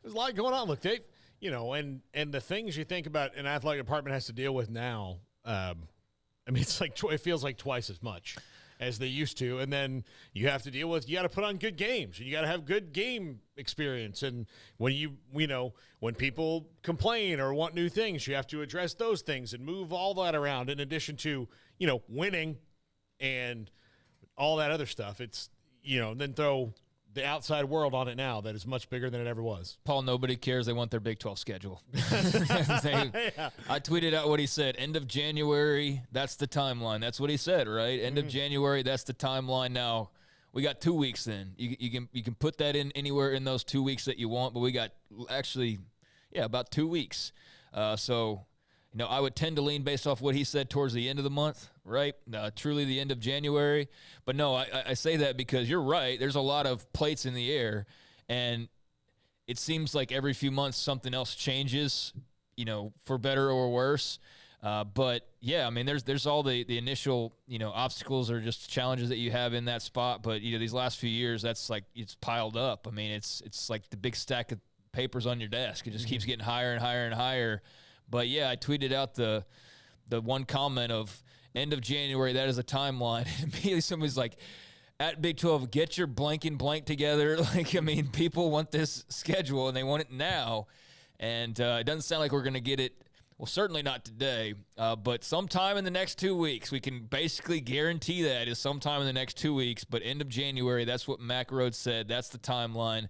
a lot going on. Look, Dave, and the things you think about an athletic department has to deal with now, it's like it feels like twice as much as they used to. And then you have to deal with, you got to put on good games, and you got to have good game experience. And when when people complain or want new things, you have to address those things and move all that around in addition to, winning and all that other stuff. It's, then throw the outside world on it now that is much bigger than it ever was. Paul, nobody cares. They want their Big 12 schedule. I tweeted out what he said. End of January, that's the timeline. That's what he said, right? End of January, that's the timeline. Now, we got 2 weeks then. You can put that in anywhere in those 2 weeks that you want, but we got actually, about 2 weeks. So, I would tend to lean based off what he said towards the end of the month, right? Truly the end of January. But no, I say that because you're right. There's a lot of plates in the air, and it seems like every few months something else changes, for better or worse. But yeah, I mean, there's all the initial, obstacles or just challenges that you have in that spot. But, these last few years, that's like, it's piled up. I mean, it's like the big stack of papers on your desk. It just keeps getting higher and higher and higher. But yeah, I tweeted out the one comment of end of January, that is a timeline. And immediately somebody's like, at Big 12, get your blank and blank together. Like, I mean, people want this schedule and they want it now. And it doesn't sound like we're going to get it. Well, certainly not today, but sometime in the next 2 weeks. We can basically guarantee that is sometime in the next 2 weeks. But end of January, that's what Mack Rhodes said. That's the timeline.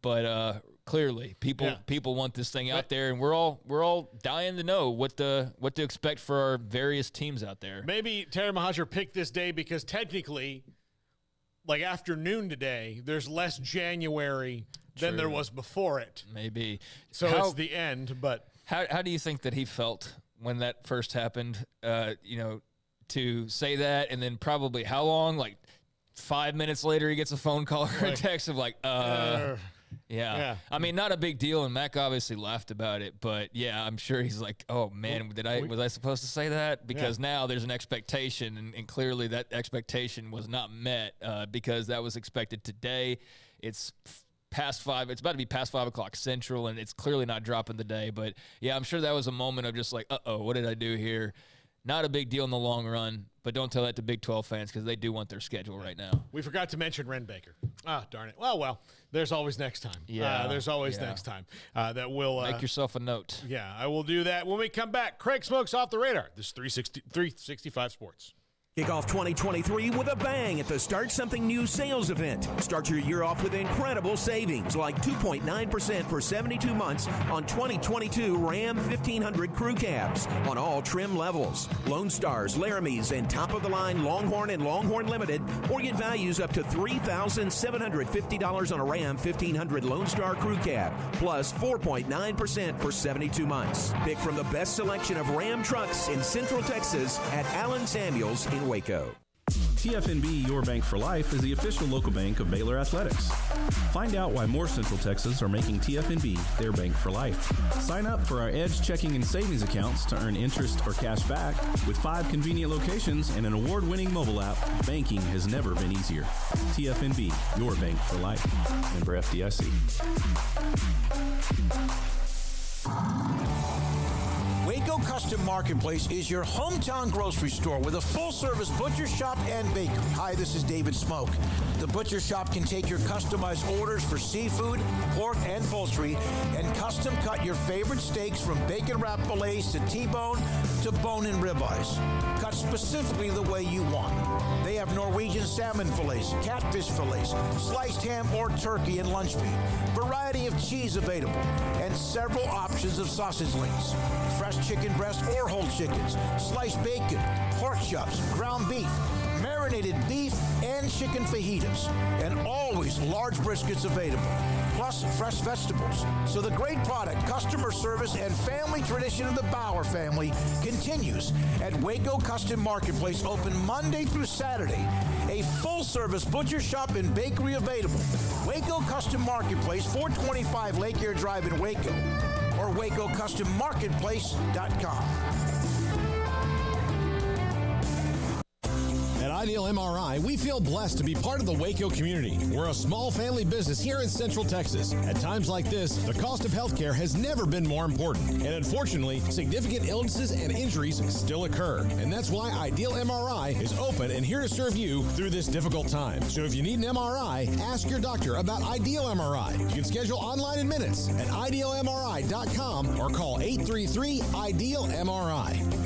But clearly, people want this thing out there, and we're all dying to know what to expect for our various teams out there. Maybe Terry Mohajir picked this day because technically, like afternoon today, there's less January than there was before it. Maybe. So it's the end, but how do you think that he felt when that first happened? To say that, and then probably how long? Like 5 minutes later, he gets a phone call or a text of like, Yeah. I mean, not a big deal, and Mac obviously laughed about it, but yeah, I'm sure he's like, oh man, was I supposed to say that? Because now there's an expectation, and clearly that expectation was not met because that was expected today. It's past 5. It's about to be past 5 o'clock Central, and it's clearly not dropping today. But yeah, I'm sure that was a moment of just like, what did I do here? Not a big deal in the long run, but don't tell that to Big 12 fans because they do want their schedule right now. We forgot to mention Ren Baker. Darn it. Well, there's always next time. There's always next time. That will make yourself a note. Yeah, I will do that. When we come back, Craig Smoak's Off the Radar. This is 365 Sports. Kick off 2023 with a bang at the Start Something New sales event. Start your year off with incredible savings like 2.9% for 72 months on 2022 Ram 1500 crew cabs on all trim levels. Lone Stars, Laramies, and top-of-the-line Longhorn and Longhorn Limited, or get values up to $3,750 on a Ram 1500 Lone Star crew cab, plus 4.9% for 72 months. Pick from the best selection of Ram trucks in Central Texas at Allen Samuels in Waco. TFNB Your Bank for Life is the official local bank of Baylor Athletics. Find out why more Central Texas are making TFNB their bank for life. Sign up for our Edge checking and savings accounts to earn interest or cash back. With 5 convenient locations and an award-winning mobile app, banking has never been easier. TFNB Your Bank for Life. Member FDIC. Waco Custom Marketplace is your hometown grocery store with a full-service butcher shop and bakery. Hi, this is David Smoak. The butcher shop can take your customized orders for seafood, pork, and poultry, and custom cut your favorite steaks from bacon-wrapped fillets to T-bone to bone-in ribeyes. Cut specifically the way you want. They have Norwegian salmon fillets, catfish fillets, sliced ham or turkey and lunch meat, variety of cheese available, and several options of sausage links. Fresh chicken breast or whole chickens, sliced bacon, pork chops, ground beef, marinated beef, and chicken fajitas, and always large briskets available, plus fresh vegetables. So the great product, customer service, and family tradition of the Bauer family continues at Waco Custom Marketplace, open Monday through Saturday. A full-service butcher shop and bakery available. Waco Custom Marketplace, 425 Lake Air Drive in Waco, or WacoCustomMarketplace.com. At Ideal MRI, we feel blessed to be part of the Waco community. We're a small family business here in Central Texas. At times like this, the cost of healthcare has never been more important. And unfortunately, significant illnesses and injuries still occur. And that's why Ideal MRI is open and here to serve you through this difficult time. So if you need an MRI, ask your doctor about Ideal MRI. You can schedule online in minutes at idealmri.com or call 833-IDEAL-MRI.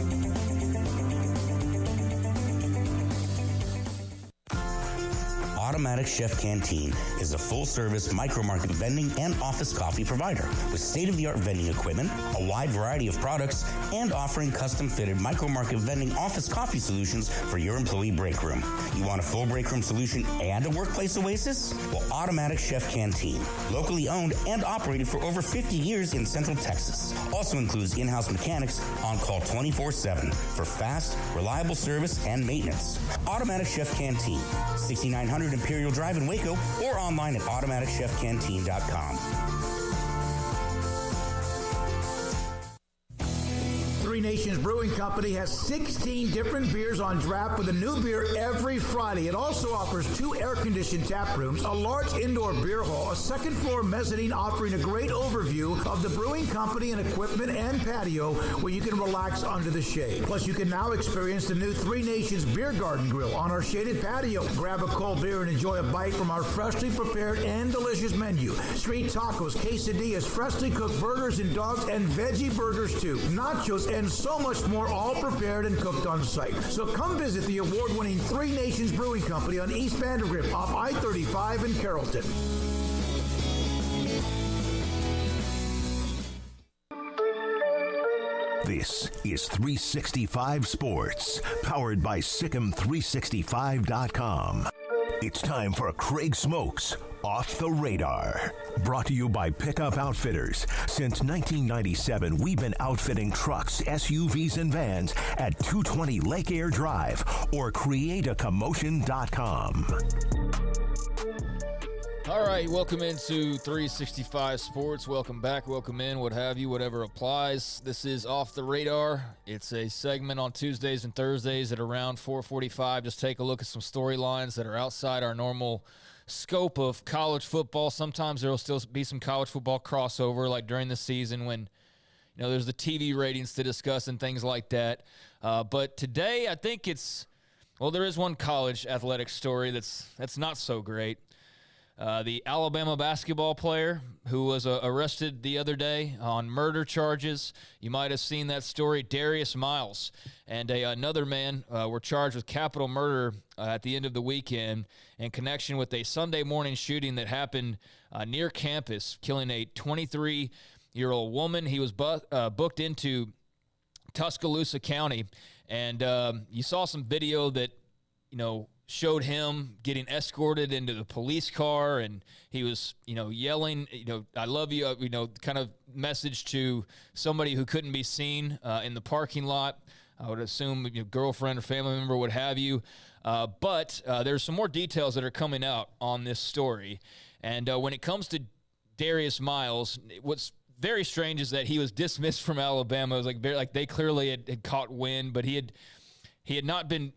Automatic Chef Canteen is a full-service micro-market vending and office coffee provider with state-of-the-art vending equipment, a wide variety of products, and offering custom-fitted micro-market vending office coffee solutions for your employee break room. You want a full break room solution and a workplace oasis? Well, Automatic Chef Canteen, locally owned and operated for over 50 years in Central Texas, also includes in-house mechanics on call 24/7 for fast, reliable service and maintenance. Automatic Chef Canteen, 6900 Imperial Drive in Waco, or online at automaticchefcanteen.com. Three Nations Brewing Company has 16 different beers on draft with a new beer every Friday. It also offers 2 air-conditioned tap rooms, a large indoor beer hall, a second-floor mezzanine offering a great overview of the brewing company and equipment and patio where you can relax under the shade. Plus, you can now experience the new Three Nations Beer Garden Grill on our shaded patio. Grab a cold beer and enjoy a bite from our freshly prepared and delicious menu. Street tacos, quesadillas, freshly cooked burgers and dogs, and veggie burgers too. Nachos and so much more, all prepared and cooked on site. So come visit the award-winning Three Nations Brewing Company on East Vandergrift off I-35 in Carrollton. This is 365 Sports, powered by Sikkim365.com. It's time for Craig Smoak's Off the Radar. Brought to you by Pickup Outfitters. Since 1997, we've been outfitting trucks, SUVs, and vans at 220 Lake Air Drive or createacommotion.com. All right, welcome into 365 Sports. Welcome back, welcome in, what have you, whatever applies. This is Off the Radar. It's a segment on Tuesdays and Thursdays at around 4:45. Just take a look at some storylines that are outside our normal scope of college football. Sometimes there will still be some college football crossover, like during the season when there's the TV ratings to discuss and things like that. But today, I think there is one college athletic story that's not so great. The Alabama basketball player who was arrested the other day on murder charges. You might have seen that story. Darius Miles and another man were charged with capital murder at the end of the weekend in connection with a Sunday morning shooting that happened near campus, killing a 23-year-old woman. He was booked into Tuscaloosa County, and you saw some video that, showed him getting escorted into the police car, and he was, yelling, I love you, kind of message to somebody who couldn't be seen in the parking lot. I would assume your girlfriend or family member, what have you. But there's some more details that are coming out on this story. And when it comes to Darius Miles, what's very strange is that he was dismissed from Alabama. It was like they clearly had caught wind, but he had not been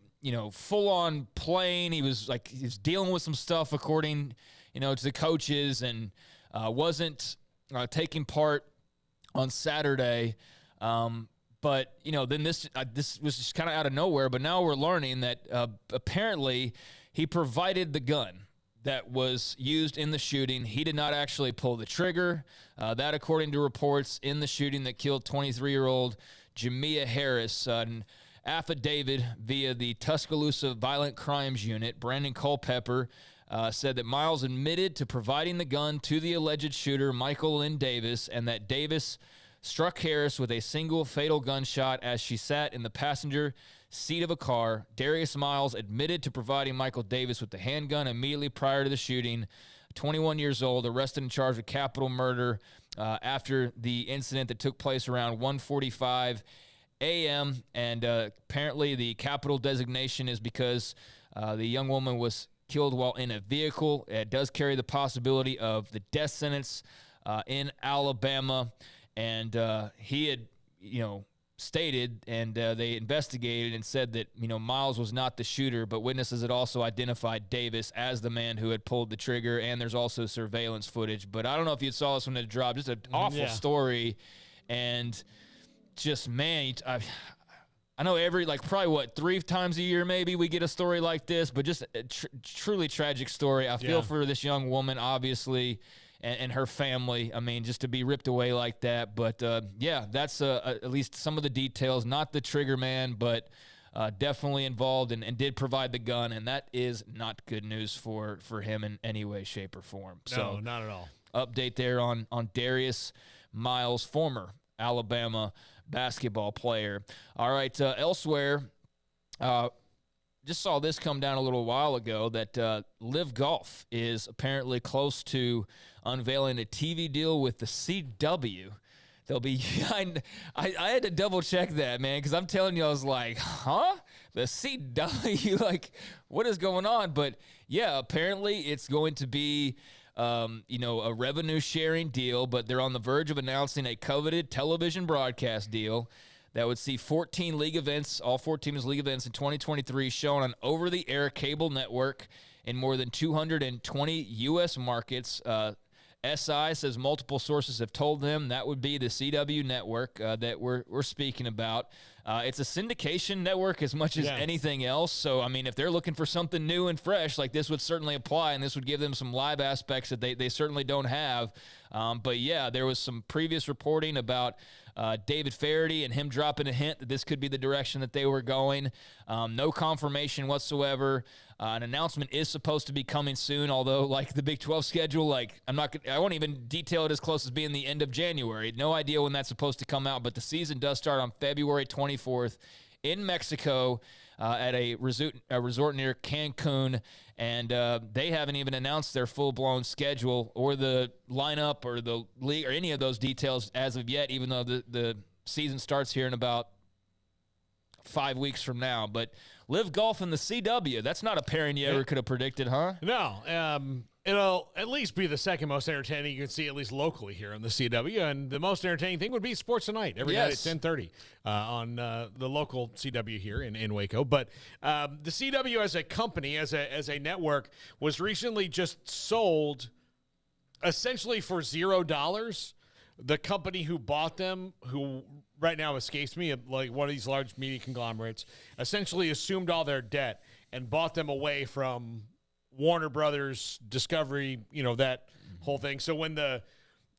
full on playing. He was dealing with some stuff according, to the coaches, and wasn't taking part on Saturday. But then this was just kind of out of nowhere. But now we're learning that apparently he provided the gun that was used in the shooting. He did not actually pull the trigger. That, according to reports in the shooting that killed 23-year-old Jamia Harris. Affidavit via the Tuscaloosa Violent Crimes Unit, Brandon Culpepper, said that Miles admitted to providing the gun to the alleged shooter, Michael Lynn Davis, and that Davis struck Harris with a single fatal gunshot as she sat in the passenger seat of a car. Darius Miles admitted to providing Michael Davis with the handgun immediately prior to the shooting. 21 years old, arrested and charged with capital murder after the incident that took place around 1:45 a.m. And apparently the capital designation is because the young woman was killed while in a vehicle. It does carry the possibility of the death sentence in Alabama. And he had, stated, and they investigated and said that, Miles was not the shooter, but witnesses had also identified Davis as the man who had pulled the trigger, and there's also surveillance footage. But I don't know if you saw this when it dropped. Just an awful story. And just, man, I know probably 3 times a year maybe we get a story like this, but just a truly tragic story. I feel for this young woman, obviously, and her family. I mean, just to be ripped away like that. But, that's at least some of the details. Not the trigger man, but definitely involved and did provide the gun, and that is not good news for him in any way, shape, or form. No, not at all. Update there on Darius Miles, former Alabama basketball player. All right, elsewhere, just saw this come down a little while ago that LIV Golf is apparently close to unveiling a TV deal with the CW. They'll be I had to double check that, man, because I'm telling you, I was like, huh? The CW, like, what is going on? But yeah, apparently it's going to be a revenue sharing deal, but they're on the verge of announcing a coveted television broadcast deal that would see 14 league events, all 14 league events in 2023, shown on over-the-air cable network in more than 220 U.S. markets. SI says multiple sources have told them that would be the CW network that we're speaking about. It's a syndication network as much as anything else. So, I mean, if they're looking for something new and fresh, like this would certainly apply, and this would give them some live aspects that they certainly don't have. But, yeah, there was some previous reporting about David Faraday and him dropping a hint that this could be the direction that they were going. No confirmation whatsoever. An announcement is supposed to be coming soon, although, like, the Big 12 schedule, like, I won't even detail it as close as being the end of January. No idea when that's supposed to come out, but the season does start on February 24th in Mexico at a resort near Cancun, and they haven't even announced their full-blown schedule or the lineup or the league or any of those details as of yet, even though the season starts here in about 5 weeks from now. But LIV Golf and the CW, that's not a pairing you ever could have predicted, huh? No. It'll at least be the second most entertaining you can see, at least locally here on the CW. And the most entertaining thing would be Sports Tonight every night at 10:30 on the local CW here in Waco. But the CW as a company, as a network, was recently just sold essentially for $0. The company who bought them, who right now escapes me, like one of these large media conglomerates, essentially assumed all their debt and bought them away from Warner Brothers, Discovery, that whole thing. So when the,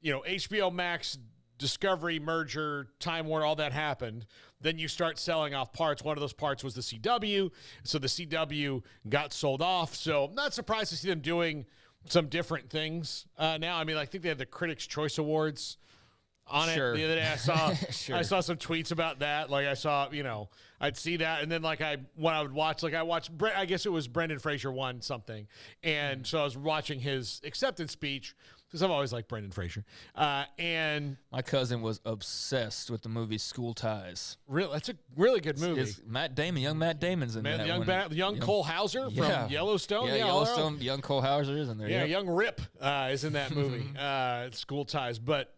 HBO Max, Discovery merger, Time Warner, all that happened, then you start selling off parts. One of those parts was the CW. So the CW got sold off. So I'm not surprised to see them doing some different things now. I mean, I think they had the Critics' Choice Awards on it the other day. I saw I saw some tweets about that. Like I saw, I'd see that, and then when I would watch, I guess it was Brendan Fraser won something, and so I was watching his acceptance speech because I've always liked Brendan Fraser. And my cousin was obsessed with the movie School Ties. Really, that's a really good movie. It's Matt Damon, young Matt Damon's in that. Young Cole Hauser from Yellowstone. Yeah, Yellowstone. Young Cole Hauser is in there. Yeah, young Rip is in that movie. School Ties, but.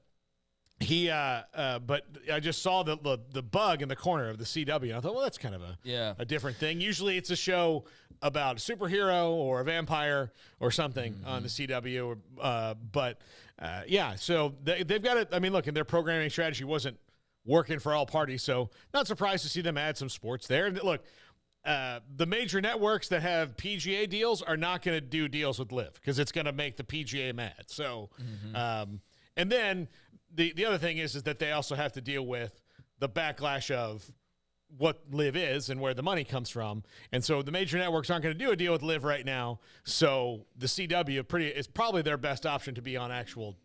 But I just saw the bug in the corner of the CW, and I thought, well, that's kind of a different thing. Usually it's a show about a superhero or a vampire or something on the CW. So they've got it. I mean, look, and their programming strategy wasn't working for all parties, so not surprised to see them add some sports there. And look, the major networks that have PGA deals are not going to do deals with LIV because it's going to make the PGA mad. So, and then the other thing is that they also have to deal with the backlash of what LIV is and where the money comes from. And so the major networks aren't going to do a deal with LIV right now. So the CW is probably their best option to be on actual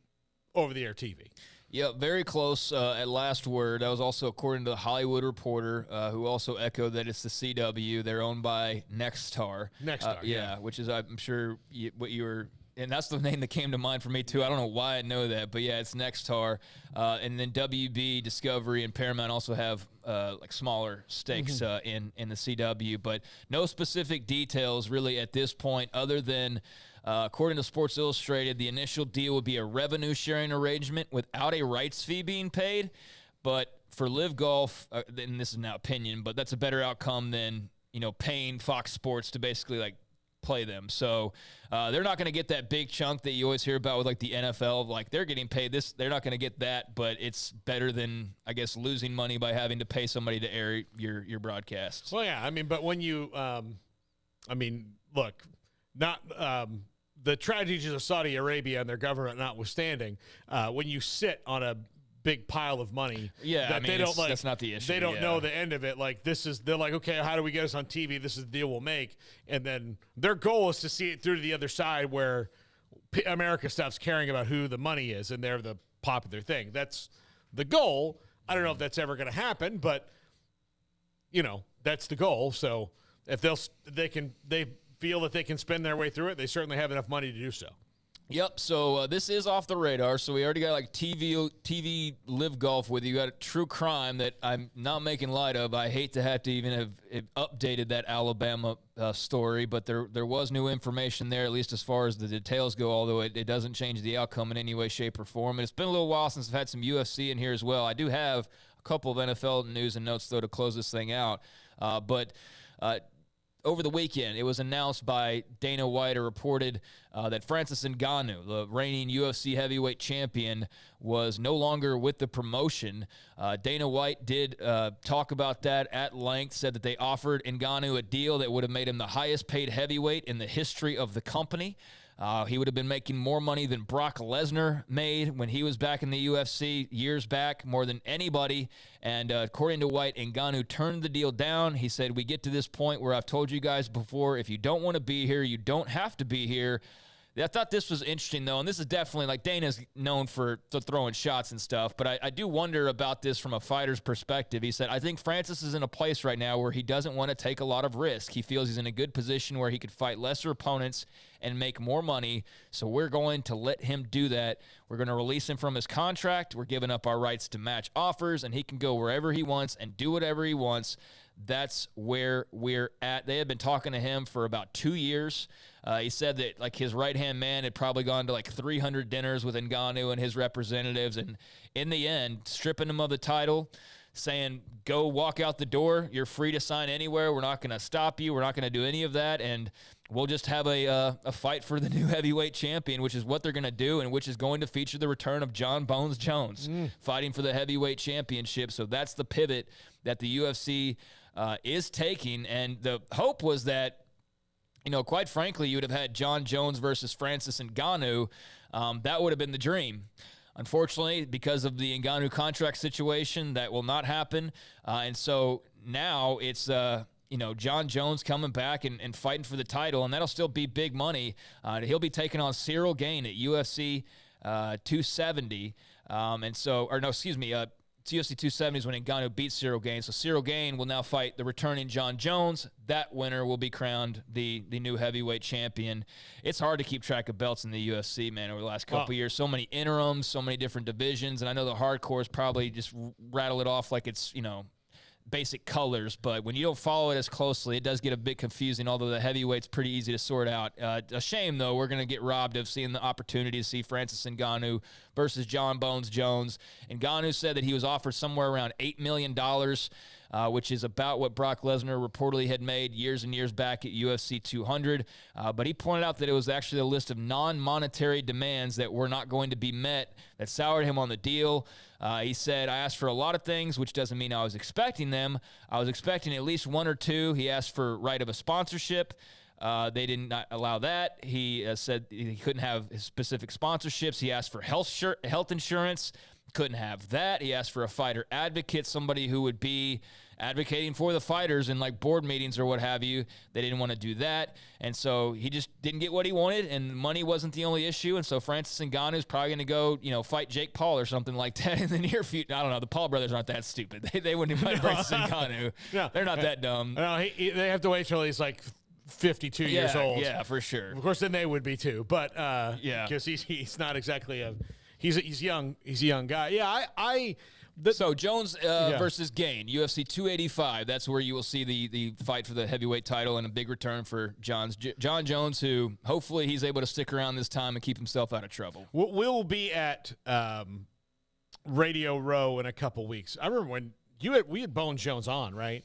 over-the-air TV. Yeah, very close at last word. That was also according to the Hollywood Reporter, who also echoed that it's the CW. They're owned by Nexstar. Nexstar, which is, I'm sure, what you were... And that's the name that came to mind for me, too. I don't know why I know that, but, yeah, it's Nexstar. And then WB, Discovery, and Paramount also have, smaller stakes in the CW. But no specific details, really, at this point, other than, according to Sports Illustrated, the initial deal would be a revenue-sharing arrangement without a rights fee being paid. But for LIV Golf, and this is now opinion, but that's a better outcome than, paying Fox Sports to basically, play them. So they're not going to get that big chunk that you always hear about with the NFL. They're getting paid this. They're not going to get that, but it's better than, I guess, losing money by having to pay somebody to air your broadcasts. Well, yeah. I mean, but when you, look, not the tragedies of Saudi Arabia and their government notwithstanding, when you sit on a big pile of money. Yeah, that they don't like. That's not the issue. They don't know the end of it. Like they're like, okay, how do we get us on TV? This is the deal we'll make. And then their goal is to see it through to the other side where America stops caring about who the money is and they're the popular thing. That's the goal. I don't know if that's ever going to happen, but that's the goal. So if they feel that they can spend their way through it, they certainly have enough money to do so. Yep, so this is off the radar. So we already got like TV LIV Golf with you. You got a true crime that I'm not making light of. I hate to have to even have updated that Alabama story, but there was new information there, at least as far as the details go, although it doesn't change the outcome in any way, shape, or form. And it's been a little while since I've had some UFC in here as well. I do have a couple of NFL news and notes, though, to close this thing out. But over the weekend, it was announced by Dana White, or reported that Francis Ngannou, the reigning UFC heavyweight champion, was no longer with the promotion. Dana White did talk about that at length, said that they offered Ngannou a deal that would have made him the highest paid heavyweight in the history of the company. He would have been making more money than Brock Lesnar made when he was back in the UFC years back, more than anybody. And according to White, Ngannou turned the deal down. He said, we get to this point where I've told you guys before, if you don't want to be here, you don't have to be here. I thought this was interesting, though, and this is definitely, like, Dana's known for throwing shots and stuff, but I do wonder about this from a fighter's perspective. He said, I think Francis is in a place right now where he doesn't want to take a lot of risk. He feels he's in a good position where he could fight lesser opponents and make more money, so we're going to let him do that. We're going to release him from his contract. We're giving up our rights to match offers, and he can go wherever he wants and do whatever he wants. That's where we're at. They had been talking to him for about 2 years. He said that, like, his right-hand man had probably gone to, like, 300 dinners with Ngannou and his representatives, and in the end, stripping him of the title, saying, go walk out the door. You're free to sign anywhere. We're not going to stop you. We're not going to do any of that, and we'll just have a fight for the new heavyweight champion, which is what they're going to do, and which is going to feature the return of Jon Bones Jones fighting for the heavyweight championship. So that's the pivot that the UFC is taking, and the hope was that, quite frankly, you would have had Jon Jones versus Francis Ngannou. That would have been the dream. Unfortunately, because of the Ngannou contract situation, that will not happen. And so now it's, Jon Jones coming back and fighting for the title, and that'll still be big money. He'll be taking on Cyril Gane at UFC 270. It's UFC 270 when Ngannou beats Cyril Gane. So Cyril Gane will now fight the returning Jon Jones. That winner will be crowned the new heavyweight champion. It's hard to keep track of belts in the UFC, man, over the last couple of years. So many interims, so many different divisions. And I know the hardcores probably just rattle it off like it's, basic colors, but when you don't follow it as closely, it does get a bit confusing, although the heavyweight's pretty easy to sort out. A shame, though, we're going to get robbed of seeing the opportunity to see Francis Ngannou versus Jon Bones Jones. Ngannou said that he was offered somewhere around $8 million, which is about what Brock Lesnar reportedly had made years and years back at UFC 200. But he pointed out that it was actually a list of non-monetary demands that were not going to be met that soured him on the deal. He said, I asked for a lot of things, which doesn't mean I was expecting them. I was expecting at least one or two. He asked for right of a sponsorship. They did not allow that. He said he couldn't have specific sponsorships. He asked for health insurance. Couldn't have that. He asked for a fighter advocate, somebody who would be advocating for the fighters in like board meetings or what have you. They didn't want to do that. And so he just didn't get what he wanted, and money wasn't the only issue. And so Francis Ngannou is probably going to go, fight Jake Paul or something like that in the near future. I don't know. The Paul brothers aren't that stupid. They wouldn't fight Francis Ngannou. No. They're not that dumb. No, they have to wait till he's like 52 years old. Yeah, for sure. Of course, then they would be too. But because he's not exactly he's young. He's a young guy. Yeah, So Jones versus Gane, UFC 285. That's where you will see the fight for the heavyweight title and a big return for Jon Jones, who hopefully he's able to stick around this time and keep himself out of trouble. We'll be at Radio Row in a couple weeks. I remember when we had Bones Jones on, right?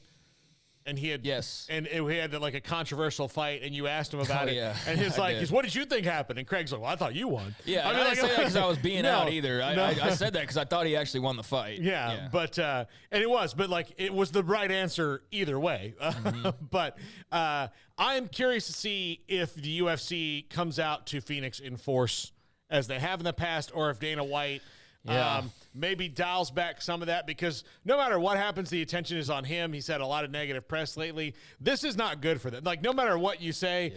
And he had and we had like a controversial fight, and you asked him about it. Yeah. And he's like, what did you think happened? And Craig's like, well, I thought you won. Yeah, I didn't say that because I was being out either. I said that because I thought he actually won the fight. Yeah. But and it was, but like it was the right answer either way. But I'm curious to see if the UFC comes out to Phoenix in force as they have in the past, or if Dana White maybe dials back some of that, because no matter what happens, the attention is on him. He's had a lot of negative press lately. This is not good for them. Like, no matter what you say,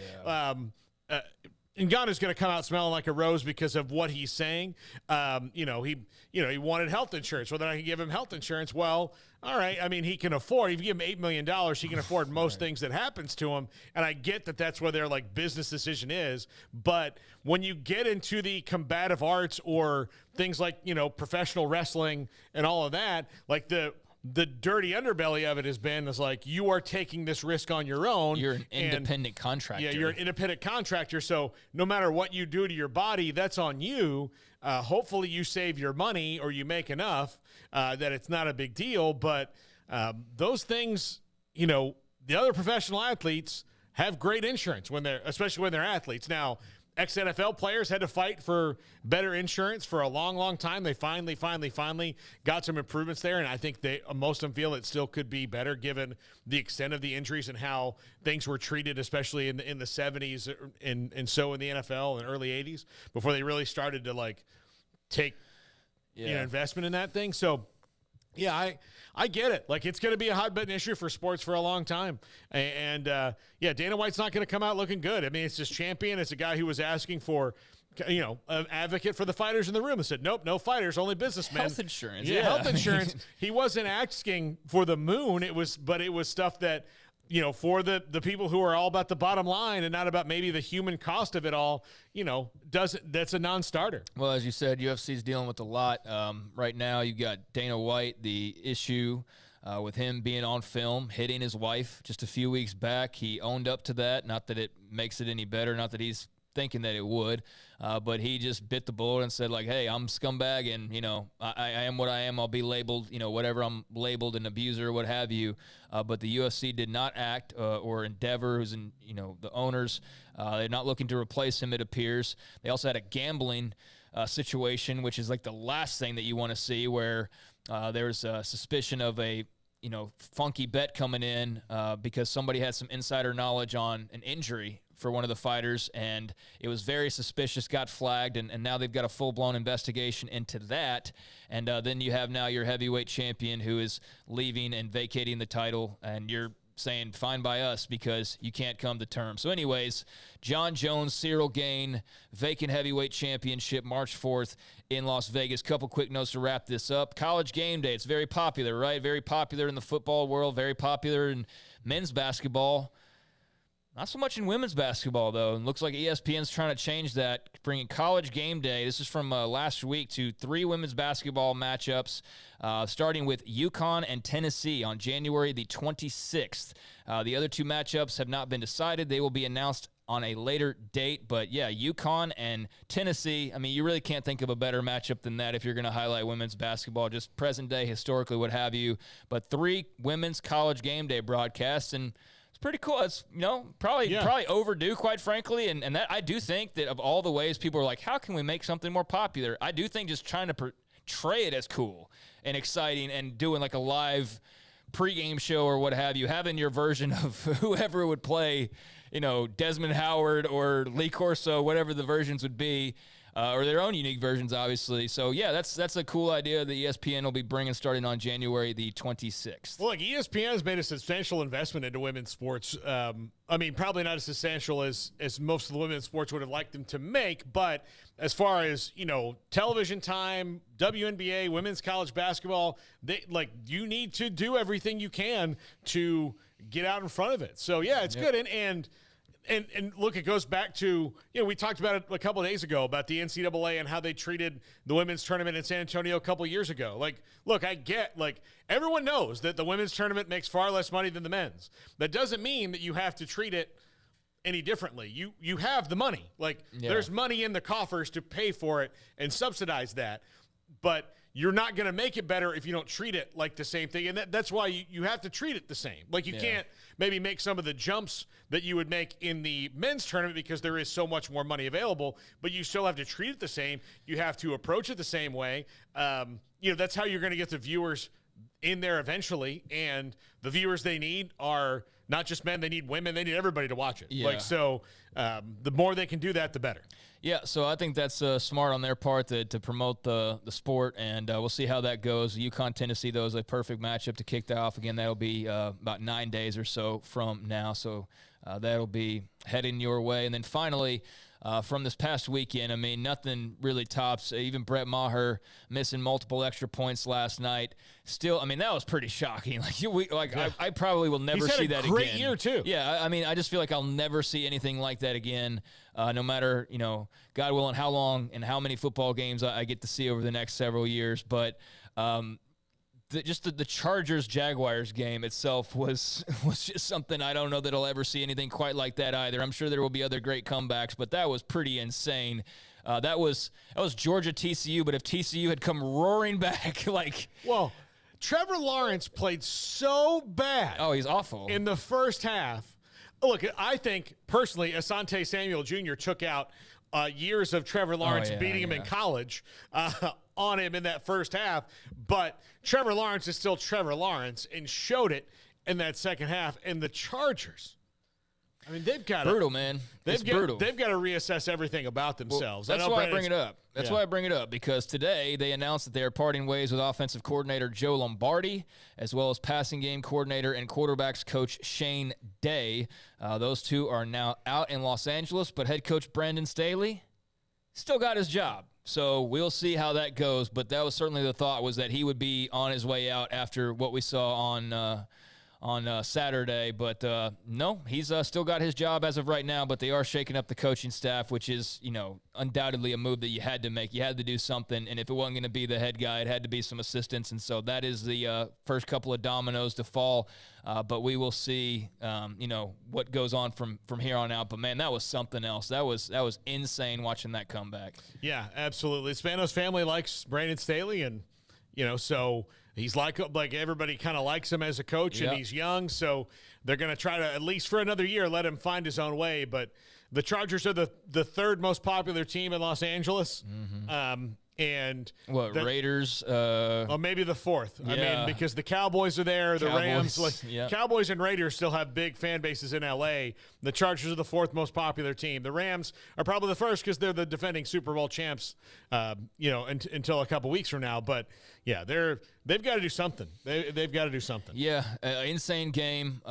Ngannou's going to come out smelling like a rose because of what he's saying. He wanted health insurance. Well, then I can give him health insurance. Well, all right. I mean, he can afford. If you give him $8 million, he can afford most things that happens to him. And I get that that's where their business decision is. But when you get into the combative arts or things like professional wrestling and all of that, like the dirty underbelly of it is you are taking this risk on your own. You're an independent contractor. Yeah, you're an independent contractor. So no matter what you do to your body, that's on you. Hopefully you save your money or you make enough that it's not a big deal. But those things, the other professional athletes have great insurance especially when they're athletes. Now, ex-NFL players had to fight for better insurance for a long, long time. They finally got some improvements there, and I think most of them feel it still could be better given the extent of the injuries and how things were treated, especially in the 70s and so in the NFL in the early 80s before they really started to take investment in that thing. So yeah, I get it. It's going to be a hot-button issue for sports for a long time. And Dana White's not going to come out looking good. I mean, it's this champion. It's a guy who was asking for, an advocate for the fighters in the room and said, nope, no fighters, only businessmen. Health insurance. Yeah, health insurance. He wasn't asking for the moon. It was stuff that, for the people who are all about the bottom line and not about maybe the human cost of it all, that's a non-starter. Well, as you said, UFC's dealing with a lot. Right now, you've got Dana White, the issue with him being on film, hitting his wife just a few weeks back. He owned up to that. Not that it makes it any better, not that he's thinking that it would, but he just bit the bullet and said, hey, I'm a scumbag, and, I am what I am. I'll be labeled, whatever I'm labeled, an abuser or what have you. But the UFC did not act, or Endeavor, who's in, the owners, they're not looking to replace him, it appears. They also had a gambling situation, which is the last thing that you want to see, where there's a suspicion of a funky bet coming in because somebody had some insider knowledge on an injury for one of the fighters, and it was very suspicious, got flagged, and now they've got a full-blown investigation into that. And then you have now your heavyweight champion who is leaving and vacating the title, and you're saying, fine by us, because you can't come to terms. So anyways, Jon Jones, Cyril Gane, vacant heavyweight championship, March 4th in Las Vegas. Couple quick notes to wrap this up. College game day, it's very popular, right? Very popular in the football world, very popular in men's basketball. Not so much in women's basketball, though. It looks like ESPN's trying to change that, bringing college game day. This is from last week to 3 women's basketball matchups, starting with UConn and Tennessee on January the 26th. The other 2 matchups have not been decided. They will be announced on a later date. But, yeah, UConn and Tennessee, I mean, you really can't think of a better matchup than that if you're going to highlight women's basketball, just present day, historically, what have you. But 3 women's college game day broadcasts, and pretty cool. It's, probably overdue, quite frankly. And that I do think that of all the ways people are like, how can we make something more popular? I do think just trying to portray it as cool and exciting and doing a live pregame show or what have you, having your version of whoever would play, Desmond Howard or Lee Corso, whatever the versions would be. Or their own unique versions, obviously. So, yeah, that's a cool idea that ESPN will be bringing starting on January the 26th. Well, ESPN has made a substantial investment into women's sports. I mean, probably not as substantial as most of the women's sports would have liked them to make, but as far as, television time, WNBA, women's college basketball, you need to do everything you can to get out in front of it. So, yeah, it's good. And look, it goes back to, we talked about it a couple of days ago about the NCAA and how they treated the women's tournament in San Antonio a couple of years ago. Look, I get, everyone knows that the women's tournament makes far less money than the men's. That doesn't mean that you have to treat it any differently. You have the money. There's money in the coffers to pay for it and subsidize that. But you're not going to make it better if you don't treat it like the same thing. And that's why you have to treat it the same. You can't maybe make some of the jumps that you would make in the men's tournament because there is so much more money available, but you still have to treat it the same. You have to approach it the same way. That's how you're going to get the viewers in there eventually. And the viewers they need are not just men, they need women, they need everybody to watch it. Yeah. The more they can do that, the better. Yeah, so I think that's smart on their part to promote the sport, and we'll see how that goes. UConn-Tennessee, though, is a perfect matchup to kick that off. Again, that'll be about 9 days or so from now, so that'll be heading your way. And then finally, from this past weekend, I mean, nothing really tops. Even Brett Maher missing multiple extra points last night. Still, I mean, that was pretty shocking. I probably will never see that again. Great year too. Yeah, I mean, I just feel like I'll never see anything like that again. No matter, God willing, how long and how many football games I get to see over the next several years. But the Chargers-Jaguars game itself was just something I don't know that I'll ever see anything quite like that either. I'm sure there will be other great comebacks, but that was pretty insane. That was Georgia TCU, but if TCU had come roaring back, Well, Trevor Lawrence played so bad. Oh, he's awful. In the first half. Look, I think, personally, Asante Samuel Jr. took out years of Trevor Lawrence beating him in college on him in that first half. But Trevor Lawrence is still Trevor Lawrence and showed it in that second half. And the Chargers, I mean, they've got brutal, man. Brutal. They've got to reassess everything about themselves. Well, that's why I bring it up. That's why I bring it up, because today they announced that they are parting ways with offensive coordinator Joe Lombardi, as well as passing game coordinator and quarterbacks coach Shane Day. Those two are now out in Los Angeles, but head coach Brandon Staley still got his job. So we'll see how that goes, but that was certainly the thought, was that he would be on his way out after what we saw on Saturday. But no, he's still got his job as of right now, but they are shaking up the coaching staff, which is, undoubtedly a move that you had to make. You had to do something, and if it wasn't going to be the head guy, it had to be some assistants, and so that is the first couple of dominoes to fall. But we will see, what goes on from here on out. But, man, that was something else. That was insane watching that comeback. Yeah, absolutely. Spanos family likes Brandon Staley, and, so he's like everybody kind of likes him as a coach, and he's young, so they're going to try to, at least for another year, let him find his own way. But the Chargers are the third most popular team in Los Angeles. Mm-hmm. And Raiders? Maybe the fourth. Yeah. I mean, because the Cowboys are there, the Rams. Cowboys and Raiders still have big fan bases in L.A. The Chargers are the fourth most popular team. The Rams are probably the first because they're the defending Super Bowl champs. Until a couple weeks from now. But yeah, they've got to do something. They've got to do something. Yeah, insane game.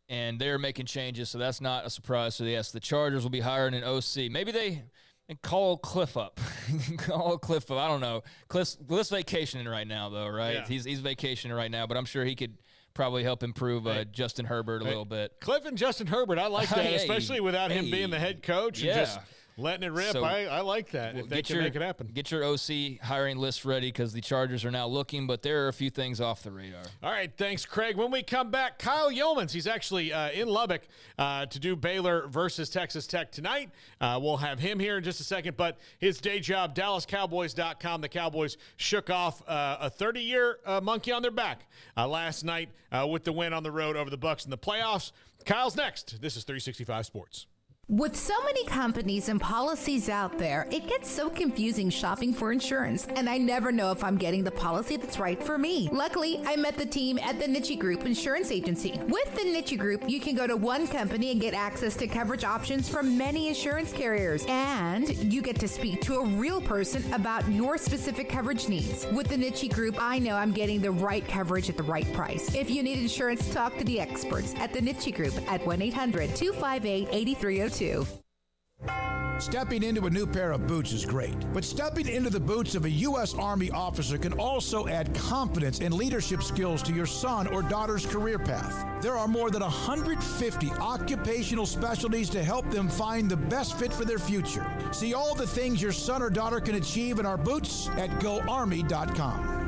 And they're making changes, so that's not a surprise. So yes, the Chargers will be hiring an OC. Maybe they. And call Cliff up. I don't know. Cliff's vacationing right now, though, right? Yeah. He's vacationing right now, but I'm sure he could probably help improve Justin Herbert a little bit. Cliff and Justin Herbert, I like that, especially without him being the head coach and just letting it rip. So, I like that, if they can make it happen. Get your OC hiring list ready, because the Chargers are now looking, but there are a few things off the radar. All right, thanks, Craig. When we come back, Kyle Yeomans, he's actually in Lubbock to do Baylor versus Texas Tech tonight. We'll have him here in just a second, but his day job, DallasCowboys.com. The Cowboys shook off a 30-year monkey on their back last night with the win on the road over the Bucs in the playoffs. Kyle's next. This is 365 Sports. With so many companies and policies out there, it gets so confusing shopping for insurance, and I never know if I'm getting the policy that's right for me. Luckily, I met the team at the Niche Group Insurance Agency. With the Niche Group, you can go to one company and get access to coverage options from many insurance carriers, and you get to speak to a real person about your specific coverage needs. With the Niche Group, I know I'm getting the right coverage at the right price. If you need insurance, talk to the experts at the Niche Group at 1-800-258-8302. Stepping into a new pair of boots is great, but stepping into the boots of a U.S. Army officer can also add confidence and leadership skills to your son or daughter's career path. There are more than 150 occupational specialties to help them find the best fit for their future. See all the things your son or daughter can achieve in our boots at GoArmy.com.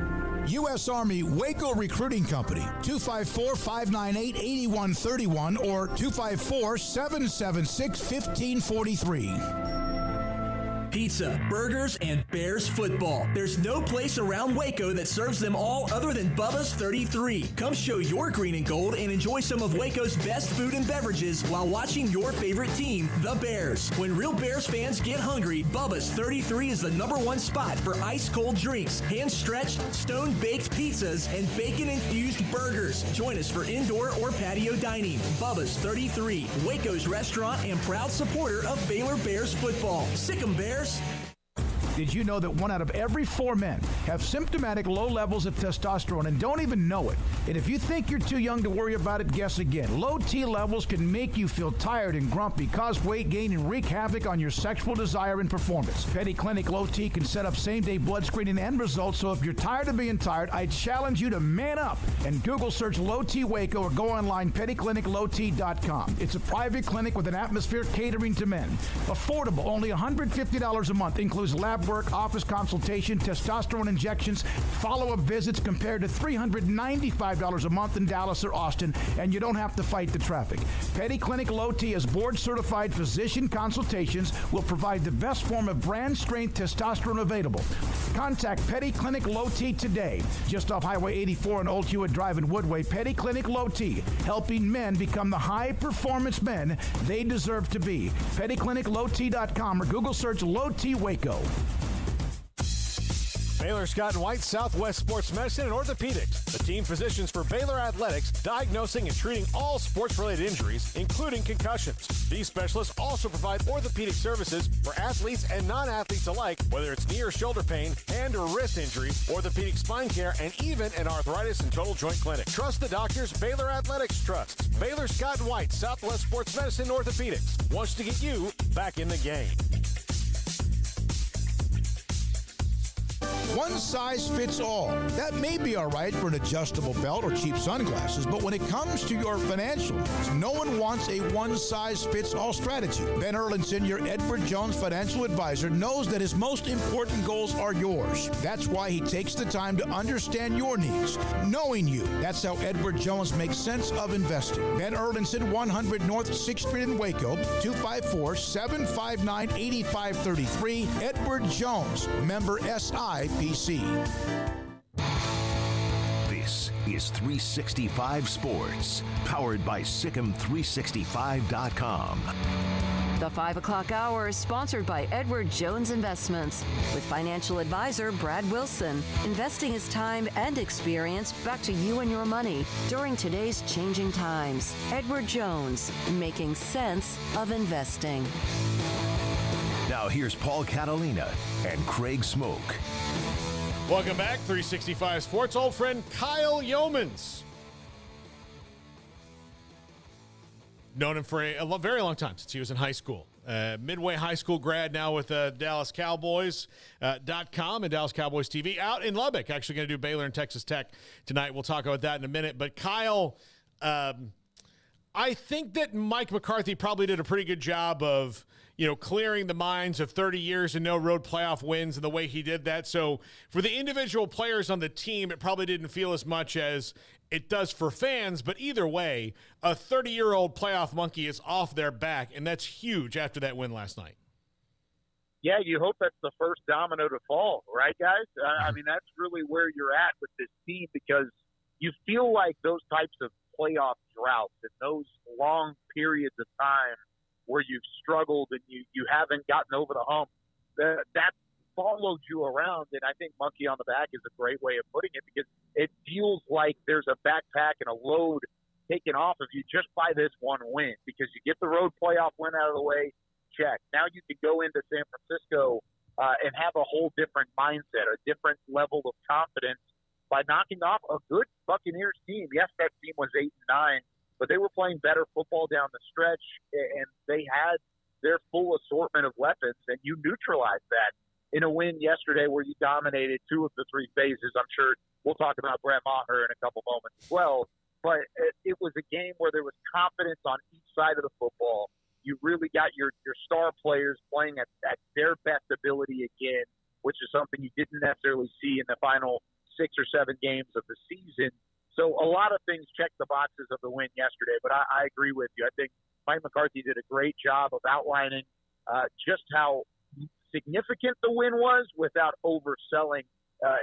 U.S. Army Waco Recruiting Company, 254-598-8131 or 254-776-1543. pizza, burgers, and Bears football. There's no place around Waco that serves them all other than Bubba's 33. Come show your green and gold and enjoy some of Waco's best food and beverages while watching your favorite team, the Bears. When real Bears fans get hungry, Bubba's 33 is the #1 spot for ice-cold drinks, hand-stretched, stone-baked pizzas, and bacon-infused burgers. Join us for indoor or patio dining. Bubba's 33, Waco's restaurant and proud supporter of Baylor Bears football. Sick 'em, Bears. Did you know that 1 out of every 4 men have symptomatic low levels of testosterone and don't even know it? And if you think you're too young to worry about it, guess again. Low T levels can make you feel tired and grumpy, cause weight gain, and wreak havoc on your sexual desire and performance. Petty Clinic Low T can set up same-day blood screening and results, so if you're tired of being tired, I challenge you to man up and Google search Low T Waco or go online pettycliniclowt.com. It's a private clinic with an atmosphere catering to men. Affordable, only $150 a month, includes lab work, office consultation, testosterone injections, follow-up visits compared to $395 a month in Dallas or Austin, and you don't have to fight the traffic. Petty Clinic Low T is board-certified physician consultations, will provide the best form of brand-strength testosterone available. Contact Petty Clinic Low T today, just off Highway 84 and Old Hewitt Drive in Woodway. Petty Clinic Low T, helping men become the high-performance men they deserve to be. PettyClinicLowT.com or Google search Low T Waco. Baylor Scott and White Southwest Sports Medicine and Orthopedics, the team physicians for Baylor Athletics, diagnosing and treating all sports-related injuries, including concussions. These specialists also provide orthopedic services for athletes and non-athletes alike, whether it's knee or shoulder pain, hand or wrist injury, orthopedic spine care, and even an arthritis and total joint clinic. Trust the doctors Baylor Athletics trusts. Baylor Scott and White Southwest Sports Medicine and Orthopedics wants to get you back in the game. One size fits all. That may be all right for an adjustable belt or cheap sunglasses, but when it comes to your financial needs, no one wants a one-size-fits-all strategy. Ben Erlinson, your Edward Jones financial advisor, knows that his most important goals are yours. That's why he takes the time to understand your needs, knowing you. That's how Edward Jones makes sense of investing. Ben Erlinson, 100 North 6th Street in Waco, 254-759-8533. Edward Jones, member SIPC. This is 365 Sports, powered by Sikkim365.com. The 5 o'clock hour is sponsored by Edward Jones Investments with financial advisor Brad Wilson. Investing is time and experience back to you and your money during today's changing times. Edward Jones, making sense of investing. Now here's Paul Catalina and Craig Smoak. Welcome back, 365 Sports. Old friend Kyle Yeomans. Known him for a very long time, since he was in high school. Midway high school grad now with Dallas Cowboys.com and Dallas Cowboys TV out in Lubbock. Actually going to do Baylor and Texas Tech tonight. We'll talk about that in a minute. But Kyle, I think that Mike McCarthy probably did a pretty good job of, clearing the minds of 30 years and no road playoff wins and the way he did that. So for the individual players on the team, it probably didn't feel as much as it does for fans. But either way, a 30-year-old playoff monkey is off their back, and that's huge after that win last night. Yeah, you hope that's the first domino to fall, right, guys? I mean, that's really where you're at with this team, because you feel like those types of playoff droughts and those long periods of time where you've struggled and you haven't gotten over the hump, that followed you around. And I think monkey on the back is a great way of putting it, because it feels like there's a backpack and a load taken off of you just by this one win, because you get the road playoff win out of the way, check. Now you can go into San Francisco and have a whole different mindset, a different level of confidence by knocking off a good Buccaneers team. Yes, that team was 8-9, but they were playing better football down the stretch, and they had their full assortment of weapons, and you neutralized that in a win yesterday where you dominated 2 of the 3 phases. I'm sure we'll talk about Brett Maher in a couple moments as well, but it was a game where there was confidence on each side of the football. You really got your star players playing at their best ability again, which is something you didn't necessarily see in the final 6 or 7 games of the season. So a lot of things check the boxes of the win yesterday, but I agree with you. I think Mike McCarthy did a great job of outlining just how significant the win was without overselling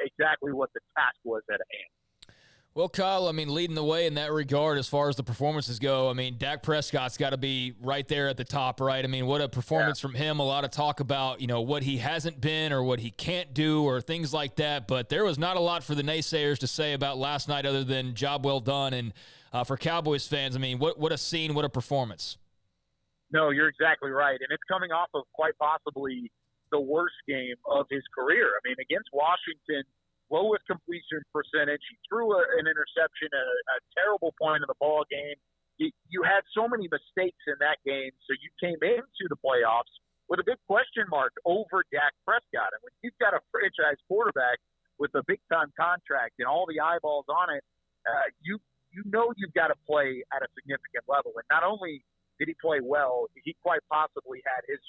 exactly what the task was at hand. Well, Kyle, I mean, leading the way in that regard as far as the performances go, I mean, Dak Prescott's got to be right there at the top, right? I mean, what a performance from him. A lot of talk about, what he hasn't been or what he can't do or things like that, but there was not a lot for the naysayers to say about last night other than job well done. And for Cowboys fans, I mean, what a scene, what a performance. No, you're exactly right. And it's coming off of quite possibly the worst game of his career. I mean, against Washington, lowest completion percentage. He threw an interception at a terrible point in the ball game. You had so many mistakes in that game, so you came into the playoffs with a big question mark over Dak Prescott. And when you've got a franchise quarterback with a big-time contract and all the eyeballs on it, you know you've got to play at a significant level. And not only did he play well, he quite possibly had his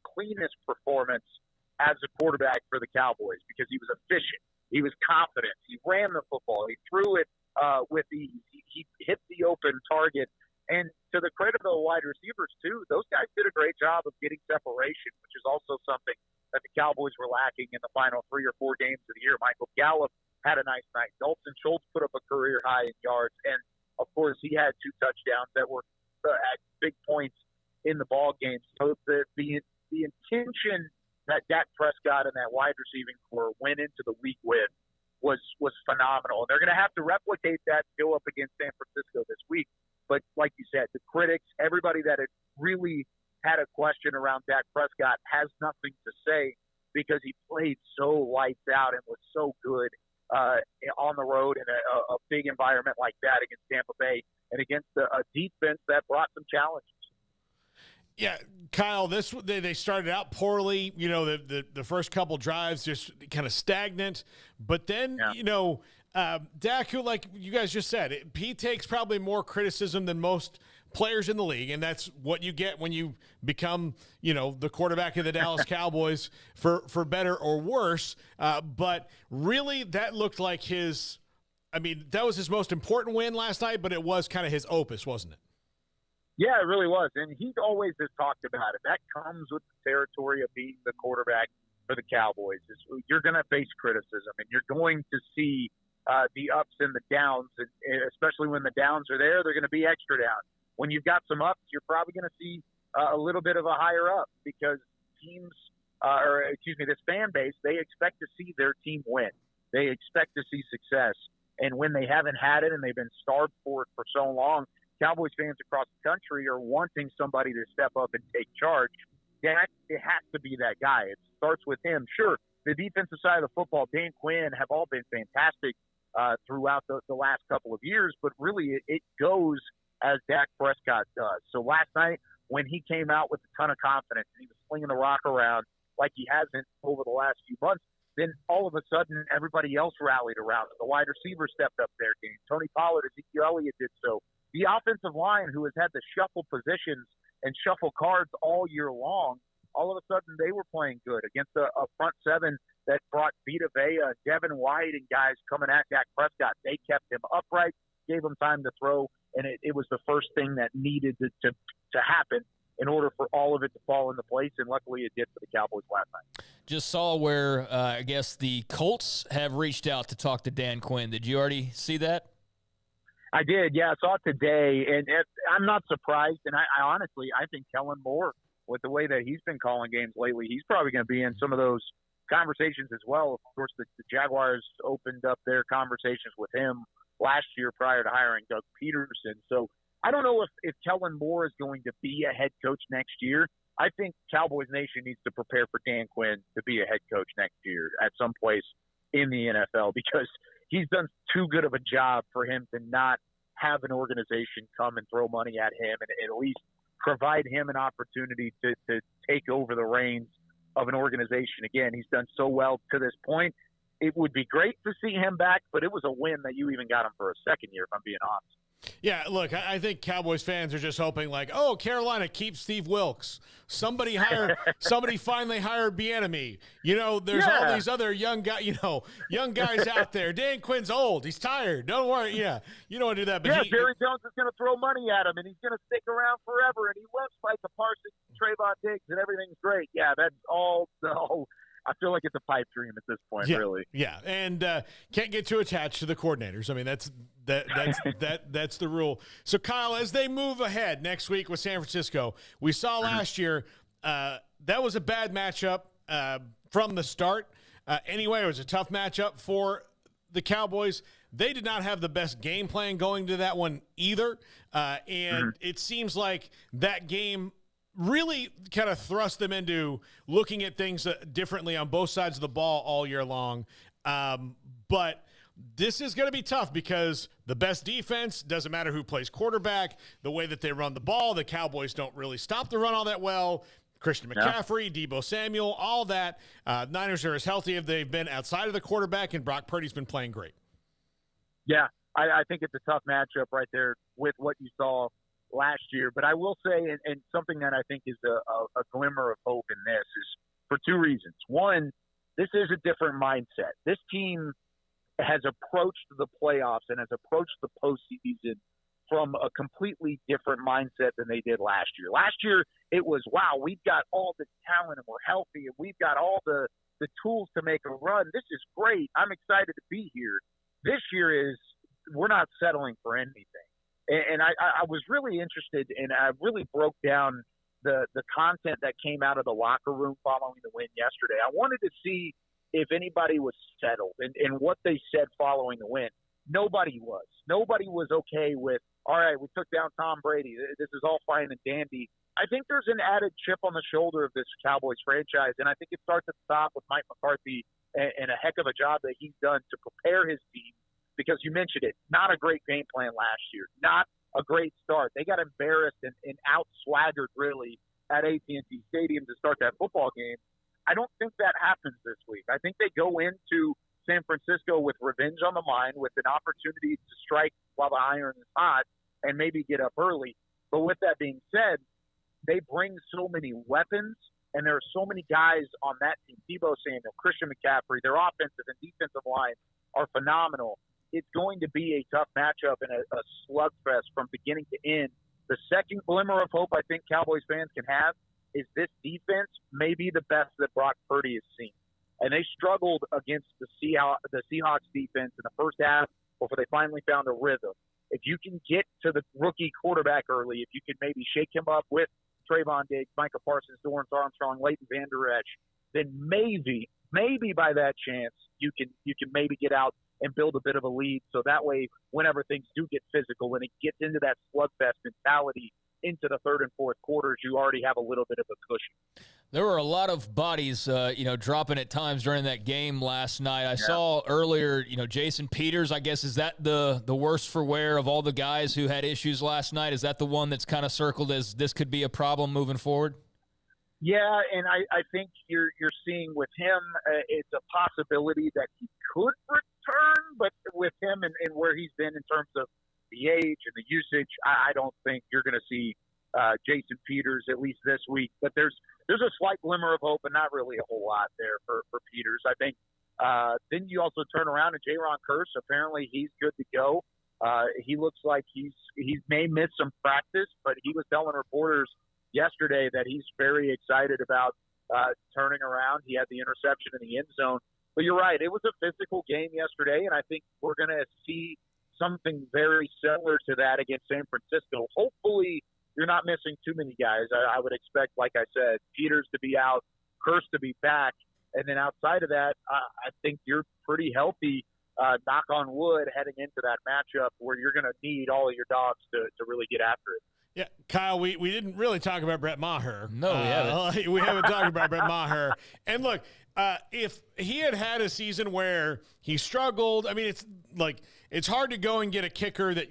cleanest performance as a quarterback for the Cowboys because he was efficient. He was confident. He ran the football. He threw it with ease. He hit the open target. And to the credit of the wide receivers, too, those guys did a great job of getting separation, which is also something that the Cowboys were lacking in the final 3 or 4 games of the year. Michael Gallup had a nice night. Dalton Schultz put up a career high in yards. And, of course, he had 2 touchdowns that were at big points in the ball game. So the intention that Dak Prescott and that wide receiving core went into the week with was phenomenal. And they're going to have to replicate that to go up against San Francisco this week. But like you said, the critics, everybody that had really had a question around Dak Prescott has nothing to say because he played so lights out and was so good on the road in a big environment like that against Tampa Bay and against a defense that brought some challenges. Yeah, Kyle, they started out poorly. The first couple drives just kind of stagnant. But then, Dak, who, like you guys just said, he takes probably more criticism than most players in the league, and that's what you get when you become, the quarterback of the Dallas Cowboys for better or worse. But really, that looked like that was his most important win last night, but it was kind of his opus, wasn't it? Yeah, it really was. And he always has talked about it. That comes with the territory of being the quarterback for the Cowboys. You're going to face criticism, and you're going to see the ups and the downs, and especially when the downs are there, they're going to be extra down. When you've got some ups, you're probably going to see a little bit of a higher up because this fan base, they expect to see their team win. They expect to see success. And when they haven't had it and they've been starved for it for so long, Cowboys fans across the country are wanting somebody to step up and take charge. It has to be that guy. It starts with him. Sure, the defensive side of the football, Dan Quinn, have all been fantastic throughout the last couple of years, but really it goes as Dak Prescott does. So last night when he came out with a ton of confidence and he was slinging the rock around like he hasn't over the last few months, then all of a sudden everybody else rallied around him. The wide receivers stepped up their game. Tony Pollard, Ezekiel Elliott did so. The offensive line, who has had to shuffle positions and shuffle cards all year long, all of a sudden they were playing good against a front seven that brought Vita Vea, Devin White, and guys coming at Dak Prescott. They kept him upright, gave him time to throw, and it was the first thing that needed to happen in order for all of it to fall into place, and luckily it did for the Cowboys last night. Just saw where I guess the Colts have reached out to talk to Dan Quinn. Did you already see that? I did, yeah. I saw it today, and I'm not surprised. And I honestly, I think Kellen Moore, with the way that he's been calling games lately, he's probably going to be in some of those conversations as well. Of course, the Jaguars opened up their conversations with him last year prior to hiring Doug Peterson. So I don't know if Kellen Moore is going to be a head coach next year. I think Cowboys Nation needs to prepare for Dan Quinn to be a head coach next year at some place in the NFL because he's done too good of a job for him to not have an organization come and throw money at him and at least provide him an opportunity to take over the reins of an organization. Again, he's done so well to this point. It would be great to see him back, but it was a win that you even got him for a second year, if I'm being honest. Yeah, look, I think Cowboys fans are just hoping like, oh, Carolina keeps Steve Wilkes. Somebody finally hired Bieniemy. There's all these other young guys out there. Dan Quinn's old. He's tired. Don't worry. Yeah, you don't want to do that. But Jerry Jones is going to throw money at him, and he's going to stick around forever, and he loves Micah Parsons, Trayvon Diggs, and everything's great. Yeah, that's all. I feel like it's a pipe dream at this point, really. Yeah, and can't get too attached to the coordinators. I mean, that's the rule. So, Kyle, as they move ahead next week with San Francisco, we saw last year that was a bad matchup from the start. Anyway, it was a tough matchup for the Cowboys. They did not have the best game plan going to that one either, and it seems like that game really kind of thrust them into looking at things differently on both sides of the ball all year long. But this is going to be tough because the best defense, doesn't matter who plays quarterback, the way that they run the ball, the Cowboys don't really stop the run all that well. Christian McCaffrey, Deebo Samuel, all that. Niners are as healthy as they've been outside of the quarterback, and Brock Purdy's been playing great. Yeah, I think it's a tough matchup right there with what you saw last year. But I will say, and something that I think is a glimmer of hope in this is for two reasons. One, this is a different mindset. This team has approached the playoffs and has approached the postseason from a completely different mindset than they did last year. Last year, it was, wow, we've got all the talent and we're healthy and we've got all the tools to make a run. This is great. I'm excited to be here. This year is we're not settling for anything. And I was really interested, and I really broke down the content that came out of the locker room following the win yesterday. I wanted to see if anybody was settled and what they said following the win. Nobody was. Nobody was okay with, all right, we took down Tom Brady. This is all fine and dandy. I think there's an added chip on the shoulder of this Cowboys franchise, and I think it starts at the top with Mike McCarthy and a heck of a job that he's done to prepare his team. Because you mentioned it, not a great game plan last year, not a great start. They got embarrassed and out-swaggered, really, at AT&T Stadium to start that football game. I don't think that happens this week. I think they go into San Francisco with revenge on the mind, with an opportunity to strike while the iron is hot and maybe get up early. But with that being said, they bring so many weapons, and there are so many guys on that team. Deebo Samuel, Christian McCaffrey, their offensive and defensive line are phenomenal. It's going to be a tough matchup and a slugfest from beginning to end. The second glimmer of hope I think Cowboys fans can have is this defense may be the best that Brock Purdy has seen. And they struggled against the Seahawks defense in the first half before they finally found a rhythm. If you can get to the rookie quarterback early, if you can maybe shake him up with Trayvon Diggs, Micah Parsons, Dorrance Armstrong, Leighton Vander Esch, then maybe by that chance you can maybe get out and build a bit of a lead. So that way, whenever things do get physical and it gets into that slugfest mentality into the third and fourth quarters, you already have a little bit of a cushion. There were a lot of bodies, dropping at times during that game last night. I saw earlier, Jason Peters, I guess, is that the worst for wear of all the guys who had issues last night? Is that the one that's kind of circled as this could be a problem moving forward? Yeah, and I think you're seeing with him, it's a possibility that he could return, but with him and where he's been in terms of the age and the usage, I don't think you're going to see Jason Peters at least this week. But there's a slight glimmer of hope, but not really a whole lot there for Peters. I think then you also turn around and Jaron Kearse, apparently he's good to go. He looks like he may miss some practice, but he was telling reporters yesterday that he's very excited about turning around. He had the interception in the end zone. But you're right, it was a physical game yesterday, and I think we're going to see something very similar to that against San Francisco. Hopefully you're not missing too many guys. I would expect, like I said, Peters to be out, Kearse to be back, and then outside of that, I think you're pretty healthy, knock on wood, heading into that matchup where you're going to need all of your dogs to really get after it. Yeah, Kyle, we didn't really talk about Brett Maher. No, we haven't. We haven't talked about Brett Maher. And look, if he had a season where he struggled, I mean, it's hard to go and get a kicker that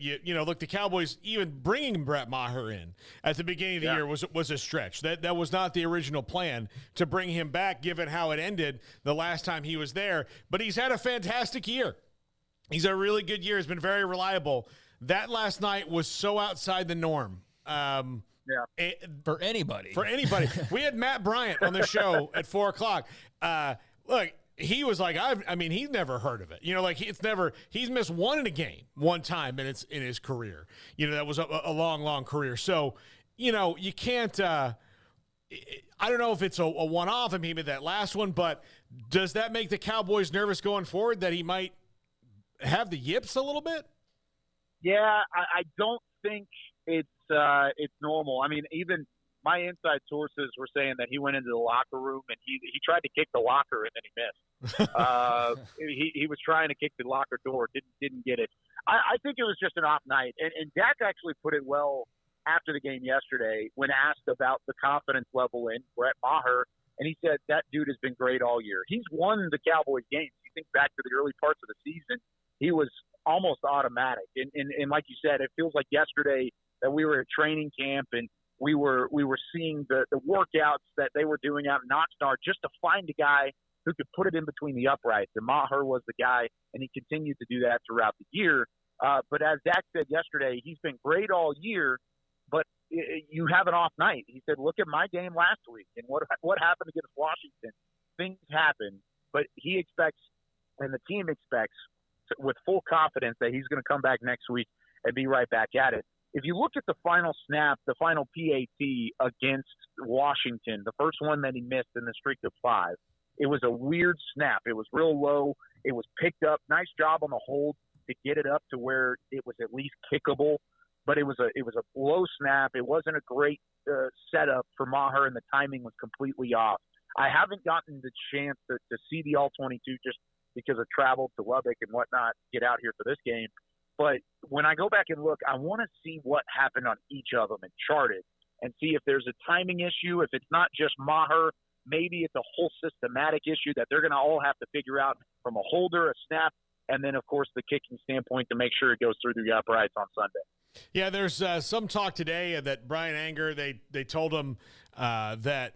look, the Cowboys even bringing Brett Maher in at the beginning of the year was a stretch. That was not the original plan to bring him back, given how it ended the last time he was there. But he's had a fantastic year. He's a really good year. He's been very reliable. that last night was so outside the norm. For anybody. We had Matt Bryant on the show at 4:00. Look, he was like, he's never heard of it. He's missed one in a game one time in his career. That was a long, long career. So, you can't, I don't know if it's a one-off. I mean, maybe that last one, but does that make the Cowboys nervous going forward that he might have the yips a little bit? Yeah, I don't think it's normal. I mean, even my inside sources were saying that he went into the locker room and he tried to kick the locker and then he missed. He was trying to kick the locker door, didn't get it. I think it was just an off night. And Dak actually put it well after the game yesterday when asked about the confidence level in Brett Maher, and he said that dude has been great all year. He's won the Cowboys games. You think back to the early parts of the season, he was almost automatic. And like you said, it feels like yesterday that we were at training camp and we were seeing the workouts that they were doing out in Oxnard just to find a guy who could put it in between the uprights. And Maher was the guy, and he continued to do that throughout the year. But as Dak said yesterday, he's been great all year, but you have an off night. He said, look at my game last week and what happened against Washington. Things happen, but he expects and the team expects with full confidence that he's going to come back next week and be right back at it. If you look at the final snap, the final PAT against Washington, the first one that he missed in the streak of 5, it was a weird snap. It was real low. It was picked up. Nice job on the hold to get it up to where it was at least kickable. But it was a low snap. It wasn't a great setup for Maher, and the timing was completely off. I haven't gotten the chance to see the All-22 just because of travel to Lubbock and whatnot, get out here for this game. But when I go back and look, I want to see what happened on each of them and chart it and see if there's a timing issue. If it's not just Maher, maybe it's a whole systematic issue that they're going to all have to figure out from a holder, a snap, and then, of course, the kicking standpoint to make sure it goes through the uprights on Sunday. Yeah, there's some talk today that Brian Anger, they told him that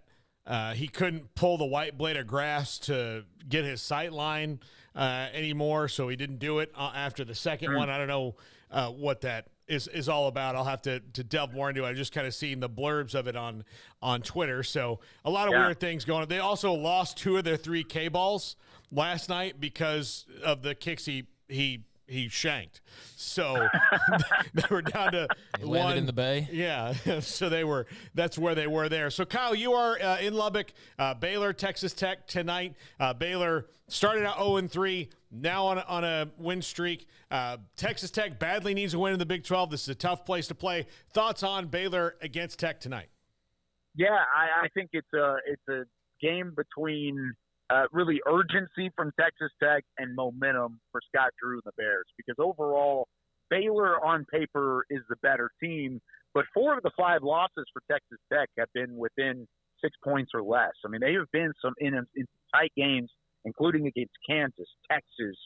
he couldn't pull the white blade of grass to get his sight line anymore, so he didn't do it after the second one. I don't know what that is all about. I'll have to delve more into it. I just kind of seen the blurbs of it on Twitter. So a lot of weird things going on. They also lost 2 of their 3 K-balls last night because of the kicks he shanked. So they were down to he landed in the bay. Yeah. So that's where they were there. So Kyle, you are in Lubbock, Baylor, Texas Tech tonight. Baylor started out 0-3, now on a win streak. Texas Tech badly needs a win in the Big 12. This is a tough place to play. Thoughts on Baylor against Tech tonight? Yeah, I think it's a game between really urgency from Texas Tech and momentum for Scott Drew and the Bears, because overall Baylor on paper is the better team, but 4 of the 5 losses for Texas Tech have been within 6 points or less. I mean, they have been in tight games, including against Kansas, Texas,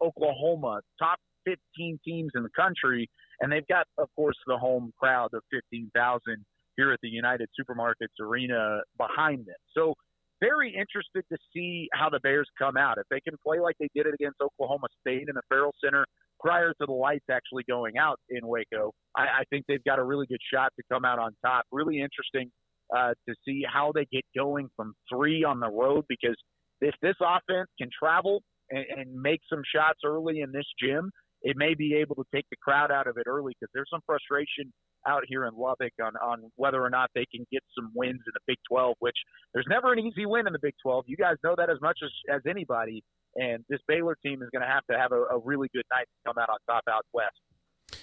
Oklahoma, top 15 teams in the country, and they've got, of course, the home crowd of 15,000 here at the United Supermarkets Arena behind them. So very interested to see how the Bears come out. If they can play like they did it against Oklahoma State in the Farrell Center prior to the lights actually going out in Waco, I think they've got a really good shot to come out on top. Really interesting to see how they get going from 3 on the road, because if this offense can travel and make some shots early in this gym, it may be able to take the crowd out of it early, because there's some frustration out here in Lubbock on whether or not they can get some wins in the Big 12, which there's never an easy win in the Big 12. You guys know that as much as anybody, and this Baylor team is going to have a really good night to come out on top out west.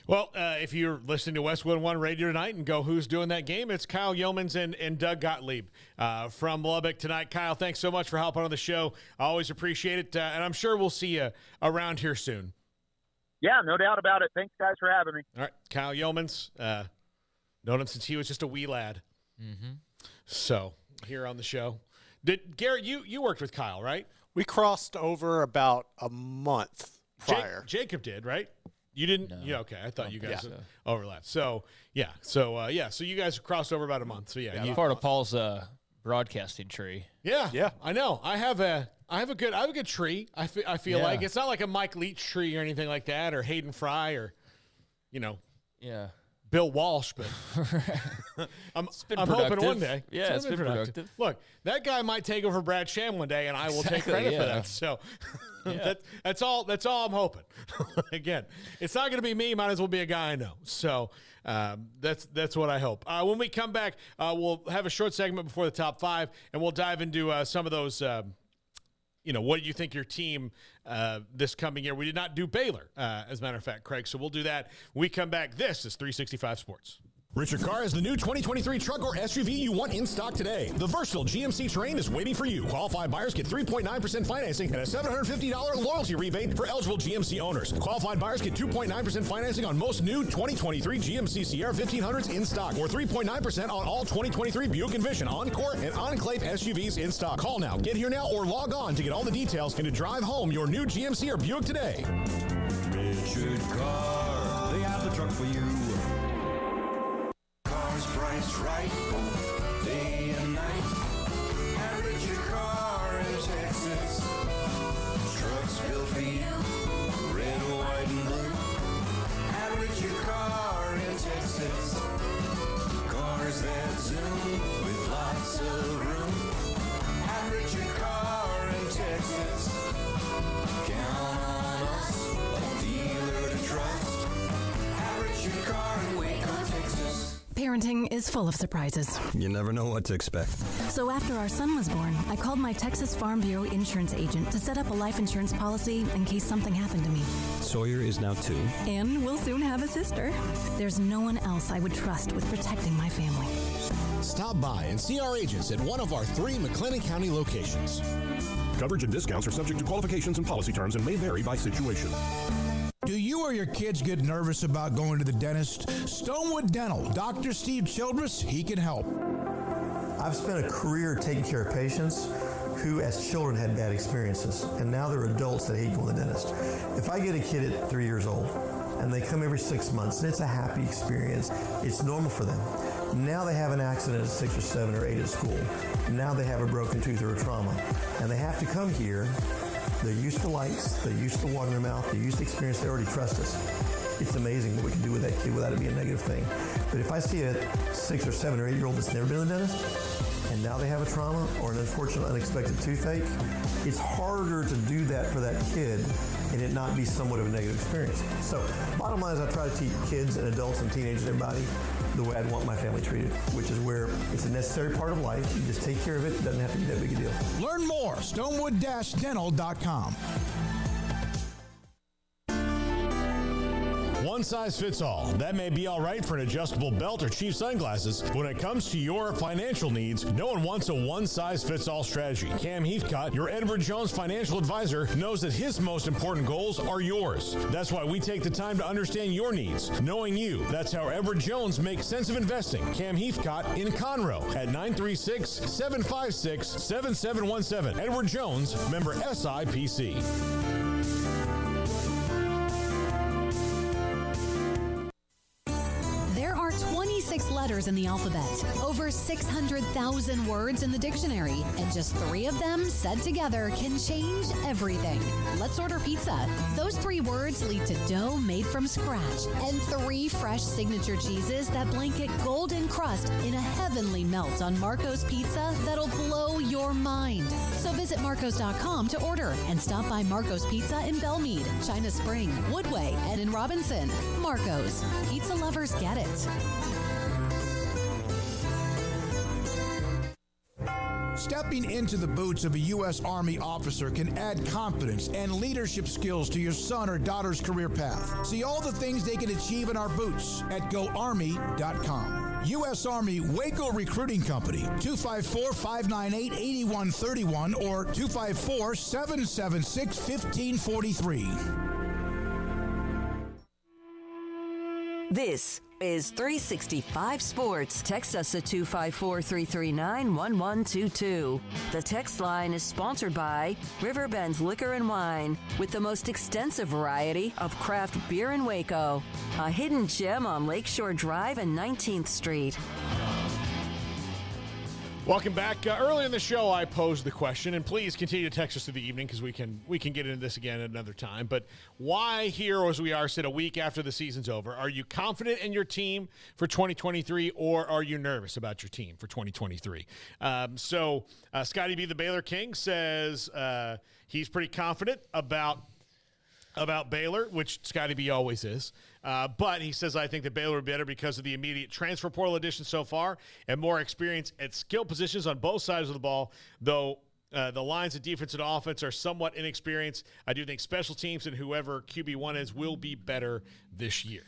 Well, if you're listening to West 101 Radio tonight and go, who's doing that game? It's Kyle Yeomans and Doug Gottlieb from Lubbock tonight. Kyle, thanks so much for helping on the show. I always appreciate it, and I'm sure we'll see you around here soon. Yeah, no doubt about it. Thanks, guys, for having me. All right, Kyle Yeomans, known him since he was just a wee lad. Mm-hmm. So, here on the show. Garrett, you worked with Kyle, right? We crossed over about a month prior. Jacob did, right? You didn't? No. Yeah, okay. I thought you guys overlapped. So, yeah. So you guys crossed over about a month. So, yeah. You're part of Paul's broadcasting tree. Yeah. I know. I have I have a good tree. I feel like it's not like a Mike Leach tree or anything like that, or Hayden Fry, or Bill Walsh. But I'm hoping one day. Yeah, it's been productive. Look, that guy might take over Brad Sham one day, and I will take credit for that. So that's all I'm hoping. Again, it's not going to be me. Might as well be a guy I know. So that's what I hope. When we come back, we'll have a short segment before the top 5, and we'll dive into some of those. What do you think your team this coming year? We did not do Baylor, as a matter of fact, Craig. So we'll do that when we come back. This is 365 Sports. Richard Carr is the new 2023 truck or SUV you want in stock today. The versatile GMC Terrain is waiting for you. Qualified buyers get 3.9% financing and a $750 loyalty rebate for eligible GMC owners. Qualified buyers get 2.9% financing on most new 2023 GMC Sierra 1500s in stock, or 3.9% on all 2023 Buick Envision, Encore, and Enclave SUVs in stock. Call now, get here now, or log on to get all the details and to drive home your new GMC or Buick today. Richard Carr, they have the truck for you. Price right, day and night. At Richard Carr in Texas. Trucks built for you, red, white, and blue. At Richard Carr in Texas. Cars that zoom with lots of room. At Richard Carr in Texas. Count on us, a dealer to trust. At Richard Carr in Waco, Texas. Parenting is full of surprises. You never know what to expect. So after our son was born, I called my Texas Farm Bureau insurance agent to set up a life insurance policy in case something happened to me. Sawyer is now 2. And we'll soon have a sister. There's no one else I would trust with protecting my family. Stop by and see our agents at one of our 3 McLennan County locations. Coverage and discounts are subject to qualifications and policy terms and may vary by situation. Do you or your kids get nervous about going to the dentist? Stonewood Dental, Dr. Steve Childress, he can help. I've spent a career taking care of patients who as children had bad experiences, and now they're adults that hate going to the dentist. If I get a kid at 3 years old and they come every 6 months and it's a happy experience, it's normal for them. Now they have an accident at 6 or 7 or 8 at school. Now they have a broken tooth or a trauma, and they have to come here. They're used to lights, they're used to water in their mouth, they're used to experience, they already trust us. It's amazing what we can do with that kid without it being a negative thing. But if I see a 6 or 7 or 8 year old that's never been to the dentist, and now they have a trauma or an unfortunate unexpected toothache, it's harder to do that for that kid and it not be somewhat of a negative experience. So bottom line is I try to teach kids and adults and teenagers and everybody the way I'd want my family treated, which is where it's a necessary part of life. You just take care of it. It doesn't have to be that big a deal. Learn more, stonewood-dental.com. One size fits all. That may be all right for an adjustable belt or cheap sunglasses. But when it comes to your financial needs, no one wants a one-size-fits-all strategy. Cam Heathcott, your Edward Jones financial advisor, knows that his most important goals are yours. That's why we take the time to understand your needs. Knowing you, that's how Edward Jones makes sense of investing. Cam Heathcott in Conroe at 936-756-7717. Edward Jones, member SIPC. There are 26 letters in the alphabet, over 600,000 words in the dictionary, and just 3 of them said together can change everything. Let's order pizza. Those 3 words lead to dough made from scratch and 3 fresh signature cheeses that blanket golden crust in a heavenly melt on Marco's Pizza that'll blow your mind. So visit Marcos.com to order and stop by Marco's Pizza in Belmead, China Spring, Woodway, and in Robinson. Marco's. Pizza lovers get it. Stepping into the boots of a U.S. Army officer can add confidence and leadership skills to your son or daughter's career path. See all the things they can achieve in our boots at GoArmy.com. U.S. Army Waco Recruiting Company, 254-598-8131 or 254-776-1543. This is 365 Sports. Text us at 254-339-1122. The text line is sponsored by Riverbend Liquor and Wine, with the most extensive variety of craft beer in Waco. A hidden gem on Lakeshore Drive and 19th Street. Welcome back. Earlier in the show, I posed the question, and please continue to text us through the evening because we can get into this again at another time. But why here, as we are, sit a week after the season's over? Are you confident in your team for 2023, or are you nervous about your team for 2023? Scotty B, the Baylor King, says he's pretty confident about Baylor, which Scotty B always is. But he says, I think that Baylor will be better because of the immediate transfer portal addition so far and more experience at skill positions on both sides of the ball, though the lines of defense and offense are somewhat inexperienced. I do think special teams and whoever QB1 is will be better this year.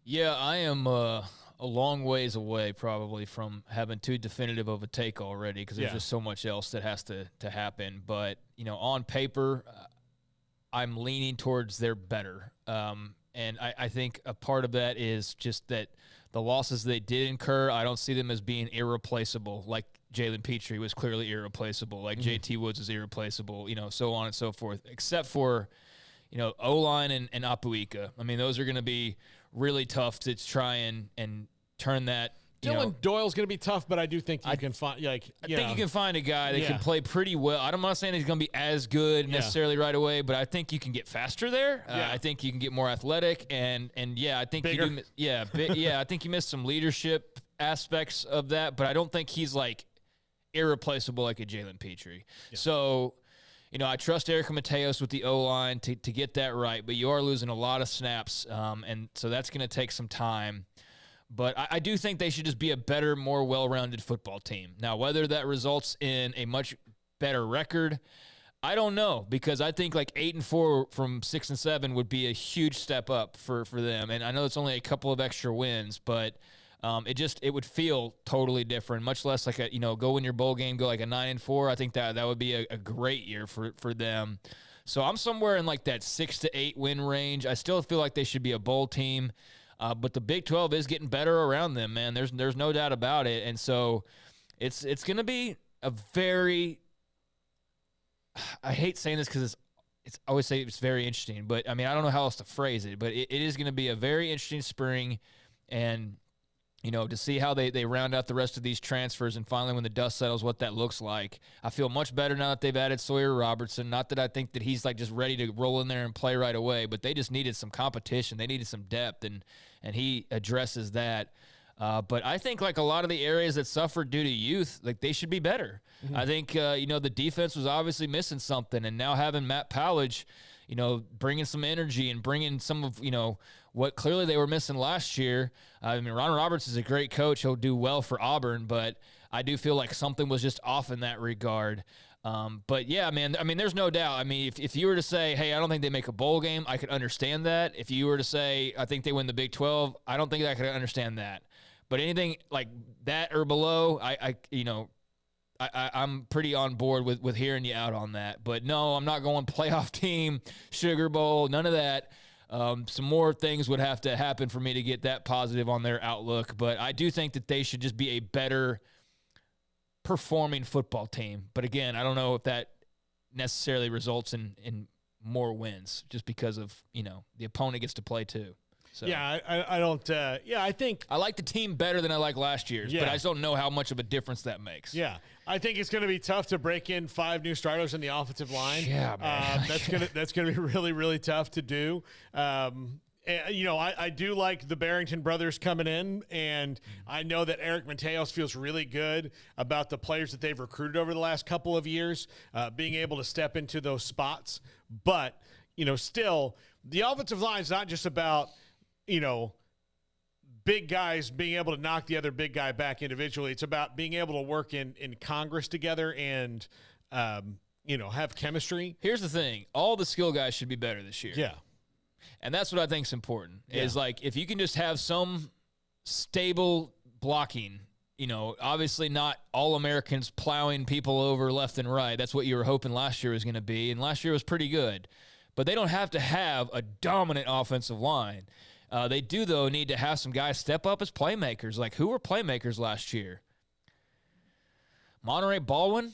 Yeah, I am a long ways away probably from having too definitive of a take already because there's just so much else that has to happen. But, on paper, I'm leaning towards they're better. And I think a part of that is just that the losses they did incur, I don't see them as being irreplaceable. Like Jalen Petrie was clearly irreplaceable. Like JT Woods is irreplaceable, so on and so forth. Except for, O-line and Apuika. I mean, those are going to be really tough to try and turn that. Dylan Doyle's going to be tough, but I do think you can find I think you can find a guy that can play pretty well. I'm not saying he's going to be as good necessarily right away, but I think you can get faster there. I think you can get more athletic, and I think bigger. I think you missed some leadership aspects of that, but I don't think he's like irreplaceable like a Jalen Petrie. Yeah. So, I trust Eric Mateos with the O-line to get that right, but you are losing a lot of snaps, and so that's going to take some time. But I do think they should just be a better, more well-rounded football team. Now, whether that results in a much better record, I don't know, because I think like 8-4 from 6-7 would be a huge step up for them. And I know it's only a couple of extra wins, but it would feel totally different. Much less like go win your bowl game, go like a 9-4. I think that would be a great year for them. So I'm somewhere in like that 6 to 8 win range. I still feel like they should be a bowl team. But the Big 12 is getting better around them, man. There's no doubt about it. And so it's going to be a very – I hate saying this because it's I always say it's very interesting. But, I mean, I don't know how else to phrase it. But it is going to be a very interesting spring. And, to see how they round out the rest of these transfers and finally when the dust settles what that looks like. I feel much better now that they've added Sawyer Robertson. Not that I think that he's like just ready to roll in there and play right away, but they just needed some competition. They needed some depth, and he addresses that. But I think like a lot of the areas that suffered due to youth, like they should be better. Mm-hmm. I think, the defense was obviously missing something, and now having Matt Powledge, bringing some energy and bringing some of, what clearly they were missing last year. I mean, Ron Roberts is a great coach. He'll do well for Auburn, but I do feel like something was just off in that regard. But yeah, man, I mean, there's no doubt. I mean, if you were to say, hey, I don't think they make a bowl game, I could understand that. If you were to say, I think they win the Big 12, I don't think I could understand that. But anything like that or below, I'm pretty on board with hearing you out on that. But no, I'm not going playoff team, Sugar Bowl, none of that. Some more things would have to happen for me to get that positive on their outlook. But I do think that they should just be a better performing football team. But again, I don't know if that necessarily results in more wins just because of, the opponent gets to play too. So yeah, I don't. I think I like the team better than I like last year's, but I just don't know how much of a difference that makes. Yeah, I think it's going to be tough to break in 5 new starters in the offensive line. Yeah, man. That's gonna be really, really tough to do. I do like the Barrington brothers coming in, and I know that Eric Mateos feels really good about the players that they've recruited over the last couple of years, being able to step into those spots. But still, the offensive line is not just about big guys being able to knock the other big guy back individually. It's about being able to work in Congress together and, have chemistry. Here's the thing. All the skill guys should be better this year. Yeah. And that's what I think is important, is like if you can just have some stable blocking, obviously not all Americans plowing people over left and right. That's what you were hoping last year was going to be, and last year was pretty good. But they don't have to have a dominant offensive line. They do, though, need to have some guys step up as playmakers. Like, who were playmakers last year? Monterey Baldwin?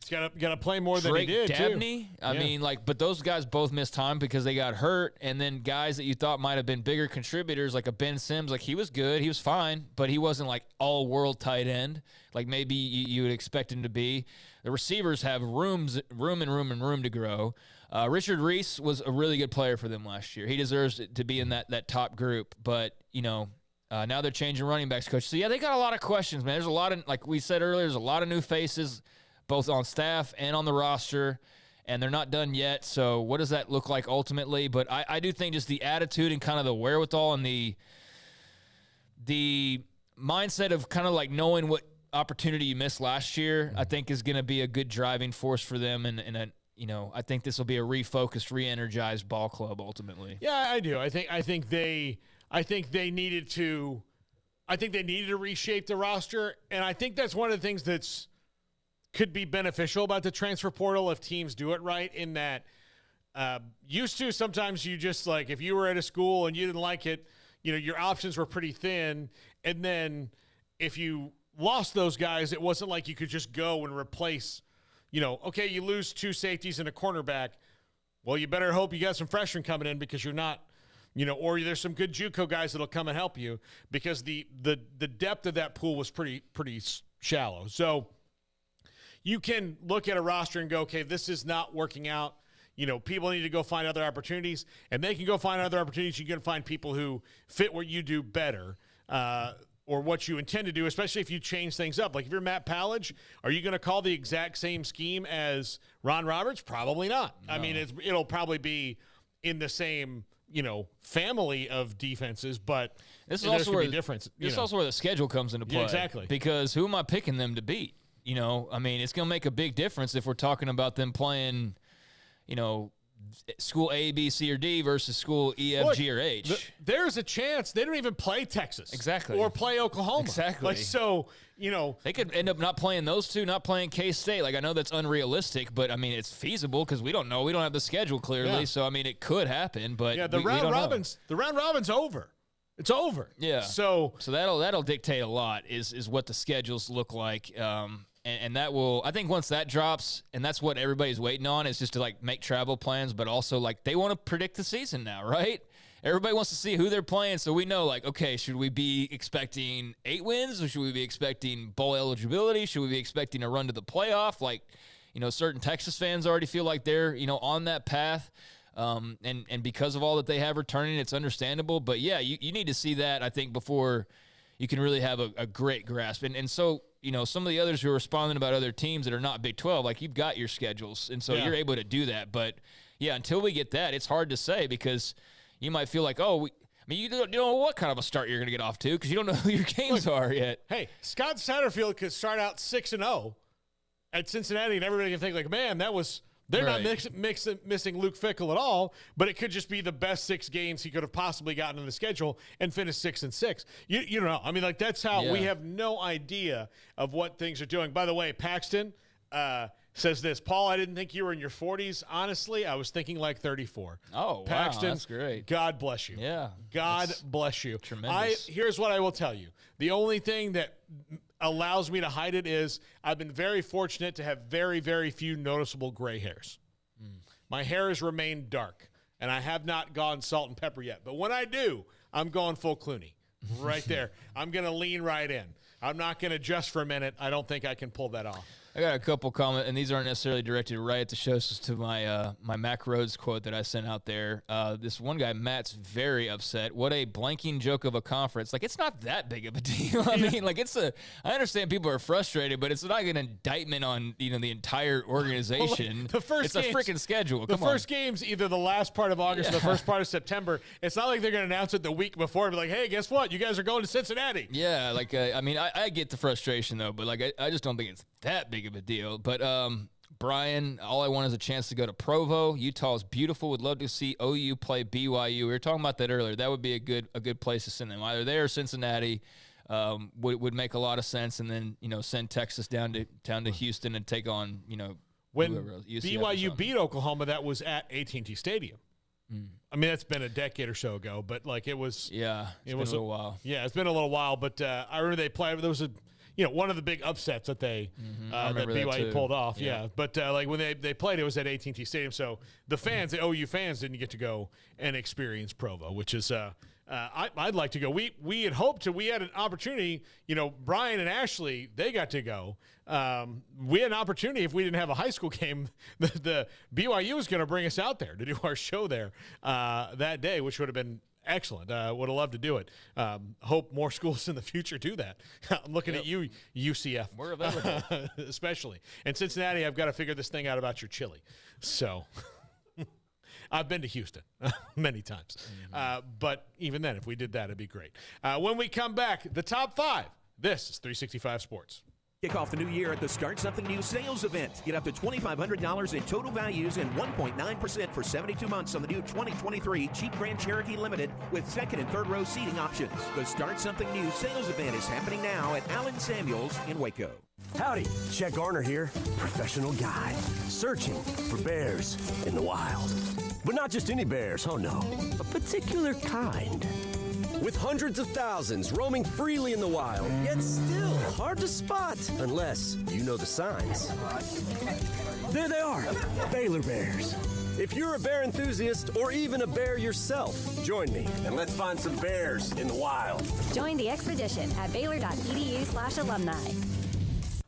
He's got to play more than Drake he did, Dabney, too. I mean, but those guys both missed time because they got hurt, and then guys that you thought might have been bigger contributors, like a Ben Sims, like he was good, he was fine, but he wasn't like all-world tight end, like maybe you would expect him to be. The receivers have room to grow. Richard Reese was a really good player for them last year. He deserves to be in that top group, but, now they're changing running backs coach. So, yeah, they got a lot of questions, man. There's a lot of, like we said earlier, there's a lot of new faces, both on staff and on the roster, and they're not done yet. So what does that look like ultimately? But I do think just the attitude and kind of the wherewithal and the mindset of kind of like knowing what opportunity you missed last year, I think is going to be a good driving force for them. And I think this will be a refocused, re-energized ball club ultimately. Yeah, I do. I think they needed to reshape the roster, and I think that's one of the things that's could be beneficial about the transfer portal if teams do it right, in that used to sometimes you just like if you were at a school and you didn't like it, your options were pretty thin, and then if you lost those guys, it wasn't like you could just go and replace, okay, you lose 2 safeties and a cornerback. Well, you better hope you got some freshmen coming in because you're not, or there's some good JUCO guys that'll come and help you, because the depth of that pool was pretty shallow. So you can look at a roster and go, okay, this is not working out. People need to go find other opportunities, and they can go find other opportunities. You can find people who fit what you do better, or what you intend to do, especially if you change things up. Like if you're Matt Pallage, are you going to call the exact same scheme as Ron Roberts? Probably not. No. I mean, it'll probably be in the same, family of defenses, but this is also where the difference. This is also where the schedule comes into play. Yeah, exactly. Because who am I picking them to beat? I mean, it's going to make a big difference if we're talking about them playing, school A, B, C, or D versus school E, F, G, or H. There's a chance they don't even play Texas. Exactly. Or play Oklahoma. Exactly. They could end up not playing those two, not playing K-State. Like, I know that's unrealistic, but, I mean, it's feasible because we don't know. We don't have the schedule clearly. Yeah. So, I mean, it could happen, but the round robin's over. It's over. Yeah. So that'll dictate a lot is what the schedules look like. And that will, I think once that drops, and that's what everybody's waiting on, is just to like make travel plans, but also like they want to predict the season now, right? Everybody wants to see who they're playing, so we know like, okay, should we be expecting 8 wins, or should we be expecting bowl eligibility? Should we be expecting a run to the playoff? Like, certain Texas fans already feel like they're, on that path. And because of all that they have returning, it's understandable. But yeah, you need to see that, I think, before you can really have a great grasp. And so, some of the others who are responding about other teams that are not Big 12, like you've got your schedules. And so you're able to do that. But yeah, until we get that, it's hard to say, because you might feel like, you don't know what kind of a start you're going to get off to because you don't know who your games are yet. Hey, Scott Satterfield could start out 6-0 at Cincinnati, and everybody can think like, man, they're not missing Luke Fickell at all, but it could just be the best 6 games he could have possibly gotten in the schedule and finish 6-6. You don't know. I mean, like, that's how we have no idea of what things are doing. By the way, Paxton says this, Paul, I didn't think you were in your 40s. Honestly, I was thinking like 34. Oh, Paxton, wow, that's great. God bless you. Yeah. God bless you. Tremendous. Here's what I will tell you. The only thing that allows me to hide it is I've been very fortunate to have very, very few noticeable gray hairs. My hair has remained dark, and I have not gone salt and pepper yet. But when I do, I'm going full Clooney right there. I'm going to lean right in. I'm not going to just for a minute. I don't think I can pull that off. I got a couple comments, and these aren't necessarily directed right at the show. This is to my my Mack Rhodes quote that I sent out there. This one guy, Matt's very upset. What a blanking joke of a conference. Like, it's not that big of a deal. I mean, like, I understand people are frustrated, but it's not an indictment on, the entire organization. Well, it's a freaking schedule. The first game's either the last part of August or the first part of September. It's not like they're going to announce it the week before and be like, hey, guess what? You guys are going to Cincinnati. Yeah, like, I mean, I get the frustration, though, but, like, I just don't think it's that big of a deal. But Brian, all I want is a chance to go to Provo. Utah is beautiful. Would love to see OU play BYU. We were talking about that earlier. That would be a good place to send them. Either there or Cincinnati would make a lot of sense. And then send Texas down to Houston and take on when BYU beat Oklahoma, that was at AT&T Stadium. I mean, that's been a decade or so ago, but like it was. Yeah, it was a little while. Yeah, it's been a little while, but I remember they played. There was one of the big upsets that that BYU pulled off. Yeah. But like when they played, it was at AT&T Stadium. So the fans, the OU fans, didn't get to go and experience Provo, which is I'd like to go. We had hoped to. We had an opportunity. Brian and Ashley, they got to go. We had an opportunity if we didn't have a high school game. The BYU was going to bring us out there to do our show there that day, which would have been excellent. Would have loved to do it. Hope more schools in the future do that. I'm looking at you, UCF. We're available. Especially. And Cincinnati, I've got to figure this thing out about your chili. So I've been to Houston many times. But even then, if we did that, it'd be great. When we come back, the top 5. This is 365 Sports. Kick off the new year at the Start Something New sales event. Get up to $2,500 in total values and 1.9% for 72 months on the new 2023 Jeep Grand Cherokee Limited with second and third row seating options. The Start Something New sales event is happening now at Allen Samuels in Waco. Howdy, Chet Garner here, professional guide, searching for bears in the wild. But not just any bears, oh no, a particular kind. With hundreds of thousands roaming freely in the wild, yet still hard to spot unless you know the signs. There they are, Baylor Bears. If you're a bear enthusiast or even a bear yourself, join me and let's find some bears in the wild. Join the expedition at baylor.edu/alumni.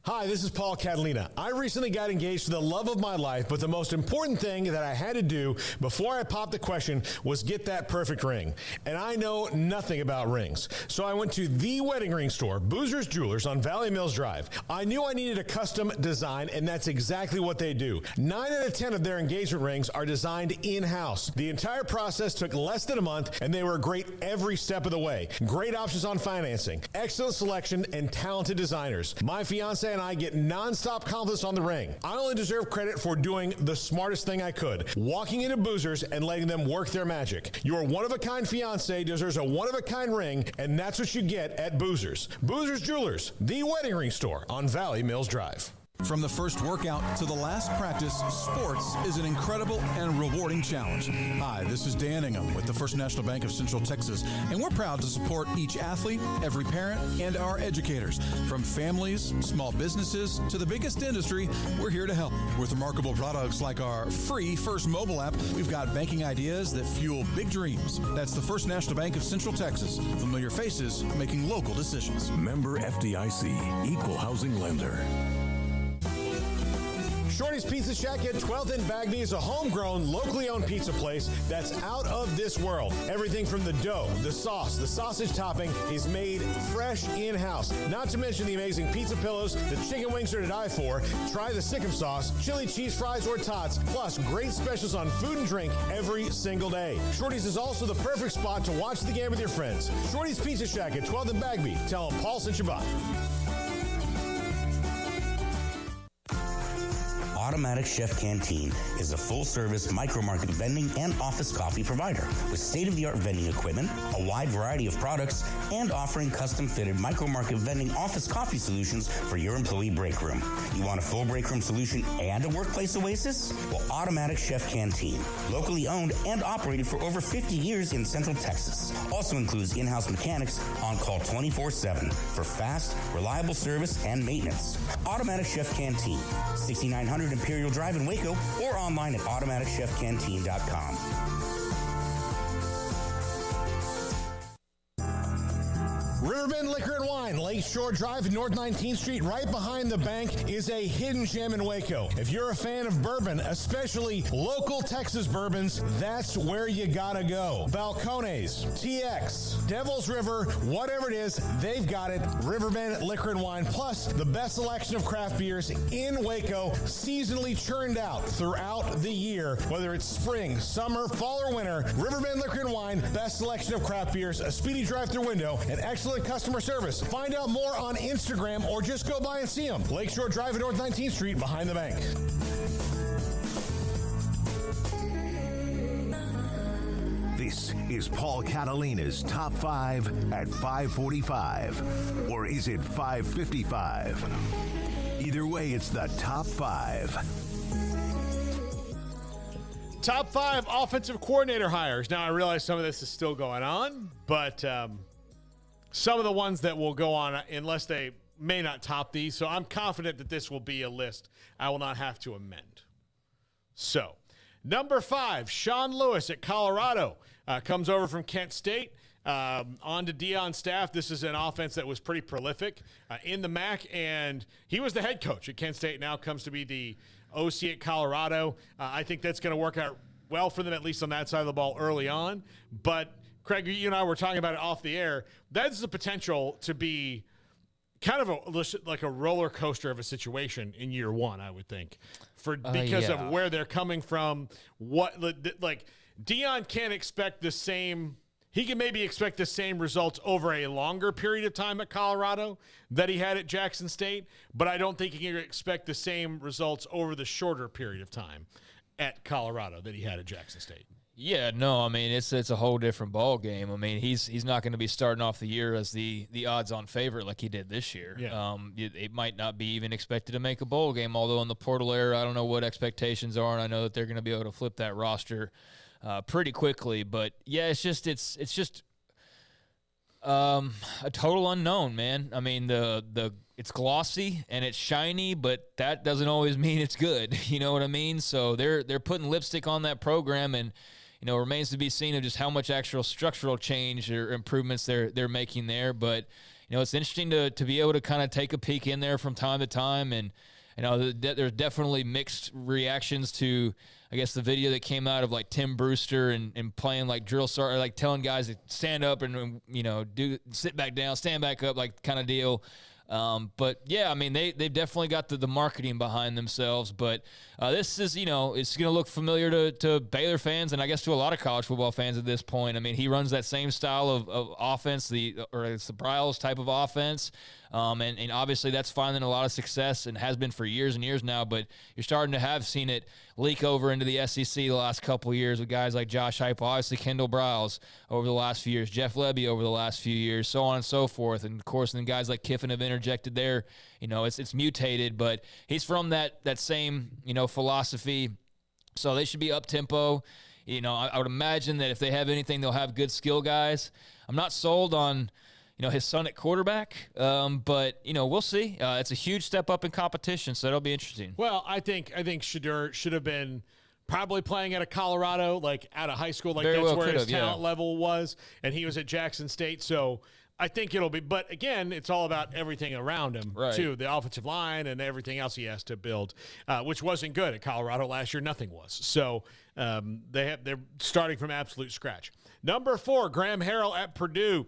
Hi, this is Paul Catalina. I recently got engaged to the love of my life, but the most important thing that I had to do before I popped the question was get that perfect ring. And I know nothing about rings. So I went to the wedding ring store, Boozer's Jewelers on Valley Mills Drive. I knew I needed a custom design, and that's exactly what they do. 9 out of 10 of their engagement rings are designed in-house. The entire process took less than a month, and they were great every step of the way. Great options on financing, excellent selection, and talented designers. My fiance and I get nonstop compliments on the ring. I only deserve credit for doing the smartest thing I could, walking into Boozer's and letting them work their magic. Your one-of-a-kind fiance deserves a one-of-a-kind ring, and that's what you get at Boozer's. Boozer's Jewelers, the wedding ring store on Valley Mills Drive. From the first workout to the last practice, sports is an incredible and rewarding challenge. Hi, this is Dan Ingham with the First National Bank of Central Texas, and we're proud to support each athlete, every parent, and our educators. From families, small businesses, to the biggest industry, we're here to help. With remarkable products like our free First mobile app, we've got banking ideas that fuel big dreams. That's the First National Bank of Central Texas. Familiar faces making local decisions. Member FDIC, Equal Housing Lender. Shorty's Pizza Shack at 12th and Bagby is a homegrown, locally owned pizza place that's out of this world. Everything from the dough, the sauce, the sausage topping is made fresh in-house. Not to mention the amazing pizza pillows, the chicken wings are to die for. Try the Sikkim sauce, chili cheese fries or tots, plus great specials on food and drink every single day. Shorty's is also the perfect spot to watch the game with your friends. Shorty's Pizza Shack at 12th and Bagby. Tell them Paul sent you by. Automatic Chef Canteen is a full-service micro-market vending and office coffee provider with state-of-the-art vending equipment, a wide variety of products, and offering custom-fitted micro-market vending office coffee solutions for your employee break room. You want a full break room solution and a workplace oasis? Well, Automatic Chef Canteen, locally owned and operated for over 50 years in Central Texas, also includes in-house mechanics on call 24/7 for fast, reliable service and maintenance. Automatic Chef Canteen, 6900 Imperial Drive in Waco, or online at automaticchefcanteen.com. Riverbend Liquor and Wine, Lakeshore Drive, North 19th Street, right behind the bank, is a hidden gem in Waco. If you're a fan of bourbon, especially local Texas bourbons, that's where you gotta go. Balcones, TX, Devil's River, whatever it is, they've got it. Riverbend Liquor and Wine, plus the best selection of craft beers in Waco, seasonally churned out throughout the year. Whether it's spring, summer, fall, or winter, Riverbend Liquor and Wine, best selection of craft beers, a speedy drive-through window, and excellent customer service. Find out more on Instagram or just go by and see them. Lakeshore Drive at North 19th Street behind the bank. This is Paul Catalina's Top 5 at 5:45. Or is it 5:55? Either way, it's the Top 5. Top 5 offensive coordinator hires. Now, I realize some of this is still going on, but some of the ones that will go on, unless they may not top these. So I'm confident that this will be a list I will not have to amend. So, number 5, Sean Lewis at Colorado. Comes over from Kent State. On to Deion's staff. This is an offense that was pretty prolific in the MAC, and he was the head coach at Kent State, now comes to be the OC at Colorado. I think that's going to work out well for them, at least on that side of the ball early on. But, Craig, you and I were talking about it off the air. That's the potential to be kind of like a roller coaster of a situation in year one, I would think, because of where they're coming from. Deion can't expect the same. He can maybe expect the same results over a longer period of time at Colorado that he had at Jackson State, but I don't think he can expect the same results over the shorter period of time at Colorado that he had at Jackson State. Yeah, no, I mean, it's a whole different ball game. I mean, he's not going to be starting off the year as the odds-on favorite like he did this year. Yeah. It might not be even expected to make a bowl game, although in the portal era, I don't know what expectations are, and I know that they're going to be able to flip that roster pretty quickly. But, yeah, it's just a total unknown, man. I mean, it's glossy and it's shiny, but that doesn't always mean it's good. You know what I mean? So they're putting lipstick on that program, and it remains to be seen of just how much actual structural change or improvements they're making there. But it's interesting to be able to kind of take a peek in there from time to time, and there's definitely mixed reactions to, I guess, the video that came out of like Tim Brewster and playing like drill sergeant, like telling guys to stand up and sit back down, stand back up, like kind of deal. But yeah, I mean, they've definitely got the marketing behind themselves, but this is, it's going to look familiar to Baylor fans, and I guess to a lot of college football fans at this point. I mean, he runs that same style of offense, it's the Bryles type of offense. And obviously that's finding a lot of success and has been for years and years now, but you're starting to have seen it leak over into the SEC the last couple of years with guys like Josh Heupel, obviously Kendall Bryles over the last few years, Jeff Lebby over the last few years, so on and so forth. And of course, then guys like Kiffin have interjected there. It's mutated, but he's from that same, philosophy. So they should be up tempo. I would imagine that if they have anything, they'll have good skill guys. I'm not sold on his son at quarterback. But, we'll see. It's a huge step up in competition, so that'll be interesting. Well, I think Shedeur should have been probably playing at a Colorado, like out of high school. Like Very that's well where his could've, yeah. talent level was, and he was at Jackson State. So I think it'll be – but, again, it's all about everything around him, too, the offensive line and everything else he has to build, which wasn't good at Colorado last year. Nothing was. So they're starting from absolute scratch. Number 4, Graham Harrell at Purdue.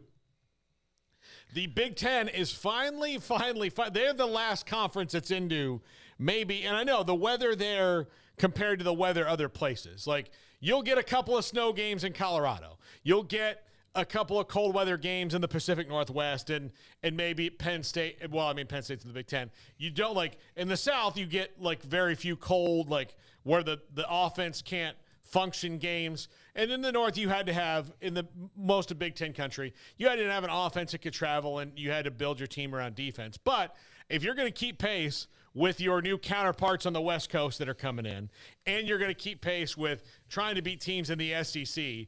The Big Ten is finally, they're the last conference that's into maybe, and I know the weather there compared to the weather other places. Like, you'll get a couple of snow games in Colorado. You'll get a couple of cold weather games in the Pacific Northwest and maybe Penn State. Well, I mean, Penn State's in the Big Ten. You don't, like, in the South, you get, like, very few cold, like, where the offense can't function games. And in the North, you had to have, in the most of Big Ten country, you had to have an offense that could travel, and you had to build your team around defense. But if you're going to keep pace with your new counterparts on the West Coast that are coming in, and you're going to keep pace with trying to beat teams in the SEC,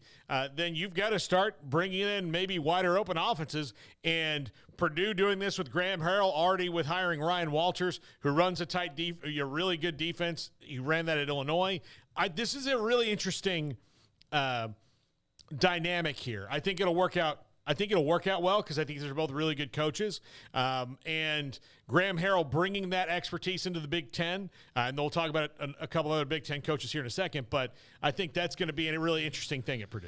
then you've got to start bringing in maybe wider open offenses. And Purdue doing this with Graham Harrell, already with hiring Ryan Walters, who runs a tight, really good defense. He ran that at Illinois. This is a really interesting dynamic here. I think it'll work out. I think it'll work out well because I think these are both really good coaches. And Graham Harrell bringing that expertise into the Big Ten. And we'll talk about a couple other Big Ten coaches here in a second. But I think that's going to be a really interesting thing at Purdue.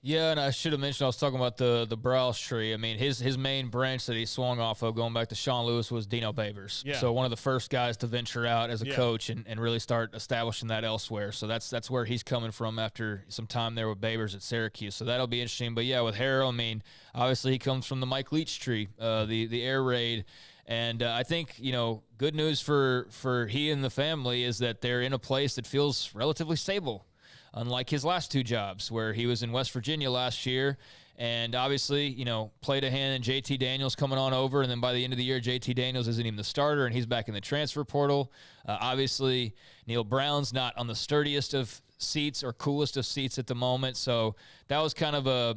Yeah, and I should have mentioned I was talking about the Bryles tree. I mean, his main branch that he swung off of going back to Sean Lewis was Dino Babers. Yeah. So one of the first guys to venture out as a coach and really start establishing that elsewhere. So that's where he's coming from after some time there with Babers at Syracuse. So that'll be interesting. But, yeah, with Harrell, I mean, obviously he comes from the Mike Leach tree, the air raid. And I think, good news for he and the family is that they're in a place that feels relatively stable. Unlike his last 2 jobs, where he was in West Virginia last year and obviously, played a hand in JT Daniels coming on over. And then by the end of the year, JT Daniels isn't even the starter and he's back in the transfer portal. Obviously, Neil Brown's not on the sturdiest of seats or coolest of seats at the moment. So that was kind of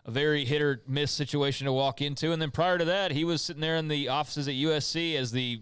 very hit or miss situation to walk into. And then prior to that, he was sitting there in the offices at USC as the,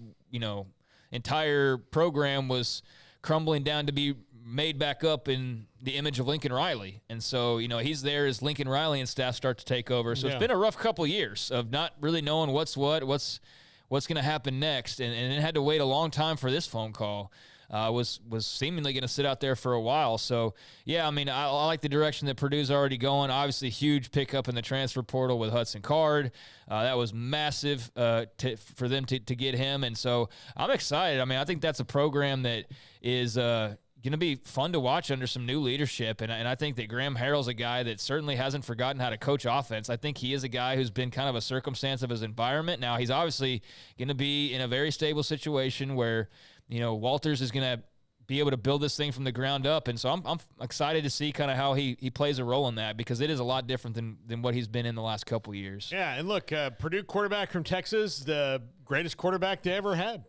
entire program was crumbling down to be made back up in the image of Lincoln Riley. And so, he's there as Lincoln Riley and staff start to take over. So It's been a rough couple years of not really knowing what's going to happen next. And then had to wait a long time for this phone call. Was seemingly going to sit out there for a while. So, I like the direction that Purdue's already going. Obviously, huge pickup in the transfer portal with Hudson Card. That was massive for them to get him. And so I'm excited. I think that's a program that is going to be fun to watch under some new leadership. And I think that Graham Harrell's a guy that certainly hasn't forgotten how to coach offense. I think he is a guy who's been kind of a circumstance of his environment. Now, he's obviously going to be in a very stable situation where Walters is going to be able to build this thing from the ground up. And so I'm excited to see kind of how he plays a role in that, because it is a lot different than what he's been in the last couple of years. Yeah, and look, Purdue quarterback from Texas, the greatest quarterback they ever had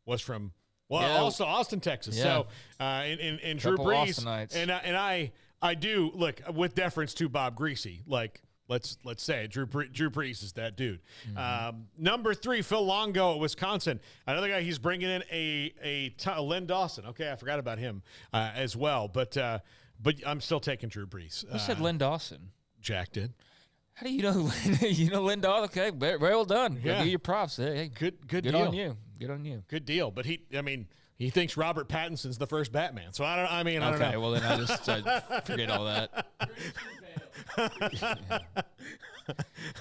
was from, also Austin, Texas. Yeah. So in Drew Brees. And I do, look, with deference to Bob Greasy, like, Let's say Drew Brees is that dude. Mm-hmm. Number 3, Phil Longo at Wisconsin. Another guy he's bringing in a Len Dawson. Okay, I forgot about him as well. But I'm still taking Drew Brees. Who said Len Dawson? Jack did. How do you know? You know Len Dawson? Okay, very well done. Yeah. Give your props. Hey, good deal. Good on you. Good on you. Good deal. But he thinks Robert Pattinson's the first Batman. So I don't know. Okay, well then I just forget all that.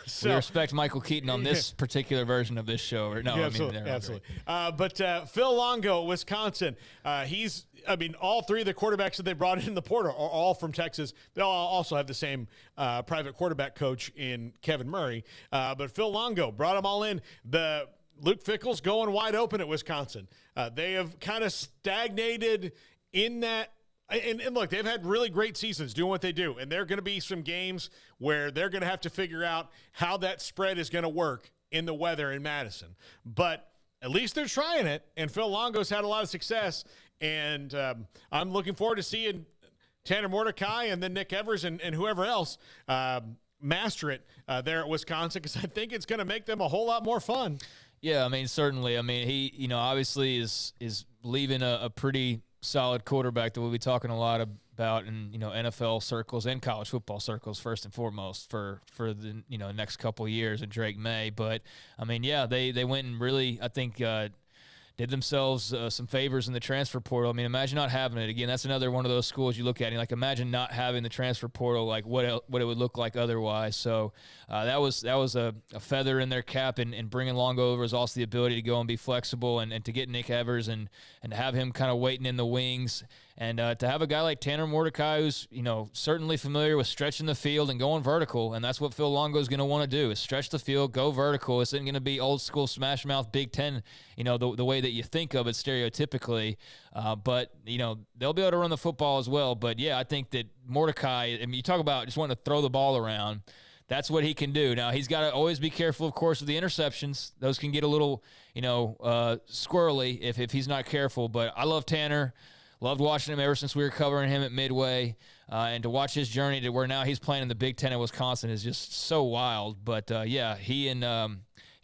So, we respect Michael Keaton on this particular version of this show. Or, no, absolutely. But Phil Longo, Wisconsin, all 3 of the quarterbacks that they brought in the portal are all from Texas. They all also have the same private quarterback coach in Kevin Murray. But Phil Longo brought them all in. Luke Fickell's going wide open at Wisconsin. They have kind of stagnated in that. And look, they've had really great seasons doing what they do. And there are going to be some games where they're going to have to figure out how that spread is going to work in the weather in Madison. But at least they're trying it. And Phil Longo's had a lot of success. And I'm looking forward to seeing Tanner Mordecai and then Nick Evers and whoever else master it there at Wisconsin, because I think it's going to make them a whole lot more fun. Yeah, certainly. He, obviously is leaving a pretty solid quarterback that we'll be talking a lot about in NFL circles and college football circles first and foremost for the next couple of years in Drake May. But they went and really, I think, did themselves some favors in the transfer portal. Imagine not having it. Again, that's another one of those schools you look at and imagine not having the transfer portal, what it would look like otherwise. So that was a feather in their cap, and bringing Longo over is also the ability to go and be flexible and to get Nick Evers and to have him kind of waiting in the wings. And to have a guy like Tanner Mordecai who's, certainly familiar with stretching the field and going vertical, and that's what Phil Longo is going to want to do, is stretch the field, go vertical. It's not going to be old school smash mouth Big Ten, the way that you think of it stereotypically. But, they'll be able to run the football as well. But, I think that Mordecai, you talk about just wanting to throw the ball around. That's what he can do. Now, he's got to always be careful, of course, with the interceptions. Those can get a little, squirrely if he's not careful. But I love Tanner. Loved watching him ever since we were covering him at Midway, and to watch his journey to where now he's playing in the Big Ten at Wisconsin is just so wild. But,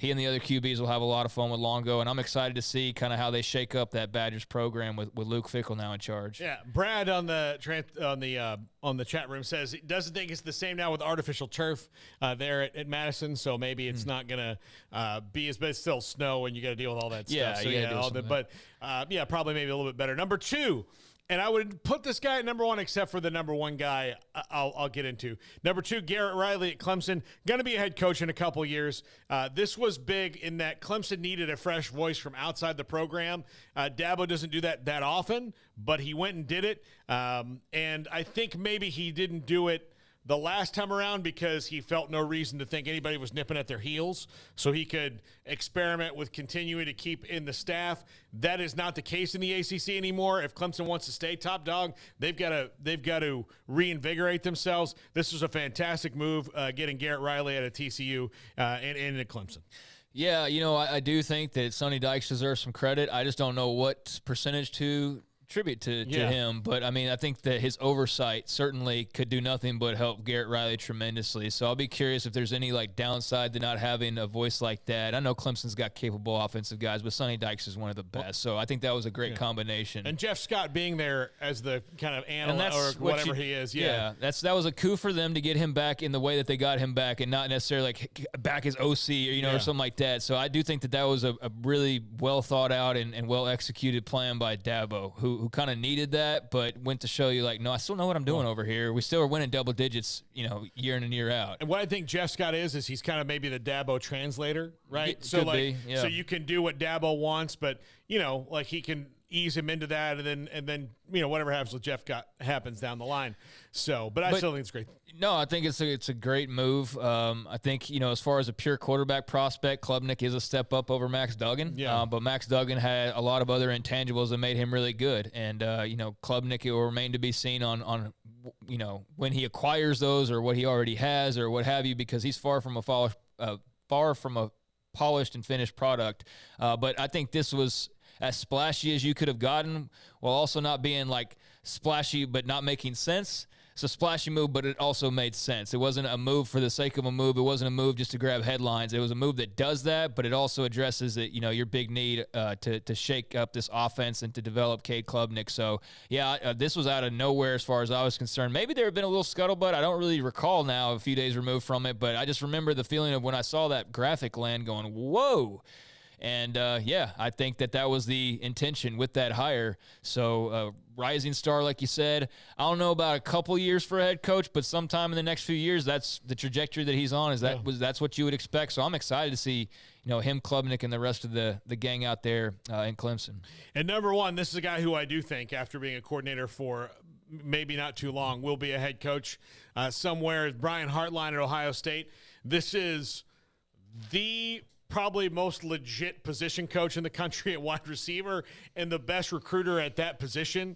he and the other QBs will have a lot of fun with Longo, and I'm excited to see kind of how they shake up that Badgers program with Luke Fickell now in charge. Yeah, Brad on the chat room says he doesn't think it's the same now with artificial turf there at Madison, so maybe it's not going to be as bad. It's still snow, and you got to deal with all that stuff. So, probably maybe a little bit better. Number 2. And I would put this guy at number 1, except for the number 1 guy I'll get into. Number 2, Garrett Riley at Clemson. Going to be a head coach in a couple years. This was big in that Clemson needed a fresh voice from outside the program. Dabo doesn't do that often, but he went and did it. And I think maybe he didn't do it the last time around because he felt no reason to think anybody was nipping at their heels, so he could experiment with continuing to keep in the staff. That is not the case in the ACC anymore. If Clemson wants to stay top dog, they've got to reinvigorate themselves. This was a fantastic move, getting Garrett Riley out of TCU and at Clemson. Yeah, I do think that Sonny Dykes deserves some credit. I just don't know what percentage to tribute to him. But, I mean, I think that his oversight certainly could do nothing but help Garrett Riley tremendously. So I'll be curious if there's any, like, downside to not having a voice like that. I know Clemson's got capable offensive guys, but Sonny Dykes is one of the best. So I think that was a great combination. And Jeff Scott being there as the kind of analyst or whatever he is. Yeah. That was a coup for them to get him back in the way that they got him back and not necessarily like back as OC or, or something like that. So I do think that was a really well thought out and well executed plan by Dabo, who kind of needed that, but went to show you like, no, I still know what I'm doing over here. We still are winning double digits, year in and year out. And what I think Jeff Scott is he's kind of maybe the Dabo translator, right? So you can do what Dabo wants, but like he can ease him into that, and then whatever happens with Jeff happens down the line. So, but I still think it's great. No, I think it's a great move. I think as far as a pure quarterback prospect, Klubnik is a step up over Max Duggan. Yeah. But Max Duggan had a lot of other intangibles that made him really good, and Klubnik, it will remain to be seen on when he acquires those or what he already has or what have you, because he's far from a polished and finished product. But I think this was as splashy as you could have gotten, while also not being like splashy but not making sense. It's a splashy move, but it also made sense. It wasn't a move for the sake of a move. It wasn't a move just to grab headlines. It was a move that does that, but it also addresses that your big need to shake up this offense and to develop Cade Klubnik. So this was out of nowhere as far as I was concerned. Maybe there had been a little scuttlebutt. I don't really recall now, a few days removed from it, but I just remember the feeling of when I saw that graphic land going, whoa. And, I think that was the intention with that hire. So, rising star, like you said, I don't know about a couple years for a head coach, but sometime in the next few years, that's the trajectory that he's on. That's what you would expect. So I'm excited to see, him, Klubnik, and the rest of the gang out there in Clemson. And number one, this is a guy who I do think, after being a coordinator for maybe not too long, will be a head coach somewhere. Brian Hartline at Ohio State. This is the probably most legit position coach in the country at wide receiver and the best recruiter at that position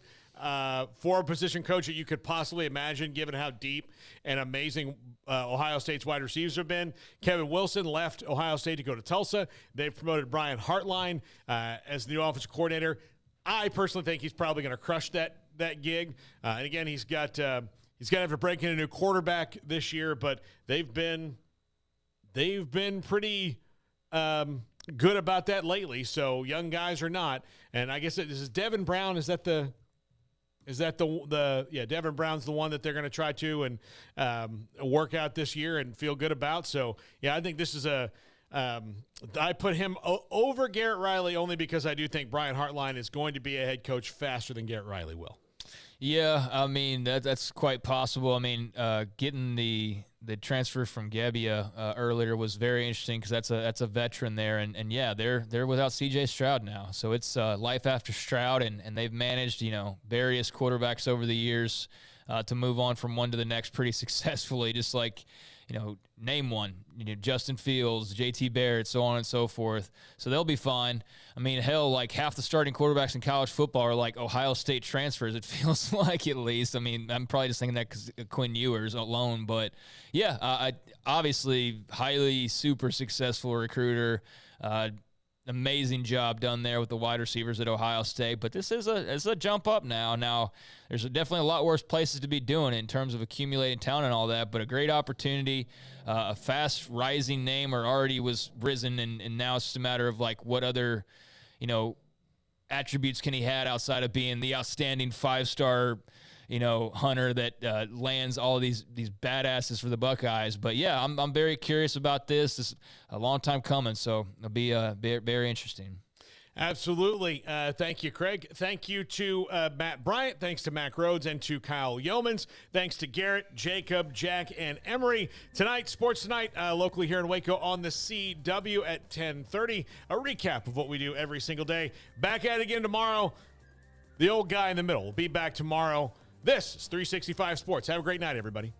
for a position coach that you could possibly imagine, given how deep and amazing Ohio State's wide receivers have been. Kevin Wilson left Ohio State to go to Tulsa. They've promoted Brian Hartline as the new offensive coordinator. I personally think he's probably going to crush that gig. And again, he's got to have to break in a new quarterback this year, but they've been pretty good about that lately. So young guys are not. And I guess this is Devin Brown. Devin Brown's the one that they're going to try to and work out this year and feel good about. So I think this is I put him over Garrett Riley only because I do think Brian Hartline is going to be a head coach faster than Garrett Riley will. Yeah, I mean, that's quite possible. I mean, getting the transfer from Gebbia earlier was very interesting because that's a veteran there. And they're without C.J. Stroud now. So it's life after Stroud, and they've managed, various quarterbacks over the years to move on from one to the next pretty successfully, just like, name one, Justin Fields, J.T. Barrett, so on and so forth. So they'll be fine. I mean, hell, like half the starting quarterbacks in college football are like Ohio State transfers, it feels like, at least. I mean, I'm probably just thinking that because Quinn Ewers alone. But, obviously highly super successful recruiter. Amazing job done there with the wide receivers at Ohio State. But this is a jump up now. Now, there's definitely a lot worse places to be doing it in terms of accumulating talent and all that, but a great opportunity, a fast rising name, or already was risen, and now it's just a matter of like what other, attributes can he have outside of being the outstanding 5-star, hunter that lands all these badasses for the Buckeyes. But I'm very curious about this. This is a long time coming, so it'll be very interesting. Absolutely. Thank you, Craig. Thank you to Matt Bryant. Thanks to Mack Rhodes and to Kyle Yeomans. Thanks to Garrett, Jacob, Jack, and Emery. Tonight, Sports Tonight, locally here in Waco on the CW at 10:30. A recap of what we do every single day. Back at it again tomorrow. The old guy in the middle will be back tomorrow. This is 365 Sports. Have a great night, everybody.